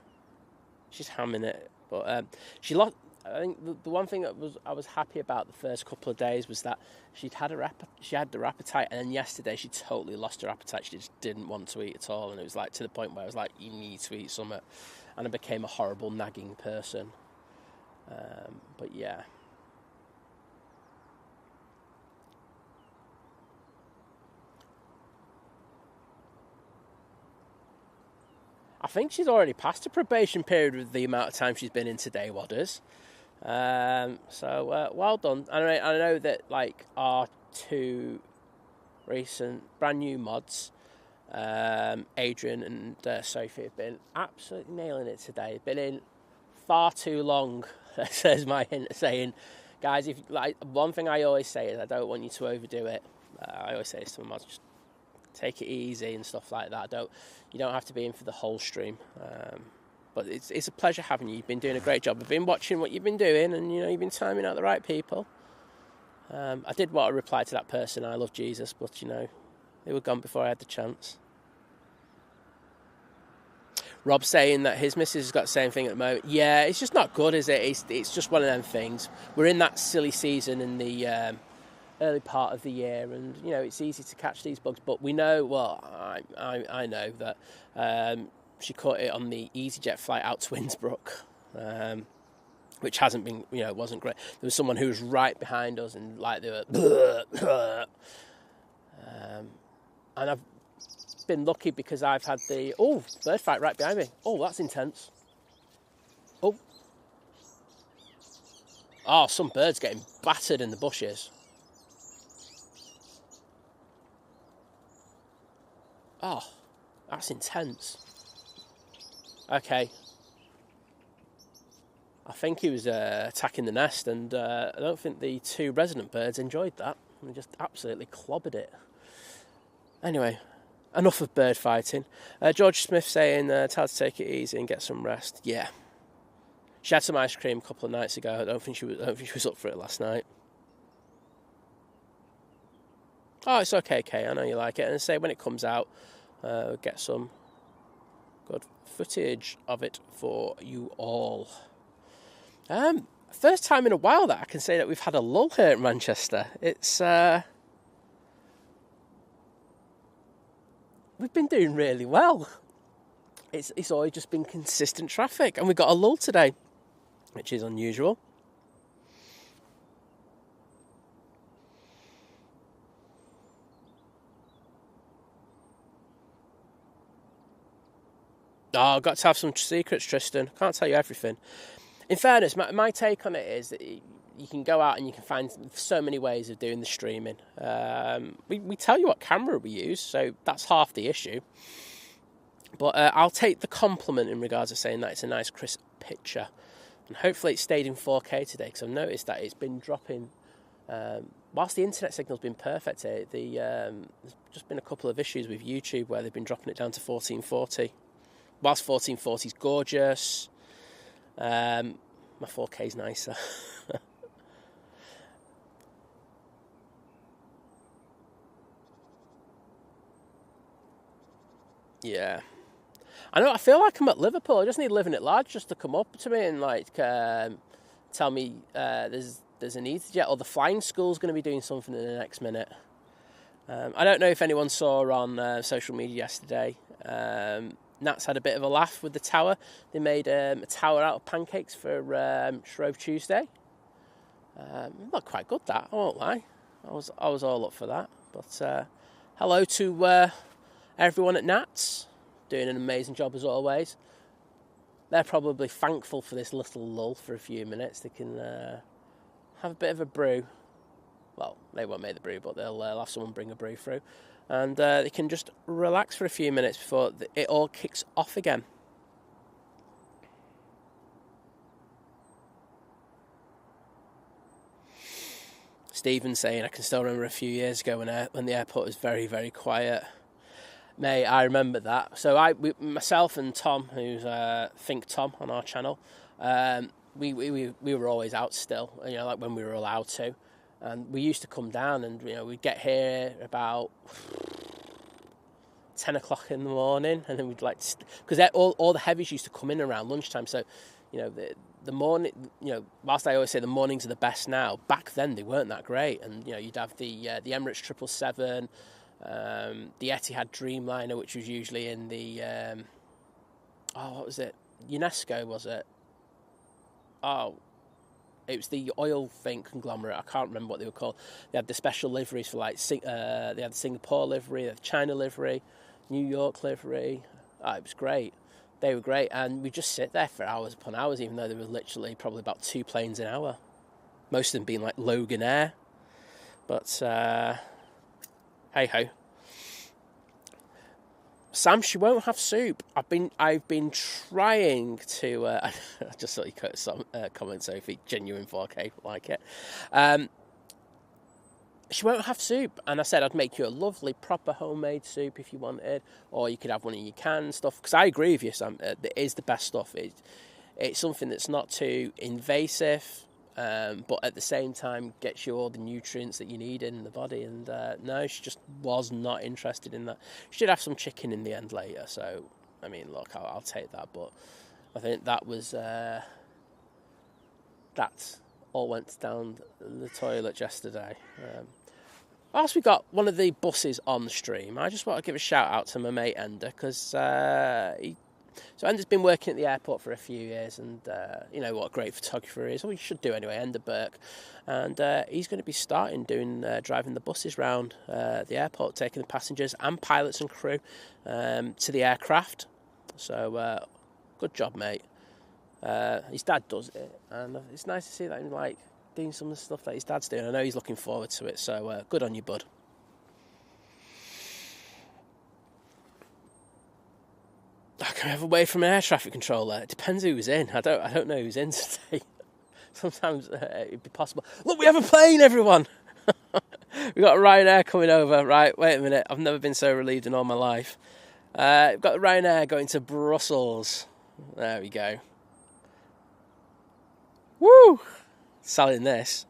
she's hamming it. But she lost. I think the one thing that I was happy about the first couple of days was that she had her appetite, and then yesterday she totally lost her appetite. She just didn't want to eat at all, and it was like to the point where I was like, you need to eat something, and I became a horrible nagging person. But yeah. I think she's already passed her probation period with the amount of time she's been in Today Wadders. So well done. I know that like our two recent brand new mods, Adrian and Sophie, have been absolutely nailing it today. Been in far too long. Says my hint saying, guys, if like one thing I always say is I don't want you to overdo it. I always say this to my mods, just take it easy and stuff like that. You don't have to be in for the whole stream. But it's a pleasure having you. You've been doing a great job. I've been watching what you've been doing, and you've been timing out the right people. I did want to reply to that person, I love Jesus, but they were gone before I had the chance. Rob saying that his missus has got the same thing at the moment. Yeah, it's just not good, is it? It's just one of them things. We're in that silly season in the early part of the year, and it's easy to catch these bugs. But we know, well, I know that she caught it on the EasyJet flight out to Innsbruck, which hasn't been, it wasn't great. There was someone who was right behind us, and like they were, and I've been lucky because I've had the bird fight right behind me. Oh, that's intense. Some birds getting battered in the bushes. Oh, that's intense. Okay. I think he was attacking the nest, and I don't think the two resident birds enjoyed that. They just absolutely clobbered it. Anyway, enough of bird fighting. George Smith saying, tell her to take it easy and get some rest. Yeah. She had some ice cream a couple of nights ago. I don't think she was up for it last night. Oh, it's okay, Kay. I know you like it. And say when it comes out, get some good footage of it for you all. First time in a while that I can say that we've had a lull here at Manchester. It's we've been doing really well. It's always just been consistent traffic, and we got a lull today, which is unusual. Oh, I've got to have some secrets, Tristan. Can't tell you everything. In fairness, my take on it is that you can go out and you can find so many ways of doing the streaming. We tell you what camera we use, so that's half the issue. But I'll take the compliment in regards to saying that it's a nice crisp picture. And hopefully it stayed in 4K today, because I've noticed that it's been dropping. Whilst the internet signal's been perfect here, there's just been a couple of issues with YouTube where they've been dropping it down to 1440. Whilst 1440 is gorgeous, my 4K is nicer. Yeah. I know, I feel like I'm at Liverpool. I just need Living It Large just to come up to me and tell me there's an EasyJet or the flying school's going to be doing something in the next minute. I don't know if anyone saw on social media yesterday. Nats had a bit of a laugh with the tower. They made a tower out of pancakes for Shrove Tuesday. Not quite good, that, I won't lie. I was all up for that. But hello to everyone at Nats, doing an amazing job as always. They're probably thankful for this little lull for a few minutes. They can have a bit of a brew. Well, they won't make the brew, but they'll have someone bring a brew through. And they can just relax for a few minutes before it all kicks off again. Stephen saying, I can still remember a few years ago when the airport was very, very quiet. Mate, I remember that. So myself and Tom, who's Think Tom on our channel, we were always out still, like when we were allowed to. And we used to come down and, we'd get here about 10 o'clock in the morning, and then we'd like because all the heavies used to come in around lunchtime. So, the morning, whilst I always say the mornings are the best now, back then they weren't that great. And you'd have the Emirates 777, the Etihad Dreamliner, which was usually in the what was it? UNESCO, was it? Oh, it was the oil thing conglomerate. I can't remember what they were called. They had the special liveries for they had the Singapore livery, the China livery, New York livery. Oh, it was great. They were great, and we just sit there for hours upon hours, even though there was literally probably about 2 planes an hour. Most of them being like Logan Air. But hey ho. Sam, she won't have soup. I've been trying to. I just thought you cut some comment, Sophie. Genuine 4K, like it. She won't have soup, and I said I'd make you a lovely proper homemade soup if you wanted, or you could have one of your canned stuff. Because I agree with you, Sam. It is the best stuff. It's something that's not too invasive. But at the same time gets you all the nutrients that you need in the body. And no, she just was not interested in that. She did have some chicken in the end later, so I mean, look, I'll take that. But I think that was that all went down the toilet yesterday. Whilst we got one of the buses on the stream, I just want to give a shout out to my mate Ender, because Ender's been working at the airport for a few years, and you know what a great photographer he is. Well, he should do anyway, Ender Burke. And he's going to be starting driving the buses around the airport, taking the passengers and pilots and crew to the aircraft. So good job, mate. His dad does it, and it's nice to see that him doing some of the stuff that his dad's doing. I know he's looking forward to it, so good on you, bud. Can we have away from an air traffic controller? It depends who was in. I don't know who's in today. Sometimes it'd be possible. Look, we have a plane, everyone. We've got Ryanair coming over. Right, wait a minute. I've never been so relieved in all my life. We've got Ryanair going to Brussels. There we go. Woo! Selling this.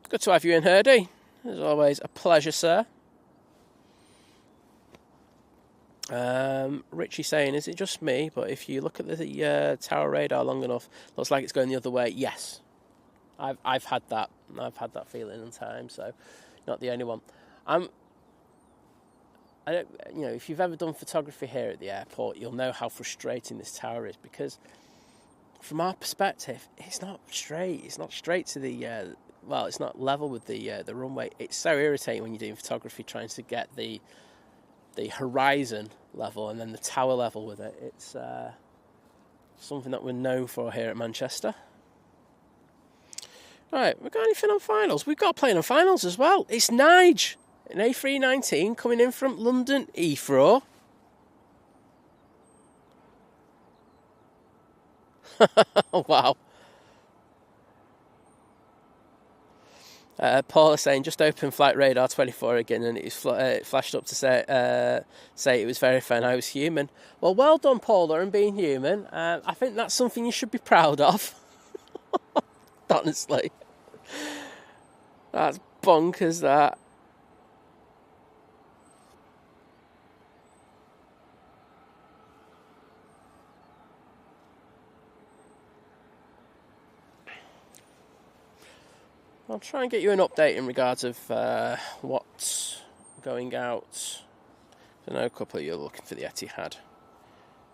Good to have you in, Herdy. As always, a pleasure, sir. Richie saying, is it just me? But if you look at the tower radar long enough, looks like it's going the other way. Yes, I've had that. I've had that feeling in time. So, not the only one. If you've ever done photography here at the airport, you'll know how frustrating this tower is, because from our perspective, it's not straight. It's not straight to the. It's not level with the runway. It's so irritating when you're doing photography trying to get the horizon level and then the tower level with it. It's something that we're known for here at Manchester. Right, we've got anything on finals? We've got a plane on finals as well. It's Nige, an A319 coming in from London Heathrow. Wow. Paul is saying, just open flight radar 24 again, and it flashed up to say it was verified I was human. Well, well done, Paula, and being human. I think that's something you should be proud of. Honestly. That's bonkers, that. I'll try and get you an update in regards of what's going out. I know a couple of you are looking for the Etihad.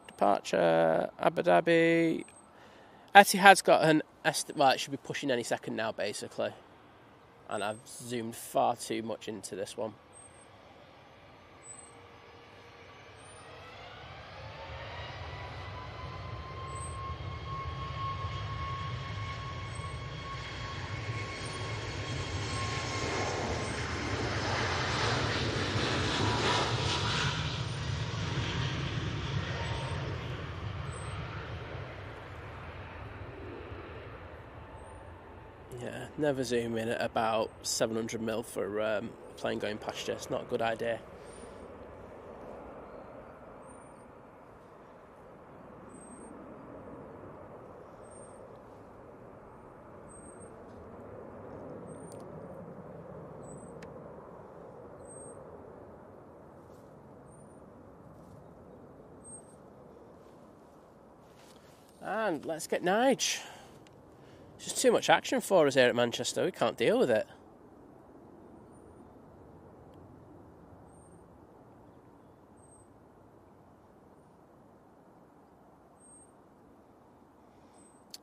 Departure, Abu Dhabi. Etihad's got it should be pushing any second now, basically. And I've zoomed far too much into this one. Yeah, never zoom in at about 700 mil for a plane going past you. It's not a good idea. And let's get Nige. It's just too much action for us here at Manchester. We can't deal with it.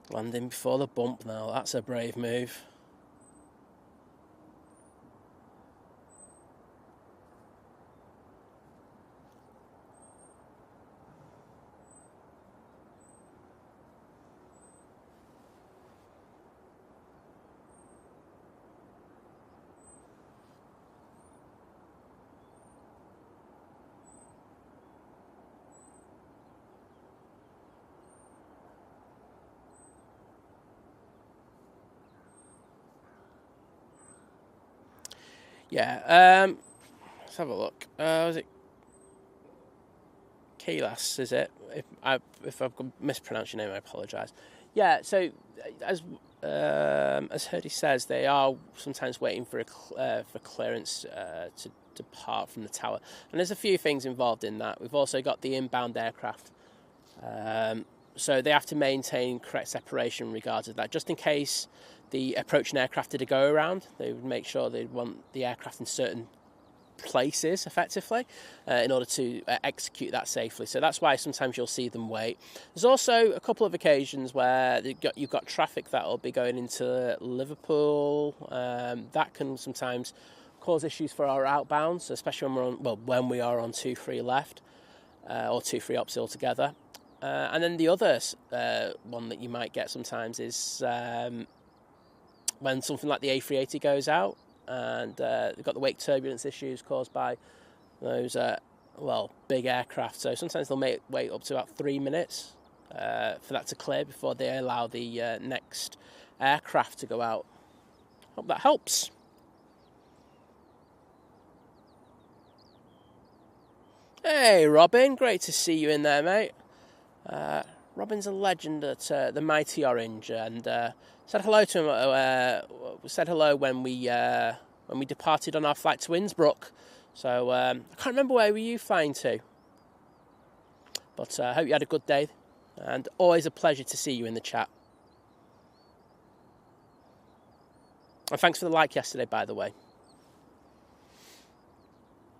Landing before the bump now. That's a brave move. Yeah, let's have a look. Was it Keelas, is it? If I've mispronounced your name, I apologise. Yeah, so as Herdy says, they are sometimes waiting for clearance to depart from the tower. And there's a few things involved in that. We've also got the inbound aircraft. So they have to maintain correct separation in regards to that, just in case the approaching aircraft did a go around. They would make sure they'd want the aircraft in certain places effectively in order to execute that safely. So that's why sometimes you'll see them wait. There's also a couple of occasions where you've got traffic that will be going into Liverpool. That can sometimes cause issues for our outbounds, especially when we are on 2-3 left or 2-3 ops altogether. And then the other one that you might get sometimes is when something like the A380 goes out and they've got the wake turbulence issues caused by those big aircraft. So sometimes they'll wait up to about 3 minutes for that to clear before they allow the next aircraft to go out. Hope that helps. Hey Robin, great to see you in there, mate. Robin's a legend at the Mighty Orange, and said hello to him. Said hello when we departed on our flight to Innsbruck. So I can't remember where were you flying to, but I hope you had a good day, and always a pleasure to see you in the chat. And thanks for the like yesterday, by the way.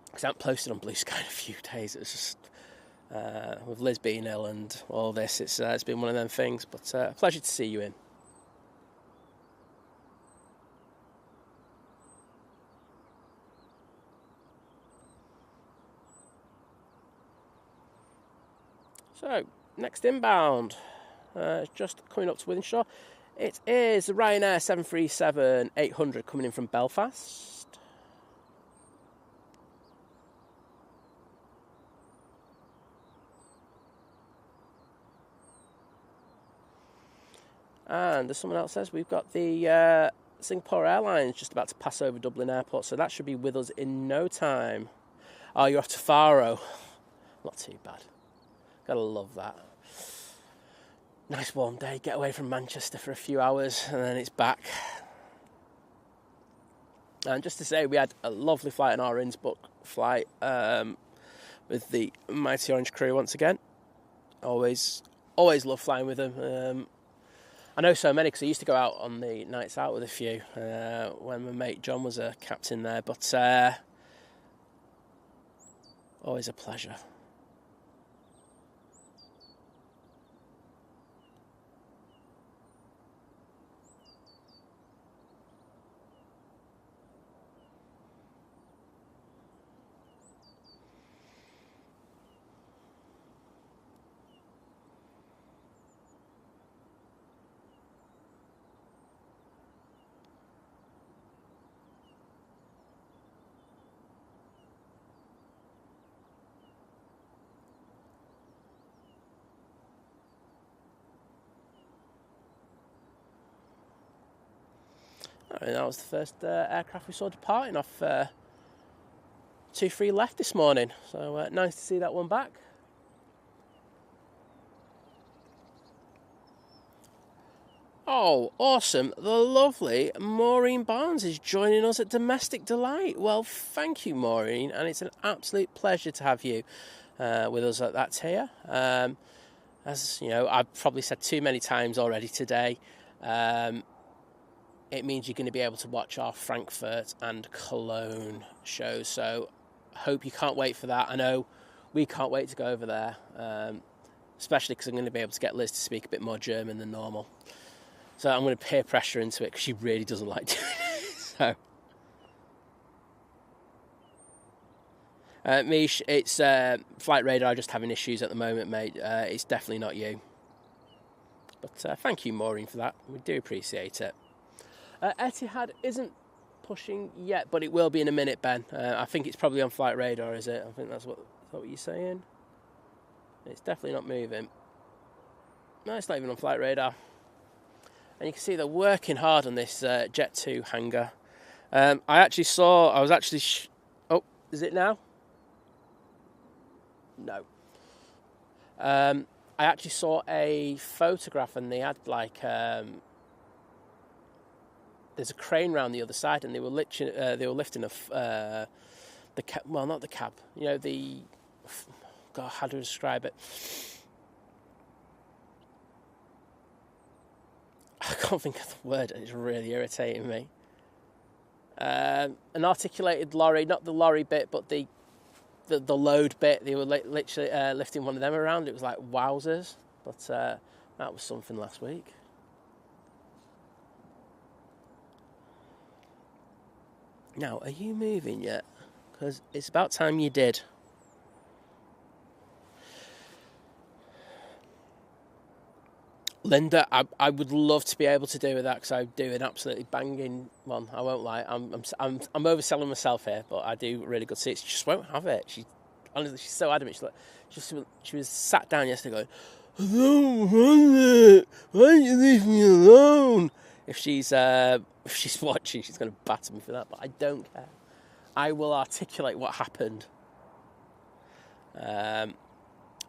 Because I haven't posted on Blue Sky in a few days. It was just with Lizz being ill and all this, it's been one of them things. But a pleasure to see you in. So, next inbound, just coming up to Wythenshawe. It is the Ryanair 737-800 coming in from Belfast. And as someone else says, we've got the Singapore Airlines just about to pass over Dublin Airport, so that should be with us in no time. Oh, you're off to Faro. Not too bad. Gotta love that. Nice warm day, get away from Manchester for a few hours, and then it's back. And just to say, we had a lovely flight on our Innsbruck flight with the Mighty Orange crew once again. Always love flying with them. I know so many because I used to go out on the nights out with a few when my mate John was a captain there, but always a pleasure. And that was the first aircraft we saw departing off 2-3 left this morning. So nice to see that one back. Oh, awesome. The lovely Maureen Barnes is joining us at Domestic Delight. Well, thank you, Maureen. And it's an absolute pleasure to have you with us at that tier. as you know, I've probably said too many times already today, it means you're going to be able to watch our Frankfurt and Cologne shows. So I hope you can't wait for that. I know we can't wait to go over there, especially because I'm going to be able to get Liz to speak a bit more German than normal. So I'm going to peer pressure into it because she really doesn't like doing it. So, Mish, it's Flight Radar just having issues at the moment, mate. It's definitely not you. But thank you, Maureen, for that. We do appreciate it. Etihad isn't pushing yet, but it will be in a minute, Ben. I think it's probably on Flight Radar, is it? I think that's what you're saying. It's definitely not moving. No, it's not even on Flight Radar. And you can see they're working hard on this Jet 2 hangar. Oh, is it now? No. I actually saw a photograph, and they had like there's a crane round the other side, and they were lifting the cab. Well, not the cab. You know, the God, how do I describe it? I can't think of the word, and it's really irritating me. An articulated lorry, not the lorry bit, but the load bit. They were literally lifting one of them around. It was like wowzers, but that was something last week. Now, are you moving yet? Because it's about time you did. Linda, I would love to be able to do with that, because I do an absolutely banging one. I won't lie. I'm overselling myself here, but I do really good seats. She just won't have it. She's so adamant. She was sat down yesterday going, "I don't want it. Why don't you leave me alone?" If she's watching, she's going to batter me for that, but I don't care. I will articulate what happened.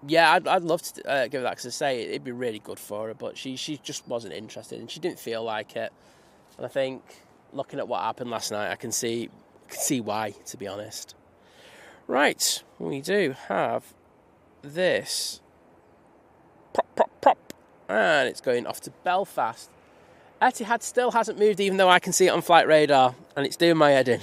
Yeah, I'd love to give her that, because I say it'd be really good for her, but she just wasn't interested, and she didn't feel like it. And I think, looking at what happened last night, I can see why, to be honest. Right, we do have this prop, and it's going off to Belfast. Etihad still hasn't moved, even though I can see it on Flight Radar, and it's doing my head in.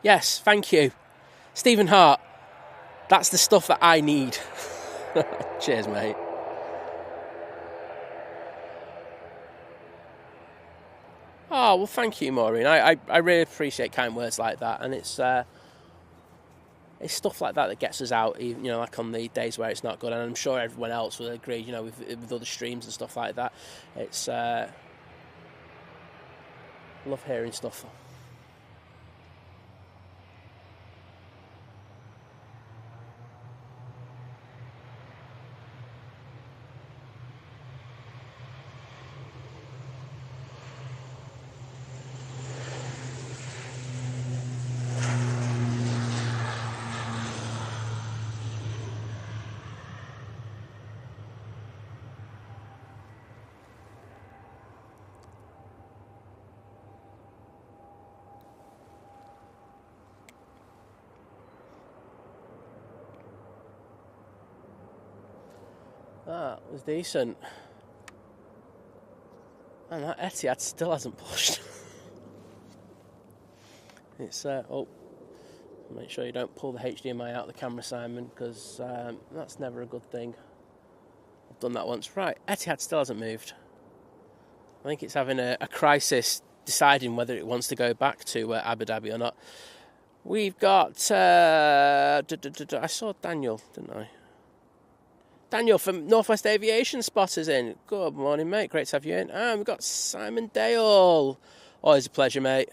Yes, thank you. Stephen Hart, that's the stuff that I need. Cheers, mate. Oh, well, thank you, Maureen. I really appreciate kind words like that, and it's stuff like that gets us out, even, you know, like on the days where it's not good, and I'm sure everyone else will agree, you know, with other streams and stuff like that. It's love hearing stuff. That was decent. And that Etihad still hasn't pushed. It's make sure you don't pull the HDMI out of the camera, Simon, because that's never a good thing. I've done that once. Right, Etihad still hasn't moved. I think it's having a crisis deciding whether it wants to go back to Abu Dhabi or not. We've got I saw Daniel, didn't I? Daniel from Northwest Aviation spotters in. Good morning, mate. Great to have you in. And we've got Simon Dale. Always a pleasure, mate.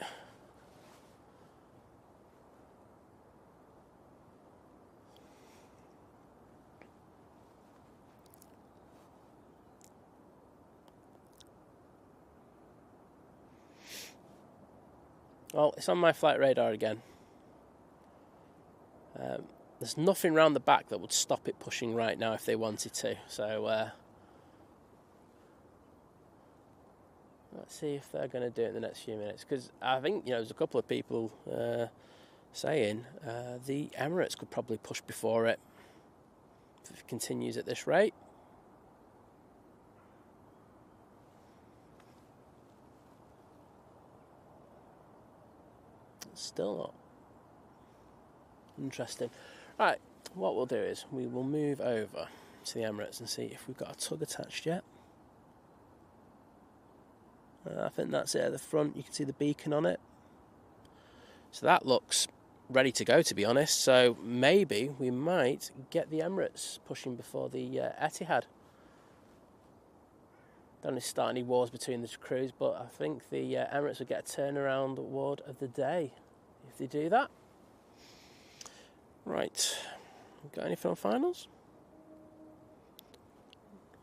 Well, it's on my Flight Radar again. there's nothing round the back that would stop it pushing right now if they wanted to. So let's see if they're going to do it in the next few minutes, because I think, there's a couple of people saying the Emirates could probably push before it if it continues at this rate. Still not. Interesting. Right, what we'll do is we will move over to the Emirates and see if we've got a tug attached yet. I think that's it at the front. You can see the beacon on it. So that looks ready to go, to be honest. So maybe we might get the Emirates pushing before the Etihad. Don't want to start any wars between the crews, but I think the Emirates will get a turnaround award of the day if they do that. Right, got anything on finals?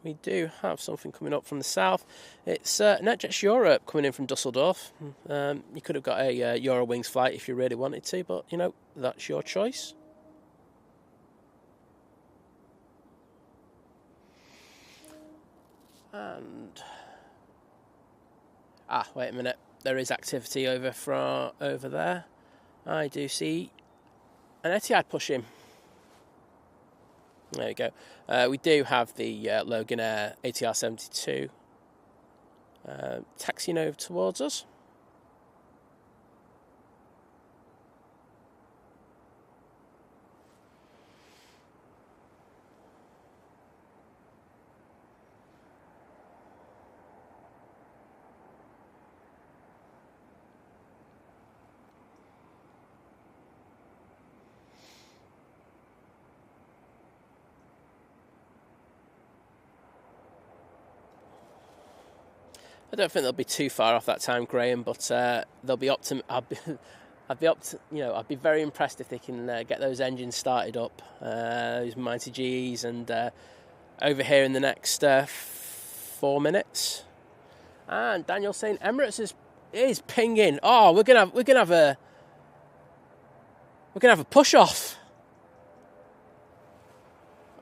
We do have something coming up from the south. It's NetJets Europe coming in from Dusseldorf. You could have got a Eurowings flight if you really wanted to, but that's your choice. And wait a minute, there is activity over there. I do see an Etihad pushing. There you go. We do have the Logan Air ATR 72 taxiing over towards us. I don't think they'll be too far off that time, Graham, but they'll be I'd be very impressed if they can get those engines started up, those mighty Gs, and over here in the next 4 minutes. And Daniel's saying Emirates is pinging. Oh, we're gonna have a push off.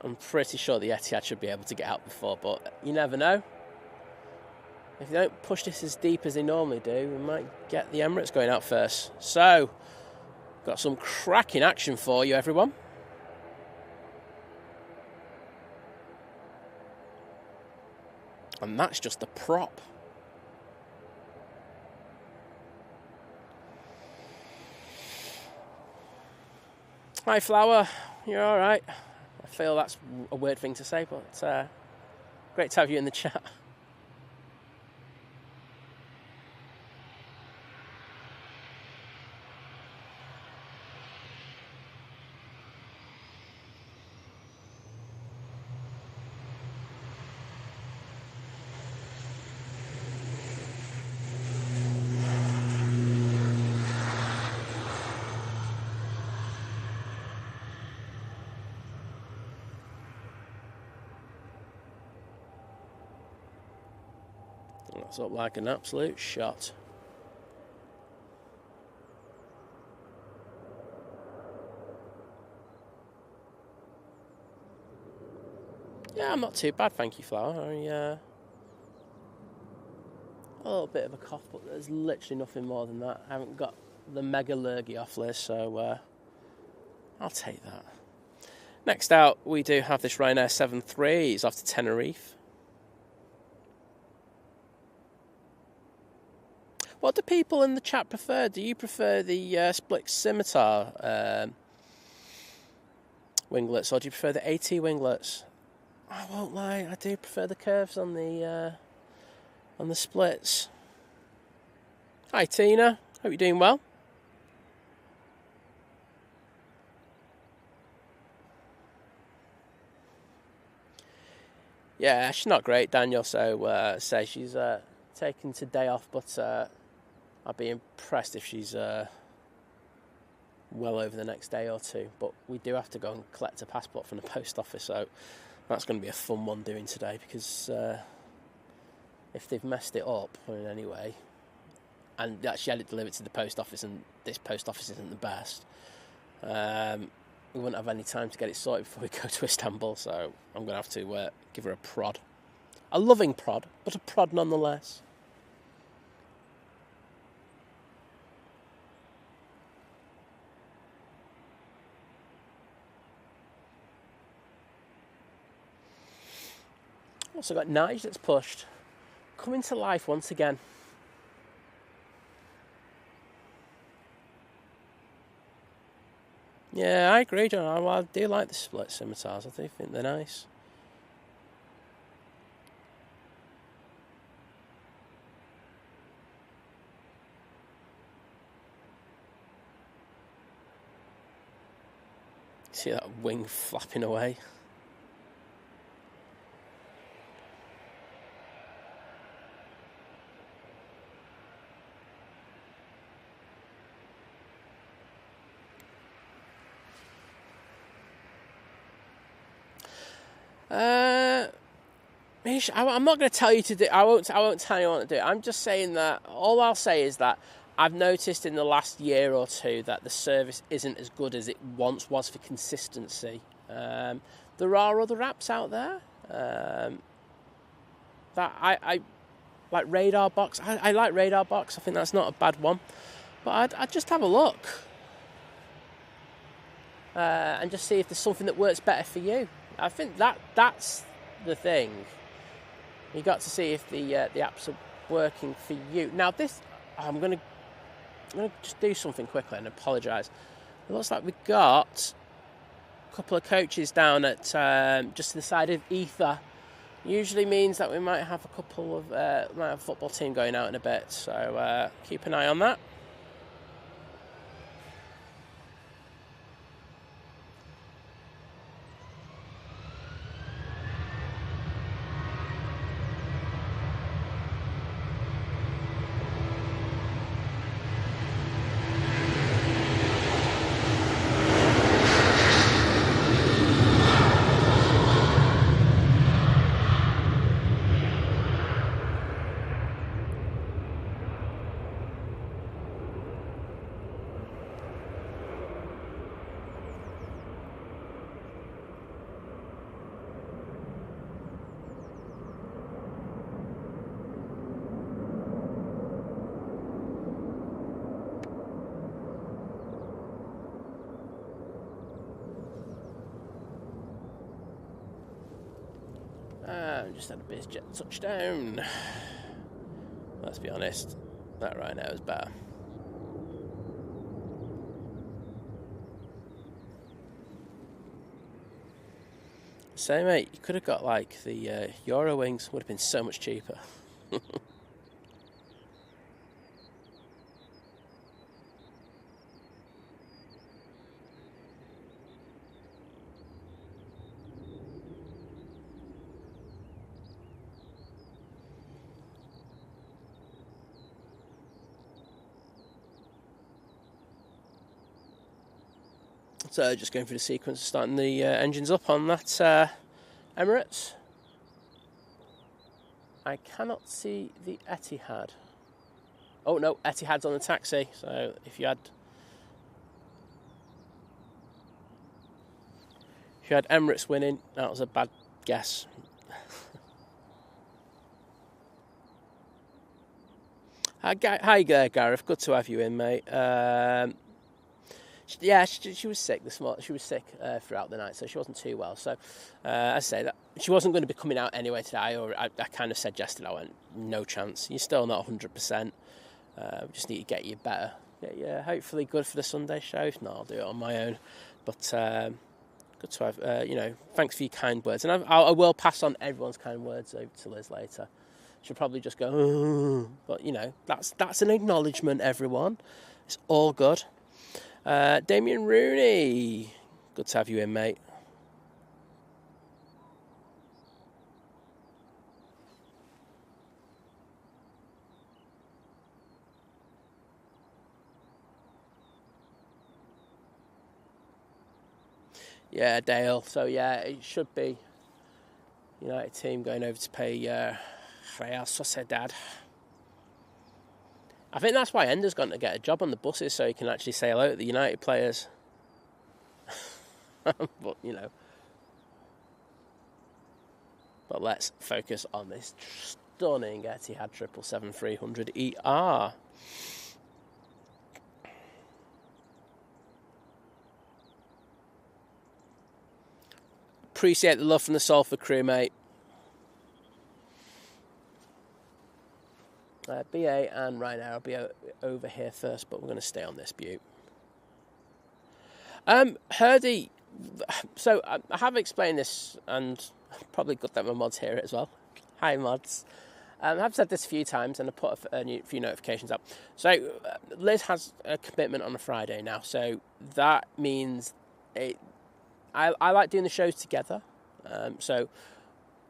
I'm pretty sure the Etihad should be able to get out before, but you never know. If they don't push this as deep as they normally do, we might get the Emirates going out first. So, got some cracking action for you, everyone. And that's just the prop. Hi, Flower. You're all right? I feel that's a weird thing to say, but great to have you in the chat. That's up like an absolute shot. Yeah, I'm not too bad, thank you, Flower. A little bit of a cough, but there's literally nothing more than that. I haven't got the mega lurgy off list, so I'll take that. Next out, we do have this Ryanair 73. It's off to Tenerife. What do people in the chat prefer? Do you prefer the split scimitar winglets, or do you prefer the AT winglets? I won't lie, I do prefer the curves on the splits. Hi Tina, hope you're doing well. Yeah, she's not great, Daniel, so says she's taking today off, but I'd be impressed if she's well over the next day or two. But we do have to go and collect a passport from the post office, so that's going to be a fun one doing today, because if they've messed it up in any way, and actually had it delivered to the post office, and this post office isn't the best, we wouldn't have any time to get it sorted before we go to Istanbul, so I'm going to have to give her a prod. A loving prod, but a prod nonetheless. Also got Nige that's pushed. Coming to life once again. Yeah, I agree, John. I do like the split scimitars. I do think they're nice. See that wing flapping away? I'm not going to tell you to do. I won't tell you what to do. I'm just saying that. All I'll say is that I've noticed in the last year or two that the service isn't as good as it once was for consistency. There are other apps out there that I like. Radar Box. I like Radar Box. I think that's not a bad one. But I'd just have a look and just see if there's something that works better for you. I think that's the thing. You got to see if the apps are working for you. Now this, I'm gonna just do something quickly and apologise. It looks like we've got a couple of coaches down at just to the side of Etihad. Usually means that we might have a couple of might have a football team going out in a bit. So keep an eye on that. Just had a biz jet touchdown. Let's be honest, that right now is better. So mate, you could have got like the Euro wings, would have been so much cheaper. So just going through the sequence of starting the engines up on that Emirates. I cannot see the Etihad. Oh no, Etihad's on the taxi. So if you had Emirates winning, that was a bad guess. Hi there, Gareth. Good to have you in, mate. Yeah, she was sick this morning. She was sick throughout the night, so she wasn't too well. So, I say that she wasn't going to be coming out anyway today. Or I kind of said yesterday, I went, no chance. You're still not 100%. We just need to get you better. Get you hopefully good for the Sunday show. If not, I'll do it on my own. But good to have. Thanks for your kind words, and I will pass on everyone's kind words over to Lizz later. She'll probably just go, oh. But that's an acknowledgement, everyone. It's all good. Damien Rooney, good to have you in, mate. Yeah, Dale. So yeah, it should be United team going over to pay Real Sociedad. I think that's why Ender's gone to get a job on the buses so he can actually say hello to the United players. But, you know. But let's focus on this stunning Etihad 777-300ER. Appreciate the love from the Salford crew, mate. BA and Ryanair, I'll be over here first, but we're going to stay on this butte. Herdy, so I have explained this, and probably good that my mods hear it as well. Hi, mods. I've said this a few times, and I put a few notifications up. So Lizz has a commitment on a Friday now, so that means I like doing the shows together. So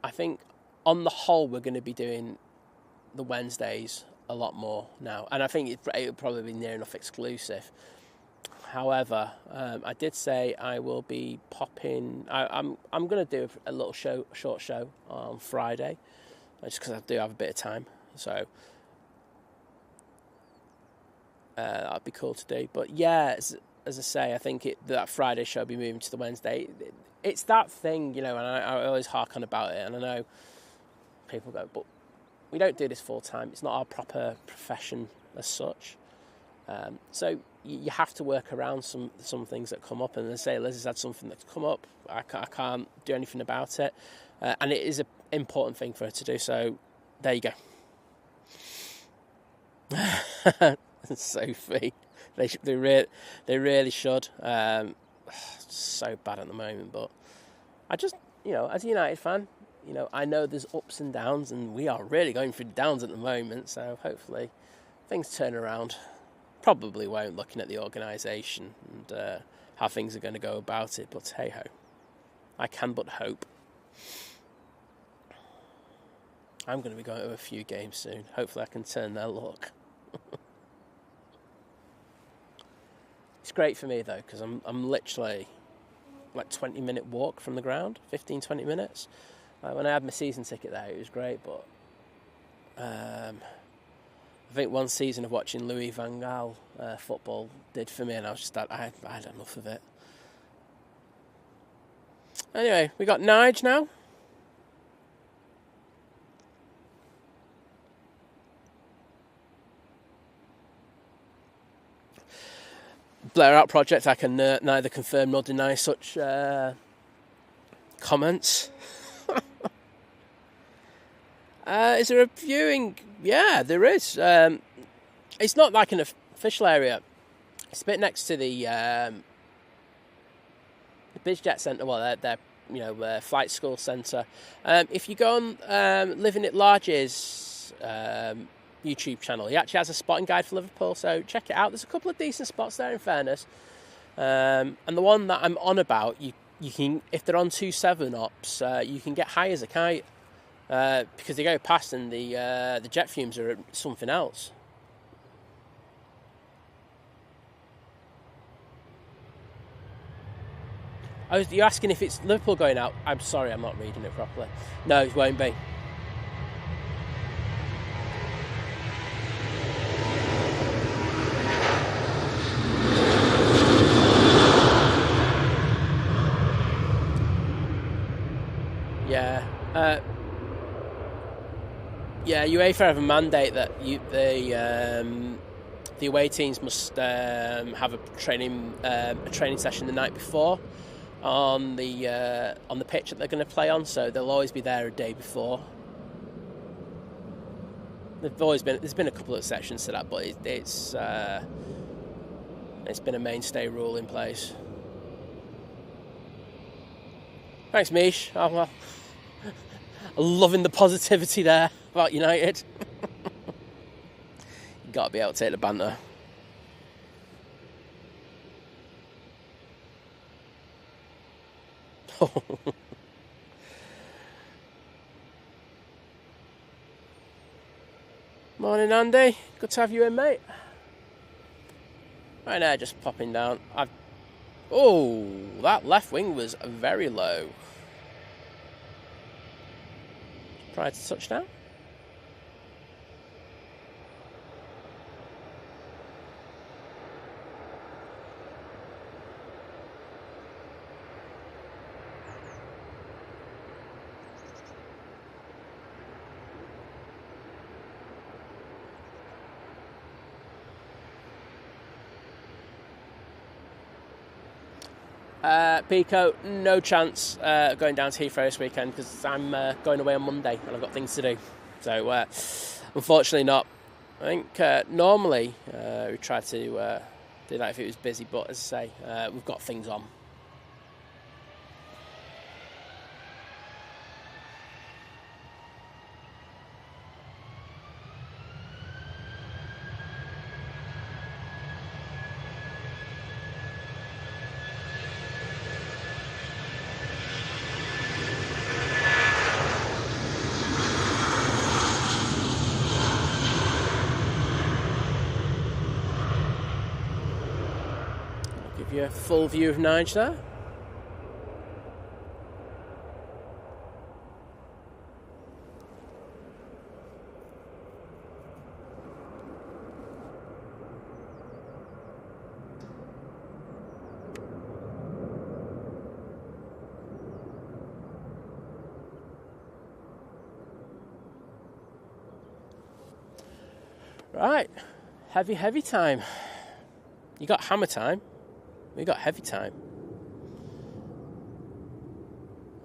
I think on the whole we're going to be doing the Wednesdays a lot more now, and I think it'll probably be near enough exclusive. However, I did say I will be popping. I'm going to do a little short show on Friday, just because I do have a bit of time. So that'd be cool to do. But yeah, as I say, I think that Friday show will be moving to the Wednesday. It's that thing, you know, and I always hark on about it. And I know people go, but we don't do this full time. It's not our proper profession as such. So you have to work around some things that come up. And they say Liz has had something that's come up. I can't do anything about it. And it is an important thing for her to do. So there you go. Sophie, they really should. So bad at the moment, but I just, you know, as a United fan, you know, I know there's ups and downs, and we are really going through downs at the moment. So hopefully things turn around. Probably won't, looking at the organisation and how things are going to go about it. But hey ho, I can but hope. I'm going to be going to a few games soon. Hopefully I can turn their luck. It's great for me though, because I'm literally like 20-minute walk from the ground, 15-20 minutes. When I had my season ticket there, it was great, but I think one season of watching Louis van Gaal football did for me, and I was just I had enough of it. Anyway, we got Nige now. Blair Out Project, I can neither confirm nor deny such comments. Is there a viewing? Yeah, there is. It's not like an official area. It's a bit next to the BizJet Centre, well, their flight school centre. If you go on Living It Large's YouTube channel, he actually has a spotting guide for Liverpool, so check it out. There's a couple of decent spots there, in fairness. And the one that I'm on about, you can, if they're on 2-7 ops, you can get high as a kite. Because they go past and the jet fumes are something else. You're asking if it's Liverpool going out? I'm sorry, I'm not reading it properly. No, it won't be. Yeah. Yeah, UEFA have a mandate that the away teams must have a training session the night before on the pitch that they're going to play on. So they'll always be there a day before. There's been a couple of exceptions to that, but it's been a mainstay rule in place. Thanks, Mish. Oh, well, loving the positivity there about United. You got to be able to take the banter. Morning, Andy. Good to have you in, mate. Right now, just popping down. Oh, that left wing was very low. Prior to touchdown. Pico, no chance going down to Heathrow this weekend because I'm going away on Monday and I've got things to do. So unfortunately not. I think normally we try to do that if it was busy, but as I say, we've got things on. Give you a full view of Nige there. Right, heavy time. You got hammer time. We got heavy time.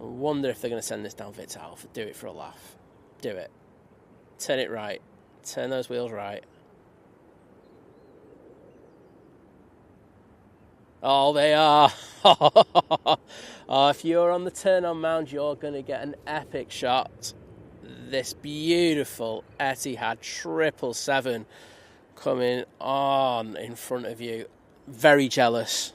I wonder if they're going to send this down Victor Alpha. Do it for a laugh. Do it. Turn it right. Turn those wheels right. Oh, they are. Oh, if you're on the turn-on mount, you're going to get an epic shot. This beautiful Etihad 777 coming on in front of you. Very jealous.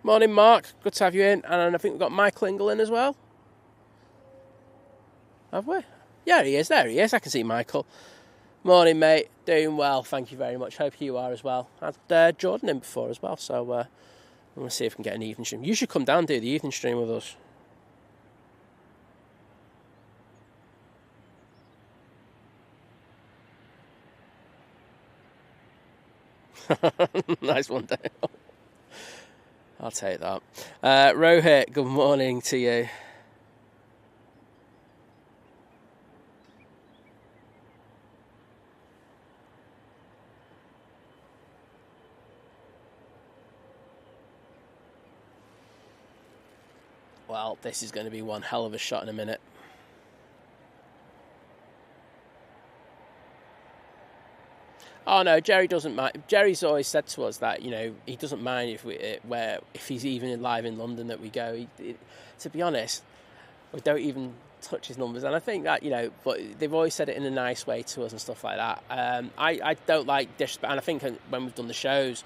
Morning, Mark. Good to have you in. And I think we've got Michael Ingle in as well. Have we? Yeah, he is. There he is. I can see Michael. Morning, mate. Doing well. Thank you very much. Hope you are as well. I had Jordan in before as well. So I'm going to see if we can get an evening stream. You should come down and do the evening stream with us. Nice one, Dale. I'll take that. Rohit, good morning to you. Well, this is going to be one hell of a shot in a minute. Oh no, Jerry doesn't mind. Jerry's always said to us that, you know, he doesn't mind if he's even live in London that we go. To be honest, we don't even touch his numbers, and I think that, you know, but they've always said it in a nice way to us and stuff like that. I don't like disrespect, and I think when we've done the shows,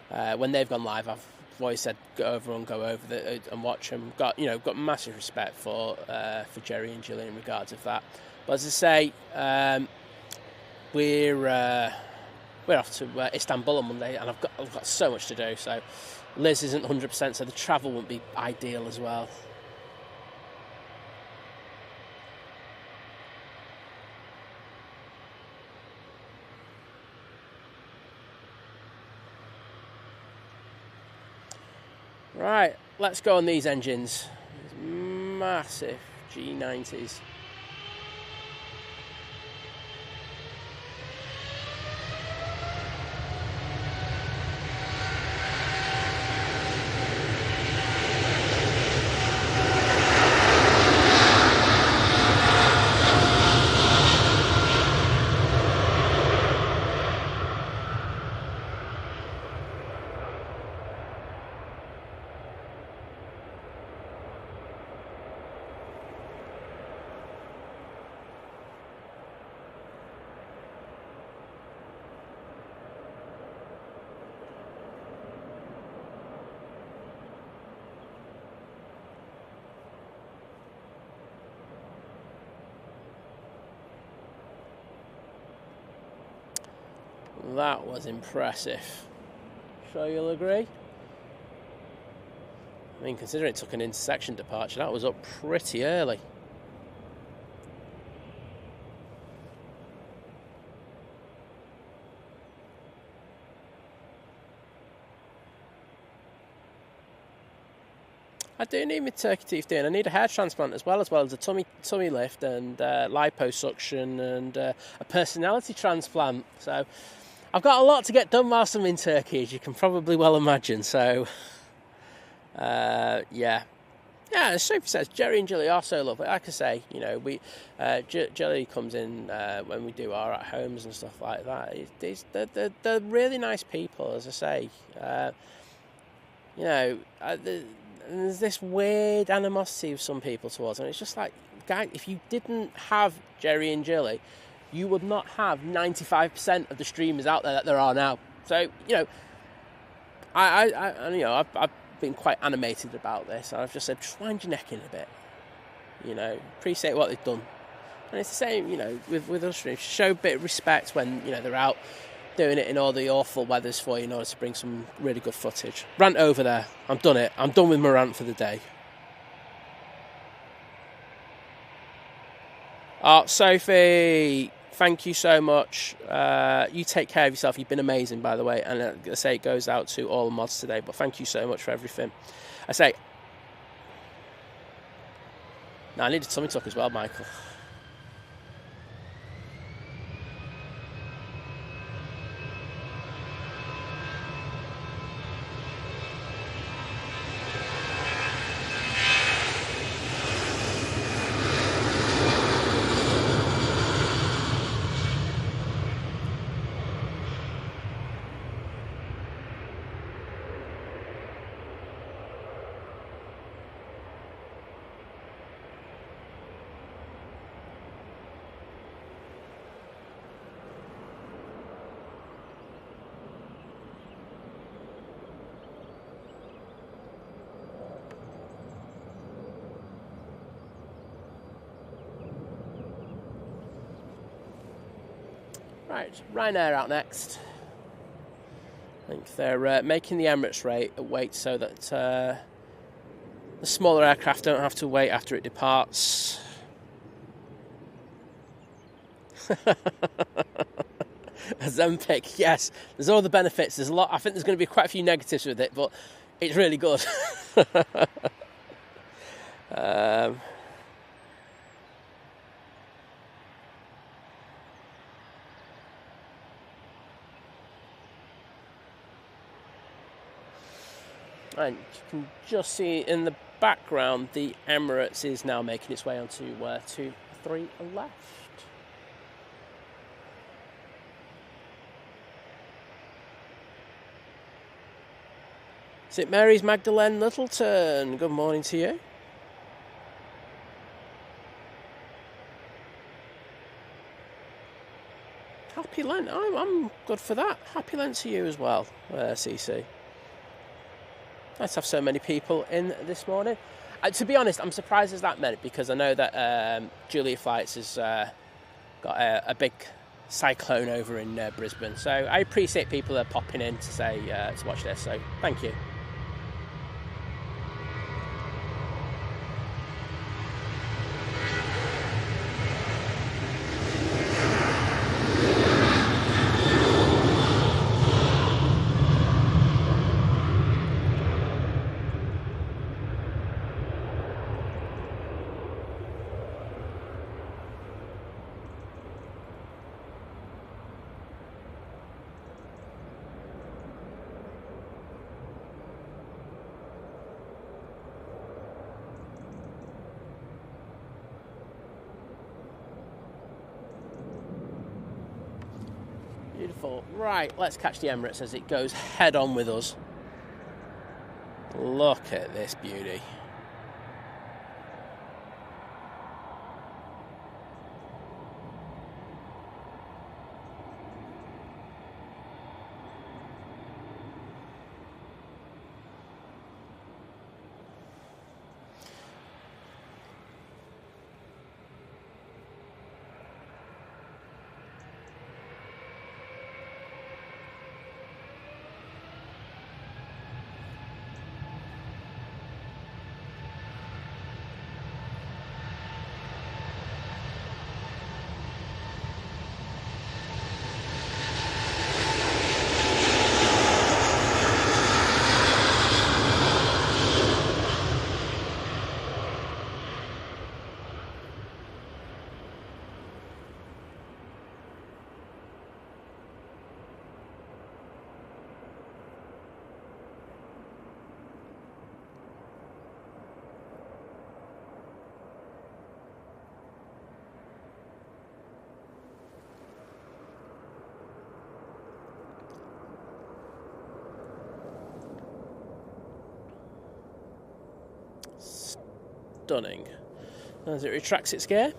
when they've gone live, I've always said go over and watch them. Got massive respect for Jerry and Gillian in regards of that. But as I say, we're off to Istanbul on Monday, and I've got so much to do. So Lizz isn't 100%, so the travel won't be ideal as well. Right, let's go on these engines. These massive G90s. That was impressive. Sure you'll agree? I mean, considering it took an intersection departure, that was up pretty early. I do need my turkey teeth doing. I need a hair transplant as well as a tummy lift and liposuction and a personality transplant. So I've got a lot to get done whilst I'm in Turkey, as you can probably well imagine. So, yeah. Yeah, as Sophie says, Jerry and Jilly are so lovely. Like I say, you know, Jilly comes in when we do our at homes and stuff like that. They're really nice people, as I say. You know, there's this weird animosity of some people towards them. It's just like, guys, if you didn't have Jerry and Jilly, you would not have 95% of the streamers out there are now. So, you know, I've been quite animated about this. I've just said, just wind your neck in a bit. You know, appreciate what they've done. And it's the same, you know, with us streamers. Show a bit of respect when, you know, they're out doing it in all the awful weathers for you in order to bring some really good footage. Rant over there. I'm done with my rant for the day. Oh, Sophie, thank you so much. You take care of yourself. You've been amazing, by the way. And I say it goes out to all the mods today, but thank you so much for everything. I say, no, I need a tummy tuck as well, Michael. Right, Ryanair out next. I think they're making the Emirates wait so that the smaller aircraft don't have to wait after it departs. Ozempic, yes. There's all the benefits. There's a lot. I think there's going to be quite a few negatives with it, but it's really good. And you can just see in the background the Emirates is now making its way onto 2-3 left. Is it Mary's Magdalene Littleton? Good morning to you. Happy Lent. I'm good for that. Happy Lent to you as well, CC. Nice to have so many people in this morning. To be honest, I'm surprised there's that many because I know that Julia Flights has got a big cyclone over in Brisbane. So I appreciate people are popping in to say to watch this. So thank you. Beautiful. Right, let's catch the Emirates as it goes head on with us. Look at this beauty. stunning. As it retracts its gear.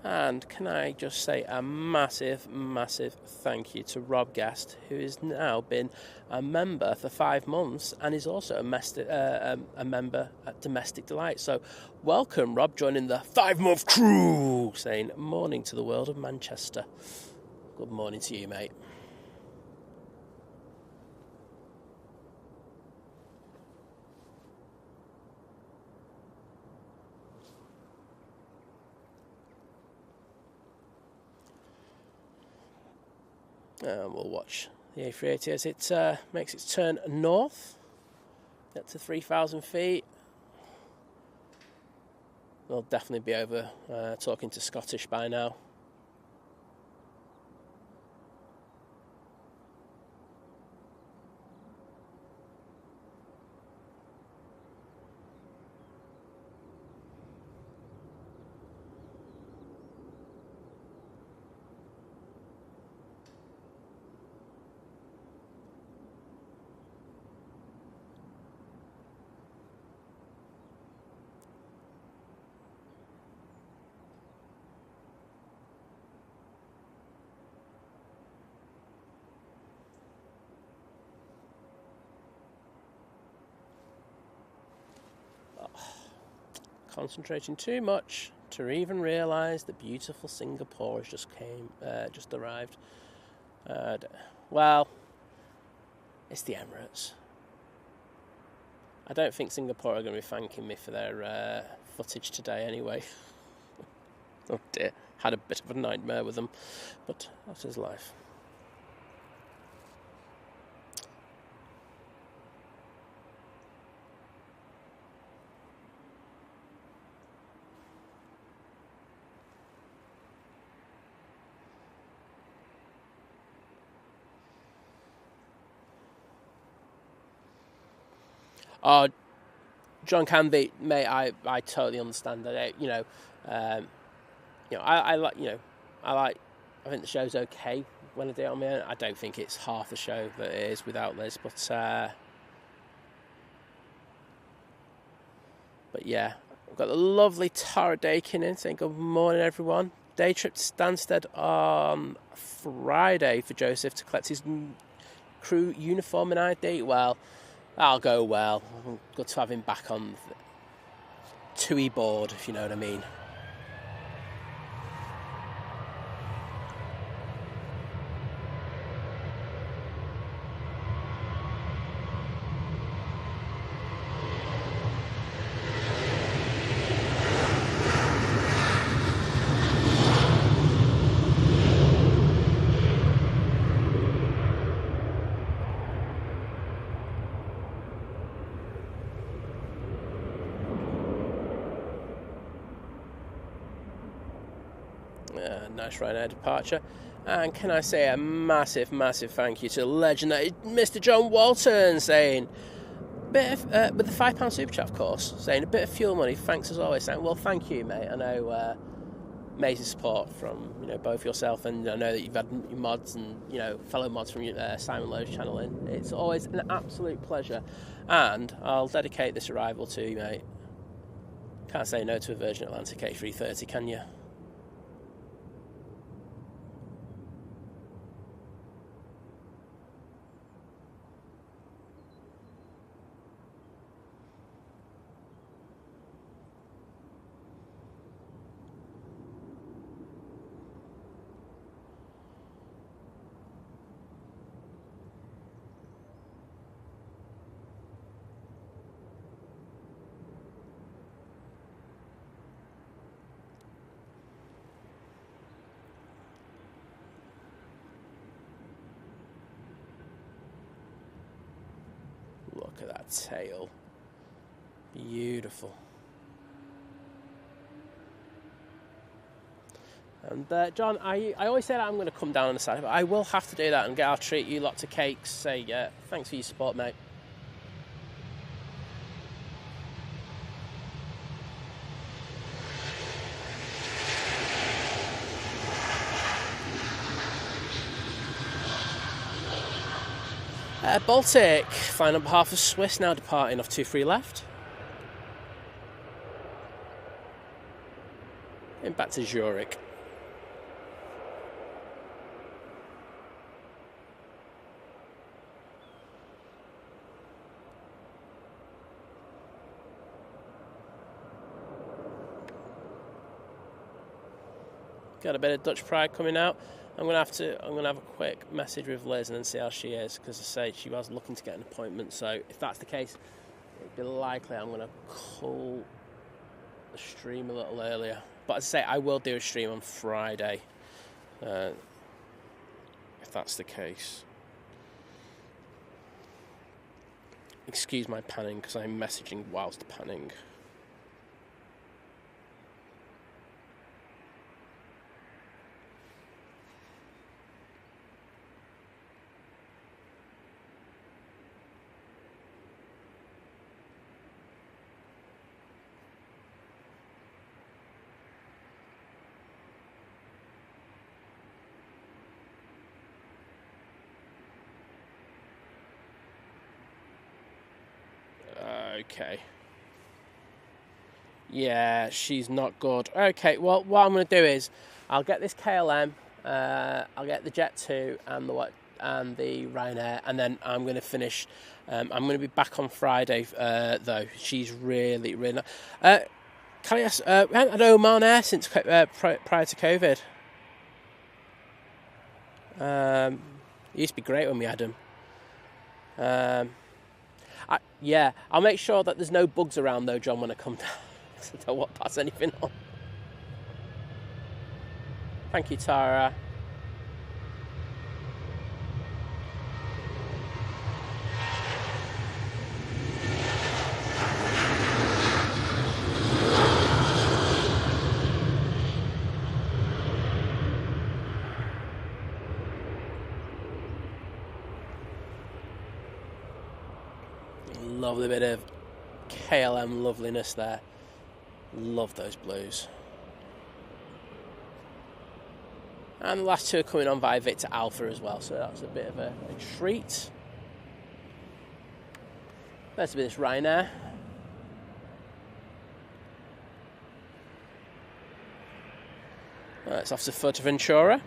And can I just say a massive, massive thank you to Rob Guest, who has now been a member for 5 months and is also a member at Domestic Delight. So welcome, Rob, joining the 5-month crew, saying morning to the world of Manchester. Good morning to you, mate. We'll watch the A380 as it makes its turn north, get to 3,000 feet. We'll definitely be over talking to Scottish by now. Concentrating too much to even realise that beautiful Singapore has just arrived. Well, it's the Emirates. I don't think Singapore are going to be thanking me for their footage today anyway. Oh dear, had a bit of a nightmare with them, but that is life. Oh, John Canby, mate, I totally understand that. I think the show's okay when I do it on my own. I don't think it's half the show that it is without Lizz, but yeah, we've got the lovely Tara Dakin in saying good morning, everyone. Day trip to Stansted on Friday for Joseph to collect his crew uniform and ID. Well, that'll go well. Good to have him back on TUI board, if you know what I mean. Nice Ryanair departure. And can I say a massive, massive thank you to the legendary Mr. John Walton, saying with the £5 super chat, of course, saying a bit of fuel money. Thanks as always. Saying, well, thank you, mate. I know amazing support from both yourself, and I know that you've had your mods and fellow mods from Simon Lowe's channel in. It's always an absolute pleasure, and I'll dedicate this arrival to you, mate. Can't say no to a Virgin Atlantic A330, can you? Look at that tail. Beautiful. And John, I always say that I'm going to come down on the side, but I will have to do that and I'll treat you lots of cakes. Say, thanks for your support, mate. Baltic, flying on behalf of Swiss, now departing off 23 left. And back to Zurich. Got a bit of Dutch pride coming out. I'm gonna have a quick message with Liz and then see how she is, because I say she was looking to get an appointment. So if that's the case, it'd be likely I'm gonna call the stream a little earlier. But as I say, I will do a stream on Friday, if that's the case. Excuse my panning, because I'm messaging whilst panning. Okay. Yeah, she's not good. Okay, well, what I'm going to do is I'll get this KLM, I'll get the Jet 2 and the Ryanair, and then I'm going to finish. I'm going to be back on Friday, though. She's really, really not. Can I ask, we haven't had Oman Air since prior to COVID. It used to be great when we had them. Yeah, I'll make sure that there's no bugs around though, John, when I come down. I don't want to pass anything on. Thank you, Tara. Lovely bit of KLM loveliness there. Love those blues. And the last two are coming on via Victor Alpha as well, so that's a bit of a treat. There's a bit of this Ryanair. It's off to Fuerteventura.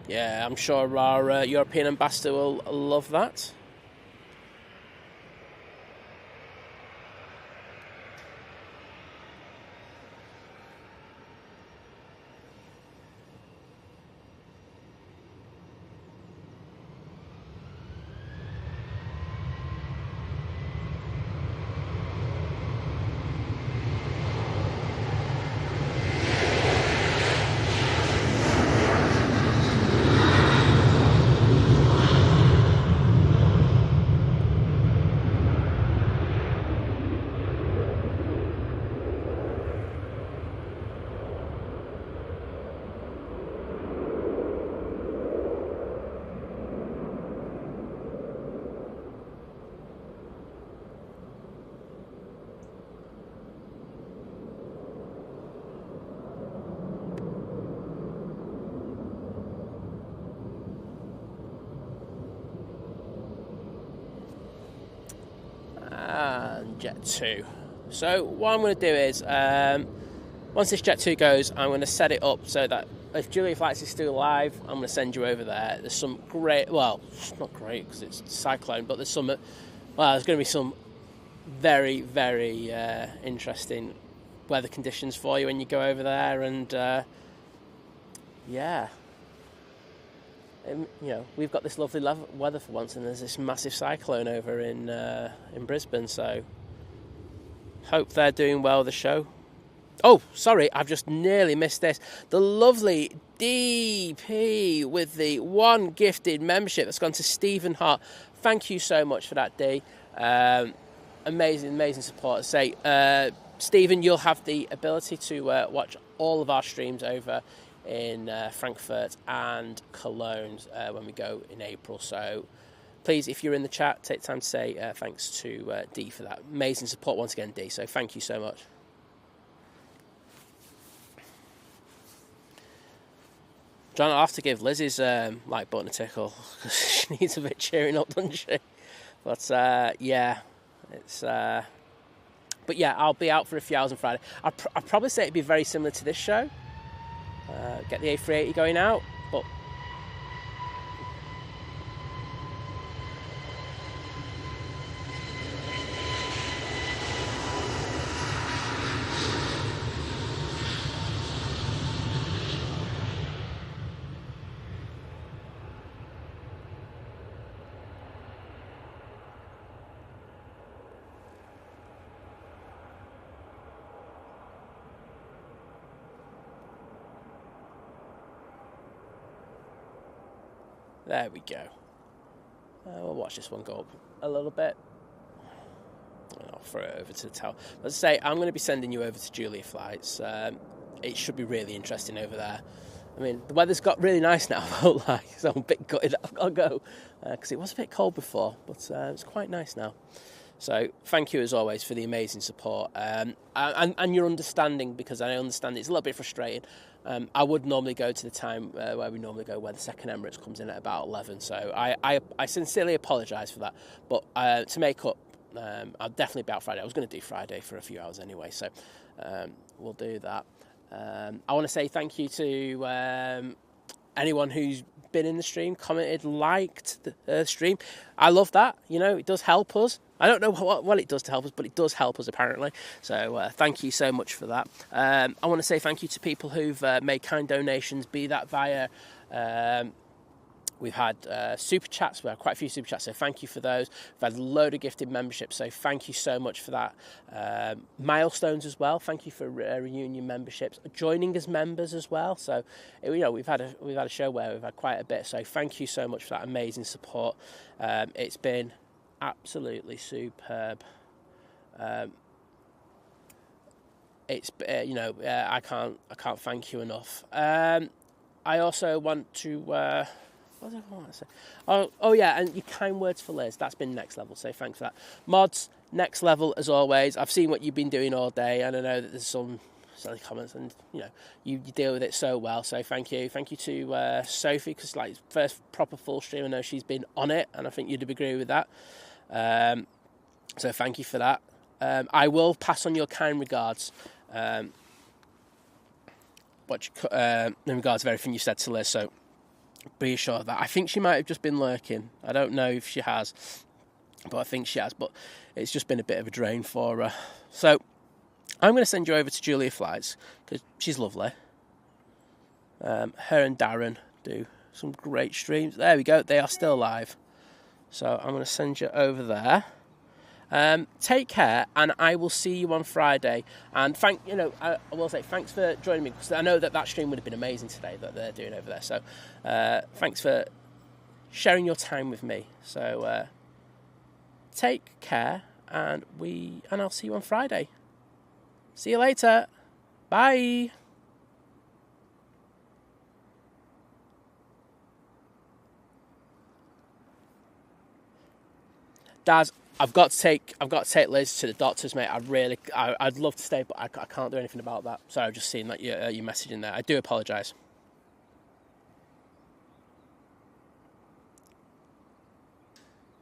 Yeah, I'm sure our European ambassador will love that. Jet 2. So what I'm going to do is, once this Jet 2 goes, I'm going to set it up so that if Julia Flights is still alive, I'm going to send you over there. There's some great, well, not great because it's cyclone, but there's going to be some very, very interesting weather conditions for you when you go over there, and yeah. We've got this lovely weather for once, and there's this massive cyclone over in Brisbane, so hope they're doing well with the show. Oh, sorry, I've just nearly missed this. The lovely DP with the one gifted membership that's gone to Stephen Hart. Thank you so much for that, D. Amazing support. Stephen, you'll have the ability to watch all of our streams over in Frankfurt and Cologne when we go in April. So please, if you're in the chat, take time to say thanks to D for that amazing support once again, D. So thank you so much. John, I'll have to give Lizz's like button a tickle because she needs a bit cheering up, doesn't she? But yeah, it's. But yeah, I'll be out for a few hours on Friday. I'd probably say it'd be very similar to this show. Get the A380 going out, but. There we go. We'll watch this one go up a little bit. And I'll throw it over to the tower. As I say, I'm going to be sending you over to Julia Flights. It should be really interesting over there. I mean, the weather's got really nice now, I won't lie, so I'm a bit gutted I've got to go. Because it was a bit cold before, but it's quite nice now. So thank you as always for the amazing support and your understanding, because I understand it's a little bit frustrating. I would normally go to the time where we normally go, where the second Emirates comes in at about 11. So I sincerely apologise for that. But to make up, I'll definitely be out Friday. I was going to do Friday for a few hours anyway, so we'll do that. I want to say thank you to anyone who's been in the stream, commented, liked the stream. I love that. You know, it does help us. I don't know what it does to help us, but it does help us apparently. So thank you so much for that. I want to say thank you to people who've made kind donations, be that via... We've had super chats. We had quite a few super chats, so thank you for those. We've had a load of gifted memberships, so thank you so much for that. Milestones as well. Thank you for reunion memberships, joining as members as well. So you know, we've had a show where we've had quite a bit. So thank you so much for that amazing support. It's been absolutely superb. It's you know, I can't thank you enough. I also want to. What did I want to say? Oh yeah, and your kind words for Liz. That's been next level, so thanks for that. Mods, next level as always. I've seen what you've been doing all day, and I know that there's some silly comments, and you know you deal with it so well. So thank you to Sophie, because like first proper full stream, I know she's been on it, and I think you'd agree with that. So thank you for that. I will pass on your kind regards. In regards to everything you said to Liz, so be assured of that. I think she might have just been lurking. I don't know if she has, but I think she has. But it's just been a bit of a drain for her. So I'm going to send you over to Julia Flights, because she's lovely. Her and Darren do some great streams. There we go. They are still live. So I'm going to send you over there. Take care, and I will see you on Friday. And I will say thanks for joining me, because I know that stream would have been amazing today that they're doing over there. So thanks for sharing your time with me. So take care, and I'll see you on Friday. See you later. Bye. Daz, I've got to take Liz to the doctors, mate. I'd love to stay, but I can't do anything about that. So I've just seen that your message in there. I do apologise.